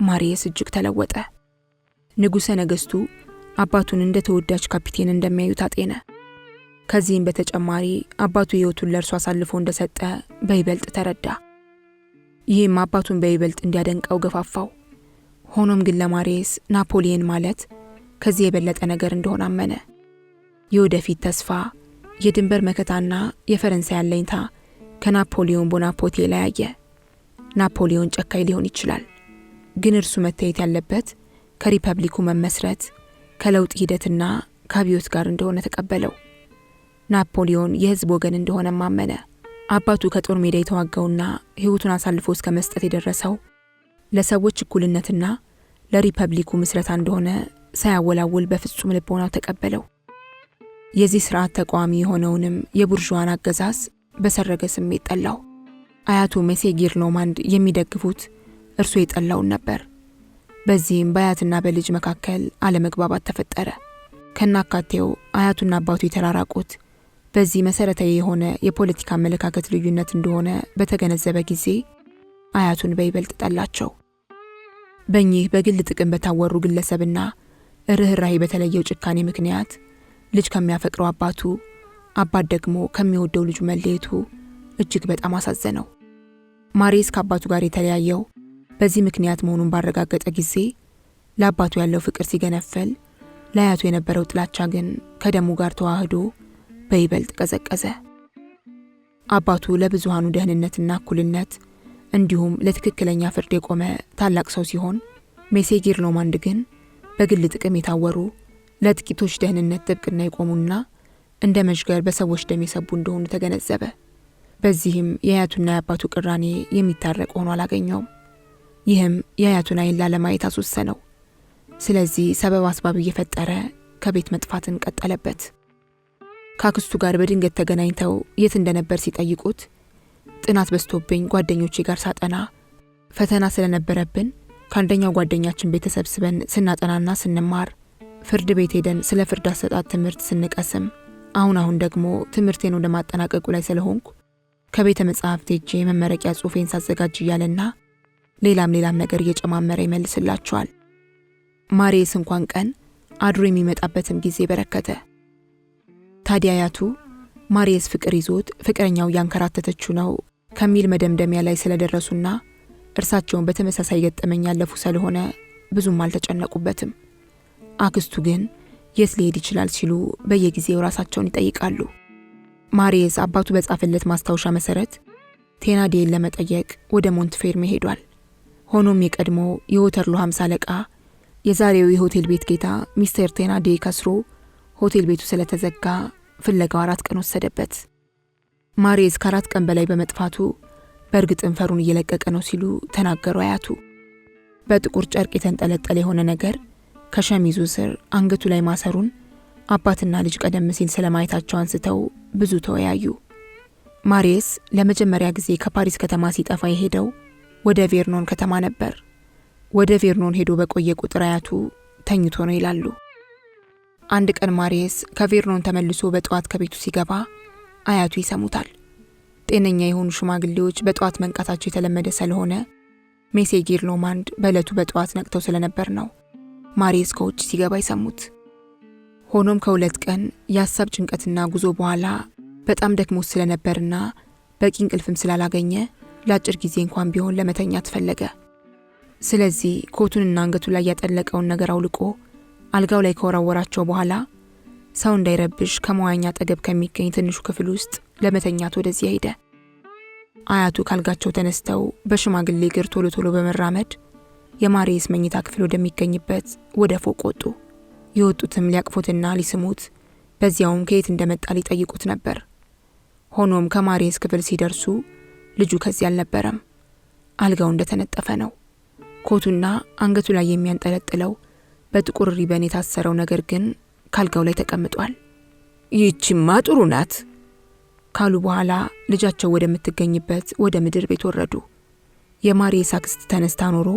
ማሪየስ እጅግ ተለወጠ። ንጉሠ ነገሥቱ አባቱን እንደ ተወዳጅ ካፒቴን እንደሚያዩት አጤነ። ከዚህም በተጨማሪ አባቱ ሕይወቱን ለእርሱ አሳልፎ እንደሰጠ በይበልጥ ተረዳ። ይህም አባቱን በይበልጥ እንዲያደንቀው ገፋፋው። ሆኖም ግን ለማሪየስ ናፖሊየን ማለት ከዚህ የበለጠ ነገር እንደሆነ አመነ። የወደፊት ተስፋ፣ የድንበር መከታና የፈረንሳይ አለኝታ ከናፖሊዮን ቦናፖርቴ ላይ አየ። ናፖሊዮን ጨካኝ ሊሆን ይችላል፣ ግን እርሱ መታየት ያለበት ከሪፐብሊኩ መመስረት፣ ከለውጥ ሂደትና ከአብዮት ጋር እንደሆነ ተቀበለው። ናፖሊዮን የህዝብ ወገን እንደሆነ ማመነ። አባቱ ከጦር ሜዳ የተዋጋውና ሕይወቱን አሳልፎ እስከ መስጠት የደረሰው ለሰዎች እኩልነትና ለሪፐብሊኩ ምስረታ እንደሆነ ሳያወላውል በፍጹም ልቦናው ተቀበለው። የዚህ ስርዓት ተቃዋሚ የሆነውንም የቡርዥዋን አገዛዝ በሰረገ ስሜት ጠላው። አያቱ ሜሴጊር ኖማንድ የሚደግፉት እርሱ የጠላውን ነበር። በዚህም በአያትና በልጅ መካከል አለመግባባት ተፈጠረ። ከናካቴው አያቱና አባቱ የተራራቁት በዚህ መሰረታዊ የሆነ የፖለቲካ አመለካከት ልዩነት እንደሆነ በተገነዘበ ጊዜ አያቱን በይበልጥ ጠላቸው። በእኚህ በግል ጥቅም በታወሩ ግለሰብና ርህራሄ በተለየው ጭካኔ ምክንያት ልጅ ከሚያፈቅረው አባቱ፣ አባት ደግሞ ከሚወደው ልጁ መለየቱ እጅግ በጣም አሳዘነው። ማሪየስ ከአባቱ ጋር የተለያየው በዚህ ምክንያት መሆኑን ባረጋገጠ ጊዜ ለአባቱ ያለው ፍቅር ሲገነፈል፣ ለአያቱ የነበረው ጥላቻ ግን ከደሙ ጋር ተዋህዶ በይበልጥ ቀዘቀዘ። አባቱ ለብዙሃኑ ደህንነትና እኩልነት እንዲሁም ለትክክለኛ ፍርድ የቆመ ታላቅ ሰው ሲሆን፣ ሜሴጊር ኖማንድ ግን በግል ጥቅም የታወሩ ለጥቂቶች ደህንነት ጥብቅና የቆሙና እንደ መዥገር በሰዎች ደም የሰቡ እንደሆኑ ተገነዘበ። በዚህም የአያቱና የአባቱ ቅራኔ የሚታረቅ ሆኖ አላገኘውም። ይህም የአያቱን ዓይን ላለማየት አስወሰነው። ስለዚህ ሰበብ አስባብ እየፈጠረ ከቤት መጥፋትን ቀጠለበት። ከአክስቱ ጋር በድንገት ተገናኝተው የት እንደነበር ሲጠይቁት ጥናት በስቶብኝ ጓደኞቼ ጋር ሳጠና ፈተና ስለነበረብን ከአንደኛው ጓደኛችን ቤት ተሰብስበን ስናጠናና ስንማር፣ ፍርድ ቤት ሄደን ስለ ፍርድ አሰጣጥ ትምህርት ስንቀስም፣ አሁን ደግሞ ትምህርቴን ወደ ማጠናቀቁ ላይ ስለሆንኩ ከቤተ መጻሕፍት ሄጄ የመመረቂያ ጽሑፌን ሳዘጋጅ እያለና ሌላም ነገር እየጨማመረ ይመልስላቸዋል። ማሪየስ እንኳን ቀን አድሮ የሚመጣበትም ጊዜ በረከተ። ታዲያ አያቱ ማሪየስ ፍቅር ይዞት ፍቅረኛው ያንከራተተችው ነው ከሚል መደምደሚያ ላይ ስለደረሱና እርሳቸውን በተመሳሳይ ገጠመኝ ያለፉ ስለሆነ ብዙም አልተጨነቁበትም። አክስቱ ግን የት ሊሄድ ይችላል ሲሉ በየጊዜው ራሳቸውን ይጠይቃሉ። ማሪየስ አባቱ በጻፈለት ማስታወሻ መሰረት ቴናዲየን ለመጠየቅ ወደ ሞንትፌርሜ ሄዷል። ሆኖም የቀድሞ የሆተርሎ 50 አለቃ የዛሬው የሆቴል ቤት ጌታ ሚስተር ቴናዲዬ ከስሮ ሆቴል ቤቱ ስለተዘጋ ፍለጋው 4 ቀን ወሰደበት። ማሪየስ ከ4 ቀን በላይ በመጥፋቱ በእርግጥም ፈሩን እየለቀቀ ነው ሲሉ ተናገሩ አያቱ። በጥቁር ጨርቅ የተንጠለጠለ የሆነ ነገር ከሸሚዙ ስር አንገቱ ላይ ማሰሩን አባትና ልጅ ቀደም ሲል ስለማየታቸው አንስተው ብዙ ተወያዩ። ማሪየስ ለመጀመሪያ ጊዜ ከፓሪስ ከተማ ሲጠፋ የሄደው ወደ ቬርኖን ከተማ ነበር። ወደ ቬርኖን ሄዶ በቆየ ቁጥር አያቱ ተኝቶ ነው ይላሉ። አንድ ቀን ማሪየስ ከቬርኖን ተመልሶ በጠዋት ከቤቱ ሲገባ አያቱ ይሰሙታል። ጤነኛ የሆኑ ሽማግሌዎች በጠዋት መንቃታቸው የተለመደ ስለሆነ ሜሴ ጊርሎማንድ በዕለቱ በጠዋት ነቅተው ስለነበር ነው ማሪየስ ከውጭ ሲገባ ይሰሙት። ሆኖም ከ2 ቀን የሀሳብ ጭንቀትና ጉዞ በኋላ በጣም ደክሞት ስለነበርና በቂ እንቅልፍም ስላላገኘ ለአጭር ጊዜ እንኳን ቢሆን ለመተኛት ፈለገ። ስለዚህ ኮቱንና አንገቱ ላይ ያጠለቀውን ነገር አውልቆ አልጋው ላይ ከወራወራቸው በኋላ ሰው እንዳይረብሽ ከመዋኛ አጠገብ ከሚገኝ ትንሹ ክፍል ውስጥ ለመተኛት ወደዚያ ሄደ። አያቱ ካልጋቸው ተነስተው በሽማግሌ እግር ቶሎ ቶሎ በመራመድ የማሪየስ መኝታ ክፍል ወደሚገኝበት ወደ ፎቅ ወጡ። የወጡትም ሊያቅፉትና ሊስሙት በዚያውም ከየት እንደመጣ ሊጠይቁት ነበር። ሆኖም ከማሪየስ ክፍል ሲደርሱ ልጁ ከዚህ አልነበረም። አልጋው እንደተነጠፈ ነው። ኮቱና አንገቱ ላይ የሚያንጠለጥለው በጥቁር ሪበን የታሰረው ነገር ግን ካልጋው ላይ ተቀምጧል። ይህችማ ጥሩ ናት ካሉ በኋላ ልጃቸው ወደምትገኝበት ወደ ምድር ቤት ወረዱ። የማሪየስ አክስት ተነስታ ኖሮ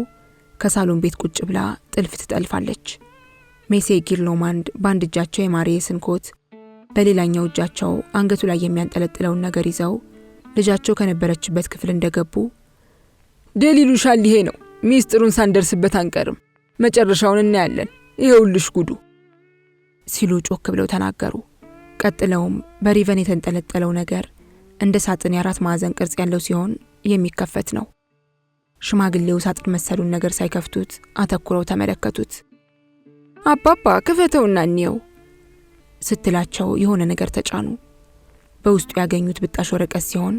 ከሳሎን ቤት ቁጭ ብላ ጥልፍ ትጠልፋለች። ሜሴ ጊርሎማንድ በአንድ እጃቸው የማሪየስን ኮት በሌላኛው እጃቸው አንገቱ ላይ የሚያንጠለጥለውን ነገር ይዘው ልጃቸው ከነበረችበት ክፍል እንደገቡ ደሊሉሻል፣ ይሄ ነው ሚስጥሩን ሳንደርስበት አንቀርም፣ መጨረሻውን እናያለን፣ ይሄውልሽ ጉዱ ሲሉ ጮክ ብለው ተናገሩ። ቀጥለውም በሪቨን የተንጠለጠለው ነገር እንደ ሳጥን የ4 ማዕዘን ቅርጽ ያለው ሲሆን የሚከፈት ነው። ሽማግሌው ሳጥን መሰሉን ነገር ሳይከፍቱት አተኩረው ተመለከቱት። አባባ ክፈተውና እንየው ስትላቸው የሆነ ነገር ተጫኑ። በውስጡ ያገኙት ብጣሽ ወረቀት ሲሆን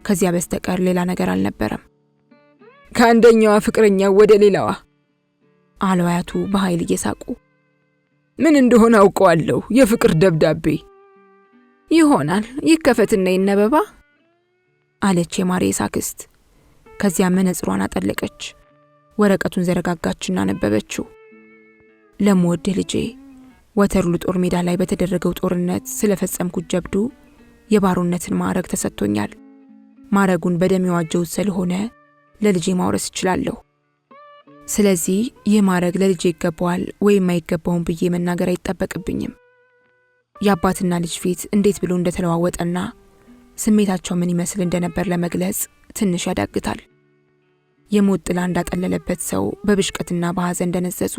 ከዚያ በስተቀር ሌላ ነገር አልነበረም። ከአንደኛዋ ፍቅረኛው ወደ ሌላዋ አሉ አያቱ በኃይል እየሳቁ። ምን እንደሆነ አውቀዋለሁ፣ የፍቅር ደብዳቤ ይሆናል፣ ይከፈትና ይነበባ አለች የማሪየስ አክስት። ከዚያ መነጽሯን አጠለቀች። ወረቀቱን ዘረጋጋችና ነበበችው። ለምወድህ ልጄ፣ ወተርሉ ጦር ሜዳ ላይ በተደረገው ጦርነት ስለፈጸምኩት ጀብዱ የባሮነትን ማዕረግ ተሰጥቶኛል። ማዕረጉን በደም የዋጀሁት ስለሆነ ለልጄ ማውረስ እችላለሁ። ስለዚህ ይህ ማዕረግ ለልጄ ይገባዋል ወይም አይገባውም ብዬ መናገር አይጠበቅብኝም። የአባትና ልጅ ፊት እንዴት ብሎ እንደተለዋወጠና ስሜታቸው ምን ይመስል እንደነበር ለመግለጽ ትንሽ ያዳግታል። የሞት ጥላ እንዳጠለለበት ሰው በብሽቀትና በሐዘን እንደነዘዙ፣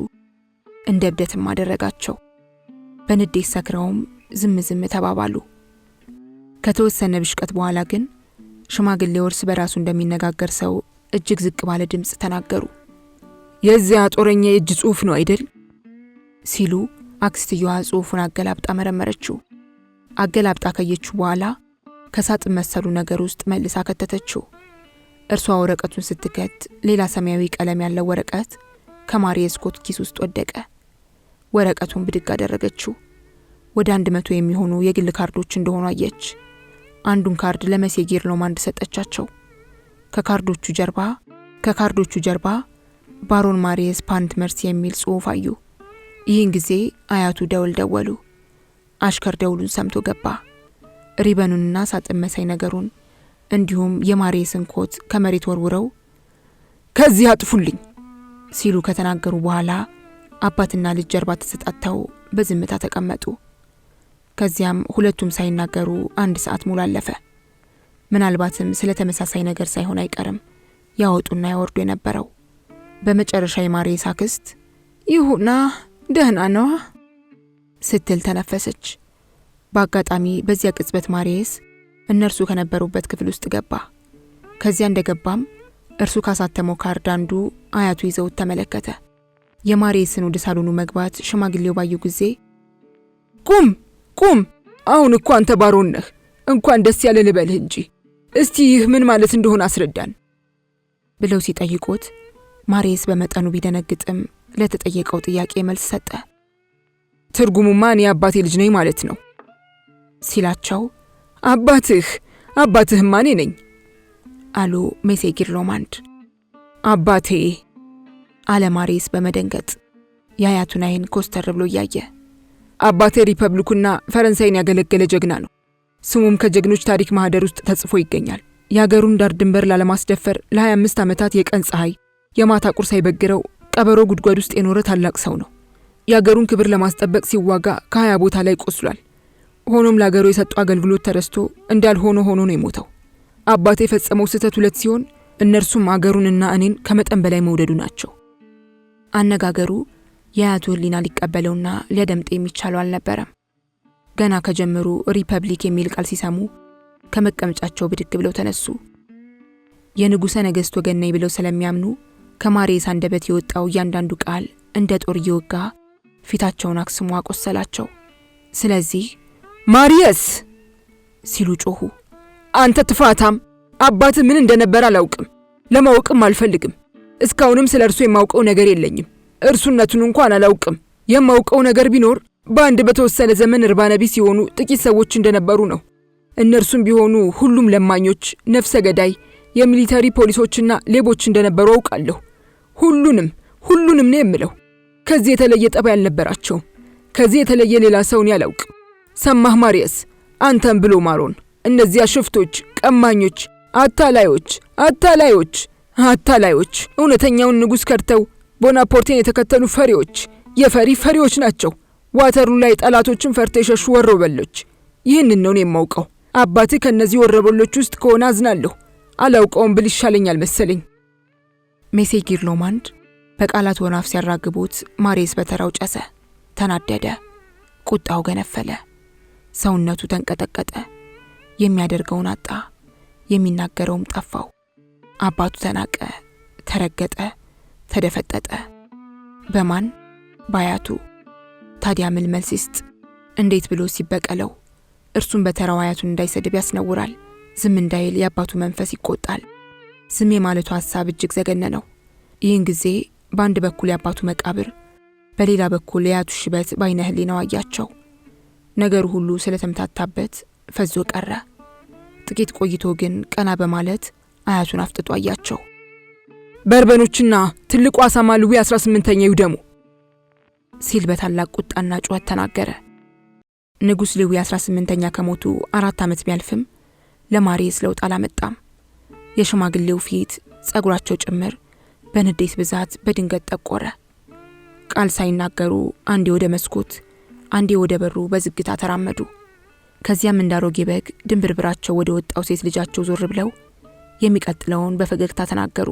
እንደ እብደትም አደረጋቸው። በንዴት ሰክረውም ዝም ተባባሉ። ከተወሰነ ብሽቀት በኋላ ግን ሽማግሌው እርስ በራሱ እንደሚነጋገር ሰው እጅግ ዝቅ ባለ ድምፅ ተናገሩ። የዚያ ጦረኛ የእጅ ጽሑፍ ነው አይደል? ሲሉ አክስትየዋ ጽሑፉን አገላብጣ መረመረችው። አገላብጣ ከየችው በኋላ ከሳጥን መሰሉ ነገር ውስጥ መልሳ ከተተችው። እርሷ ወረቀቱን ስትከት ሌላ ሰማያዊ ቀለም ያለው ወረቀት ከማሪየስ ኮት ኪስ ውስጥ ወደቀ። ወረቀቱን ብድግ አደረገችው። ወደ 100 የሚሆኑ የግል ካርዶች እንደሆኑ አየች። አንዱን ካርድ ለሜሴ ጊርሎማንድ ሰጠቻቸው። ከካርዶቹ ጀርባ ባሮን ማሪየስ ፓንትመርስ የሚል ጽሑፍ አዩ። ይህን ጊዜ አያቱ ደውል ደወሉ። አሽከር ደውሉን ሰምቶ ገባ። ሪበኑንና ሳጥን መሳይ ነገሩን እንዲሁም የማሪየስን ኮት ከመሬት ወርውረው ከዚህ አጥፉልኝ ሲሉ ከተናገሩ በኋላ አባትና ልጅ ጀርባ ተሰጣተው በዝምታ ተቀመጡ። ከዚያም ሁለቱም ሳይናገሩ 1 ሰዓት ሙሉ አለፈ። ምናልባትም ስለ ተመሳሳይ ነገር ሳይሆን አይቀርም ያወጡና ያወርዱ የነበረው። በመጨረሻ የማሪየስ አክስት ይሁና ደህና ነዋ ስትል ተነፈሰች። በአጋጣሚ በዚያ ቅጽበት ማሪየስ እነርሱ ከነበሩበት ክፍል ውስጥ ገባ። ከዚያ እንደገባም እርሱ ካሳተመው ካርድ አንዱ አያቱ ይዘውት ተመለከተ። የማሪየስን ወደ ሳሎኑ መግባት ሽማግሌው ባዩ ጊዜ ቁም፣ አሁን እኮ አንተ ባሮን ነህ፣ እንኳን ደስ ያለ ልበልህ እንጂ እስቲ ይህ ምን ማለት እንደሆነ አስረዳን ብለው ሲጠይቁት ማሪየስ በመጠኑ ቢደነግጥም ለተጠየቀው ጥያቄ መልስ ሰጠ። ትርጉሙማ እኔ አባቴ ልጅ ነኝ ማለት ነው ሲላቸው አባትህማ እኔ ነኝ አሉ ሜሴ ጊርሎማንድ። አባቴ አለ ማሪየስ በመደንገጥ የአያቱን ዓይን ኮስተር ብሎ እያየ። አባቴ ሪፐብሊኩና ፈረንሳይን ያገለገለ ጀግና ነው። ስሙም ከጀግኖች ታሪክ ማህደር ውስጥ ተጽፎ ይገኛል። የአገሩን ዳር ድንበር ላለማስደፈር ለ25 ዓመታት የቀን ፀሐይ የማታ ቁርስ ሳይበግረው ቀበሮ ጉድጓድ ውስጥ የኖረ ታላቅ ሰው ነው። የአገሩን ክብር ለማስጠበቅ ሲዋጋ ከ20 ቦታ ላይ ቆስሏል። ሆኖም ለአገሩ የሰጠው አገልግሎት ተረስቶ እንዳልሆነ ሆኖ ነው የሞተው። አባቴ የፈጸመው ስህተት 2 ሲሆን እነርሱም አገሩንና እኔን ከመጠን በላይ መውደዱ ናቸው። አነጋገሩ የአያቱ ሕሊና ሊቀበለውና ሊያደምጥ የሚቻለው አልነበረም። ገና ከጀመሩ ሪፐብሊክ የሚል ቃል ሲሰሙ ከመቀመጫቸው ብድግ ብለው ተነሱ። የንጉሠ ነገሥት ወገን ነኝ ብለው ስለሚያምኑ ከማርየስ አንደበት የወጣው እያንዳንዱ ቃል እንደ ጦር እየወጋ ፊታቸውን አክስሞ አቆሰላቸው። ስለዚህ ማርየስ ሲሉ ጮኹ። አንተ ትፋታም! አባትህ ምን እንደነበር አላውቅም፣ ለማወቅም አልፈልግም። እስካሁንም ስለ እርሱ የማውቀው ነገር የለኝም። እርሱነቱን እንኳን አላውቅም። የማውቀው ነገር ቢኖር በአንድ በተወሰነ ዘመን እርባና ቢስ የሆኑ ጥቂት ሰዎች እንደነበሩ ነው። እነርሱም ቢሆኑ ሁሉም ለማኞች፣ ነፍሰ ገዳይ፣ የሚሊተሪ ፖሊሶችና ሌቦች እንደነበሩ አውቃለሁ። ሁሉንም ነው የምለው። ከዚህ የተለየ ጠባይ አልነበራቸውም። ከዚህ የተለየ ሌላ ሰውን ያላውቅም። ሰማህ ማርየስ፣ አንተም ብሎ ማሮን፣ እነዚያ ሽፍቶች፣ ቀማኞች፣ አታላዮች እውነተኛውን ንጉሥ ከድተው ቦናፖርቴን የተከተሉ ፈሪዎች፣ ፈሪዎች ናቸው። ዋተሩ ላይ ጠላቶችን ፈርተው የሸሹ ወሮበሎች። ይህንን ነው የማውቀው። አባትህ ከነዚህ ወሮበሎች ውስጥ ከሆነ አዝናለሁ። አላውቀውም ብል ይሻለኛል መሰለኝ። ሜሴ ጊርሎማንድ በቃላት ወናፍ ሲያራግቡት ማርየስ በተራው ጨሰ፣ ተናደደ፣ ቁጣው ገነፈለ፣ ሰውነቱ ተንቀጠቀጠ። የሚያደርገውን አጣ፣ የሚናገረውም ጠፋው። አባቱ ተናቀ፣ ተረገጠ፣ ተደፈጠጠ። በማን? ባያቱ። ታዲያ ምን መልስ ይስጥ? እንዴት ብሎ ሲበቀለው? እርሱም በተራው አያቱን እንዳይሰድብ ያስነውራል። ዝም እንዳይል የአባቱ መንፈስ ይቆጣል። ዝም የማለቱ ሐሳብ እጅግ ዘገነነው። ይህን ጊዜ በአንድ በኩል የአባቱ መቃብር፣ በሌላ በኩል የአያቱ ሽበት በዓይነ ሕሊናው አያቸው። ነገሩ ሁሉ ስለተምታታበት ፈዞ ቀረ። ጥቂት ቆይቶ ግን ቀና በማለት አያቱን አፍጥጦ አያቸው። በርበኖችና ትልቁ አሳማ ሉዊ 18ኛ ይውደሙ ሲል በታላቅ ቁጣና ጩኸት ተናገረ። ንጉሥ ሉዊ 18ኛ ከሞቱ 4 ዓመት ቢያልፍም ለማርየስ ለውጥ አላመጣም። የሽማግሌው ፊት፣ ጸጉራቸው ጭምር በንዴት ብዛት በድንገት ጠቆረ። ቃል ሳይናገሩ አንዴ ወደ መስኮት፣ አንዴ ወደ በሩ በዝግታ ተራመዱ። ከዚያም እንዳሮጌ በግ ድንብርብራቸው ወደ ወጣው ሴት ልጃቸው ዞር ብለው የሚቀጥለውን በፈገግታ ተናገሩ።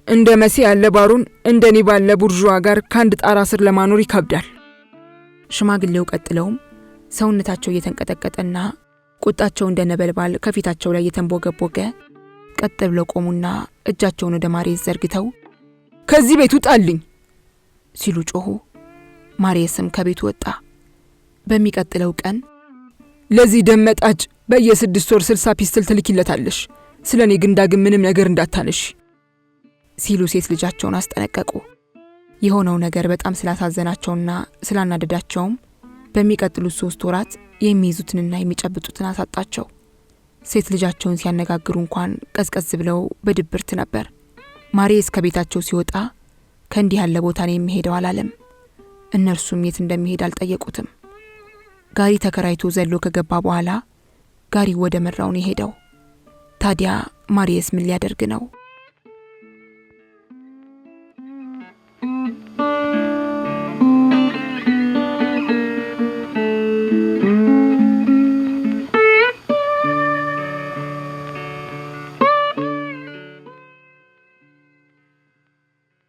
እንደ መሲ ያለ ባሩን እንደኔ ባለ ቡርዥዋ ጋር ከአንድ ጣራ ስር ለማኖር ይከብዳል። ሽማግሌው ቀጥለውም ሰውነታቸው እየተንቀጠቀጠና ቁጣቸው እንደ ነበልባል ከፊታቸው ላይ የተንቦገቦገ ቀጥ ብለው ቆሙና እጃቸውን ወደ ማርየስ ዘርግተው ከዚህ ቤት ውጣልኝ ሲሉ ጮኹ። ማርየስም ከቤቱ ወጣ። በሚቀጥለው ቀን ለዚህ ደመጣጭ በየ6 ወር 60 ፒስትል ትልኪለታለሽ፣ ስለኔ ግን ዳግም ምንም ነገር እንዳታነሽ ሲሉ ሴት ልጃቸውን አስጠነቀቁ። የሆነው ነገር በጣም ስላሳዘናቸውና ስላናደዳቸውም በሚቀጥሉት 3 ወራት የሚይዙትንና የሚጨብጡትን አሳጣቸው። ሴት ልጃቸውን ሲያነጋግሩ እንኳን ቀዝቀዝ ብለው በድብርት ነበር። ማርየስ ከቤታቸው ሲወጣ ከእንዲህ ያለ ቦታ ነው የሚሄደው አላለም። እነርሱም የት እንደሚሄድ አልጠየቁትም። ጋሪ ተከራይቶ ዘሎ ከገባ በኋላ ጋሪው ወደ መራው ነው የሄደው። ታዲያ ማርየስ ምን ሊያደርግ ነው?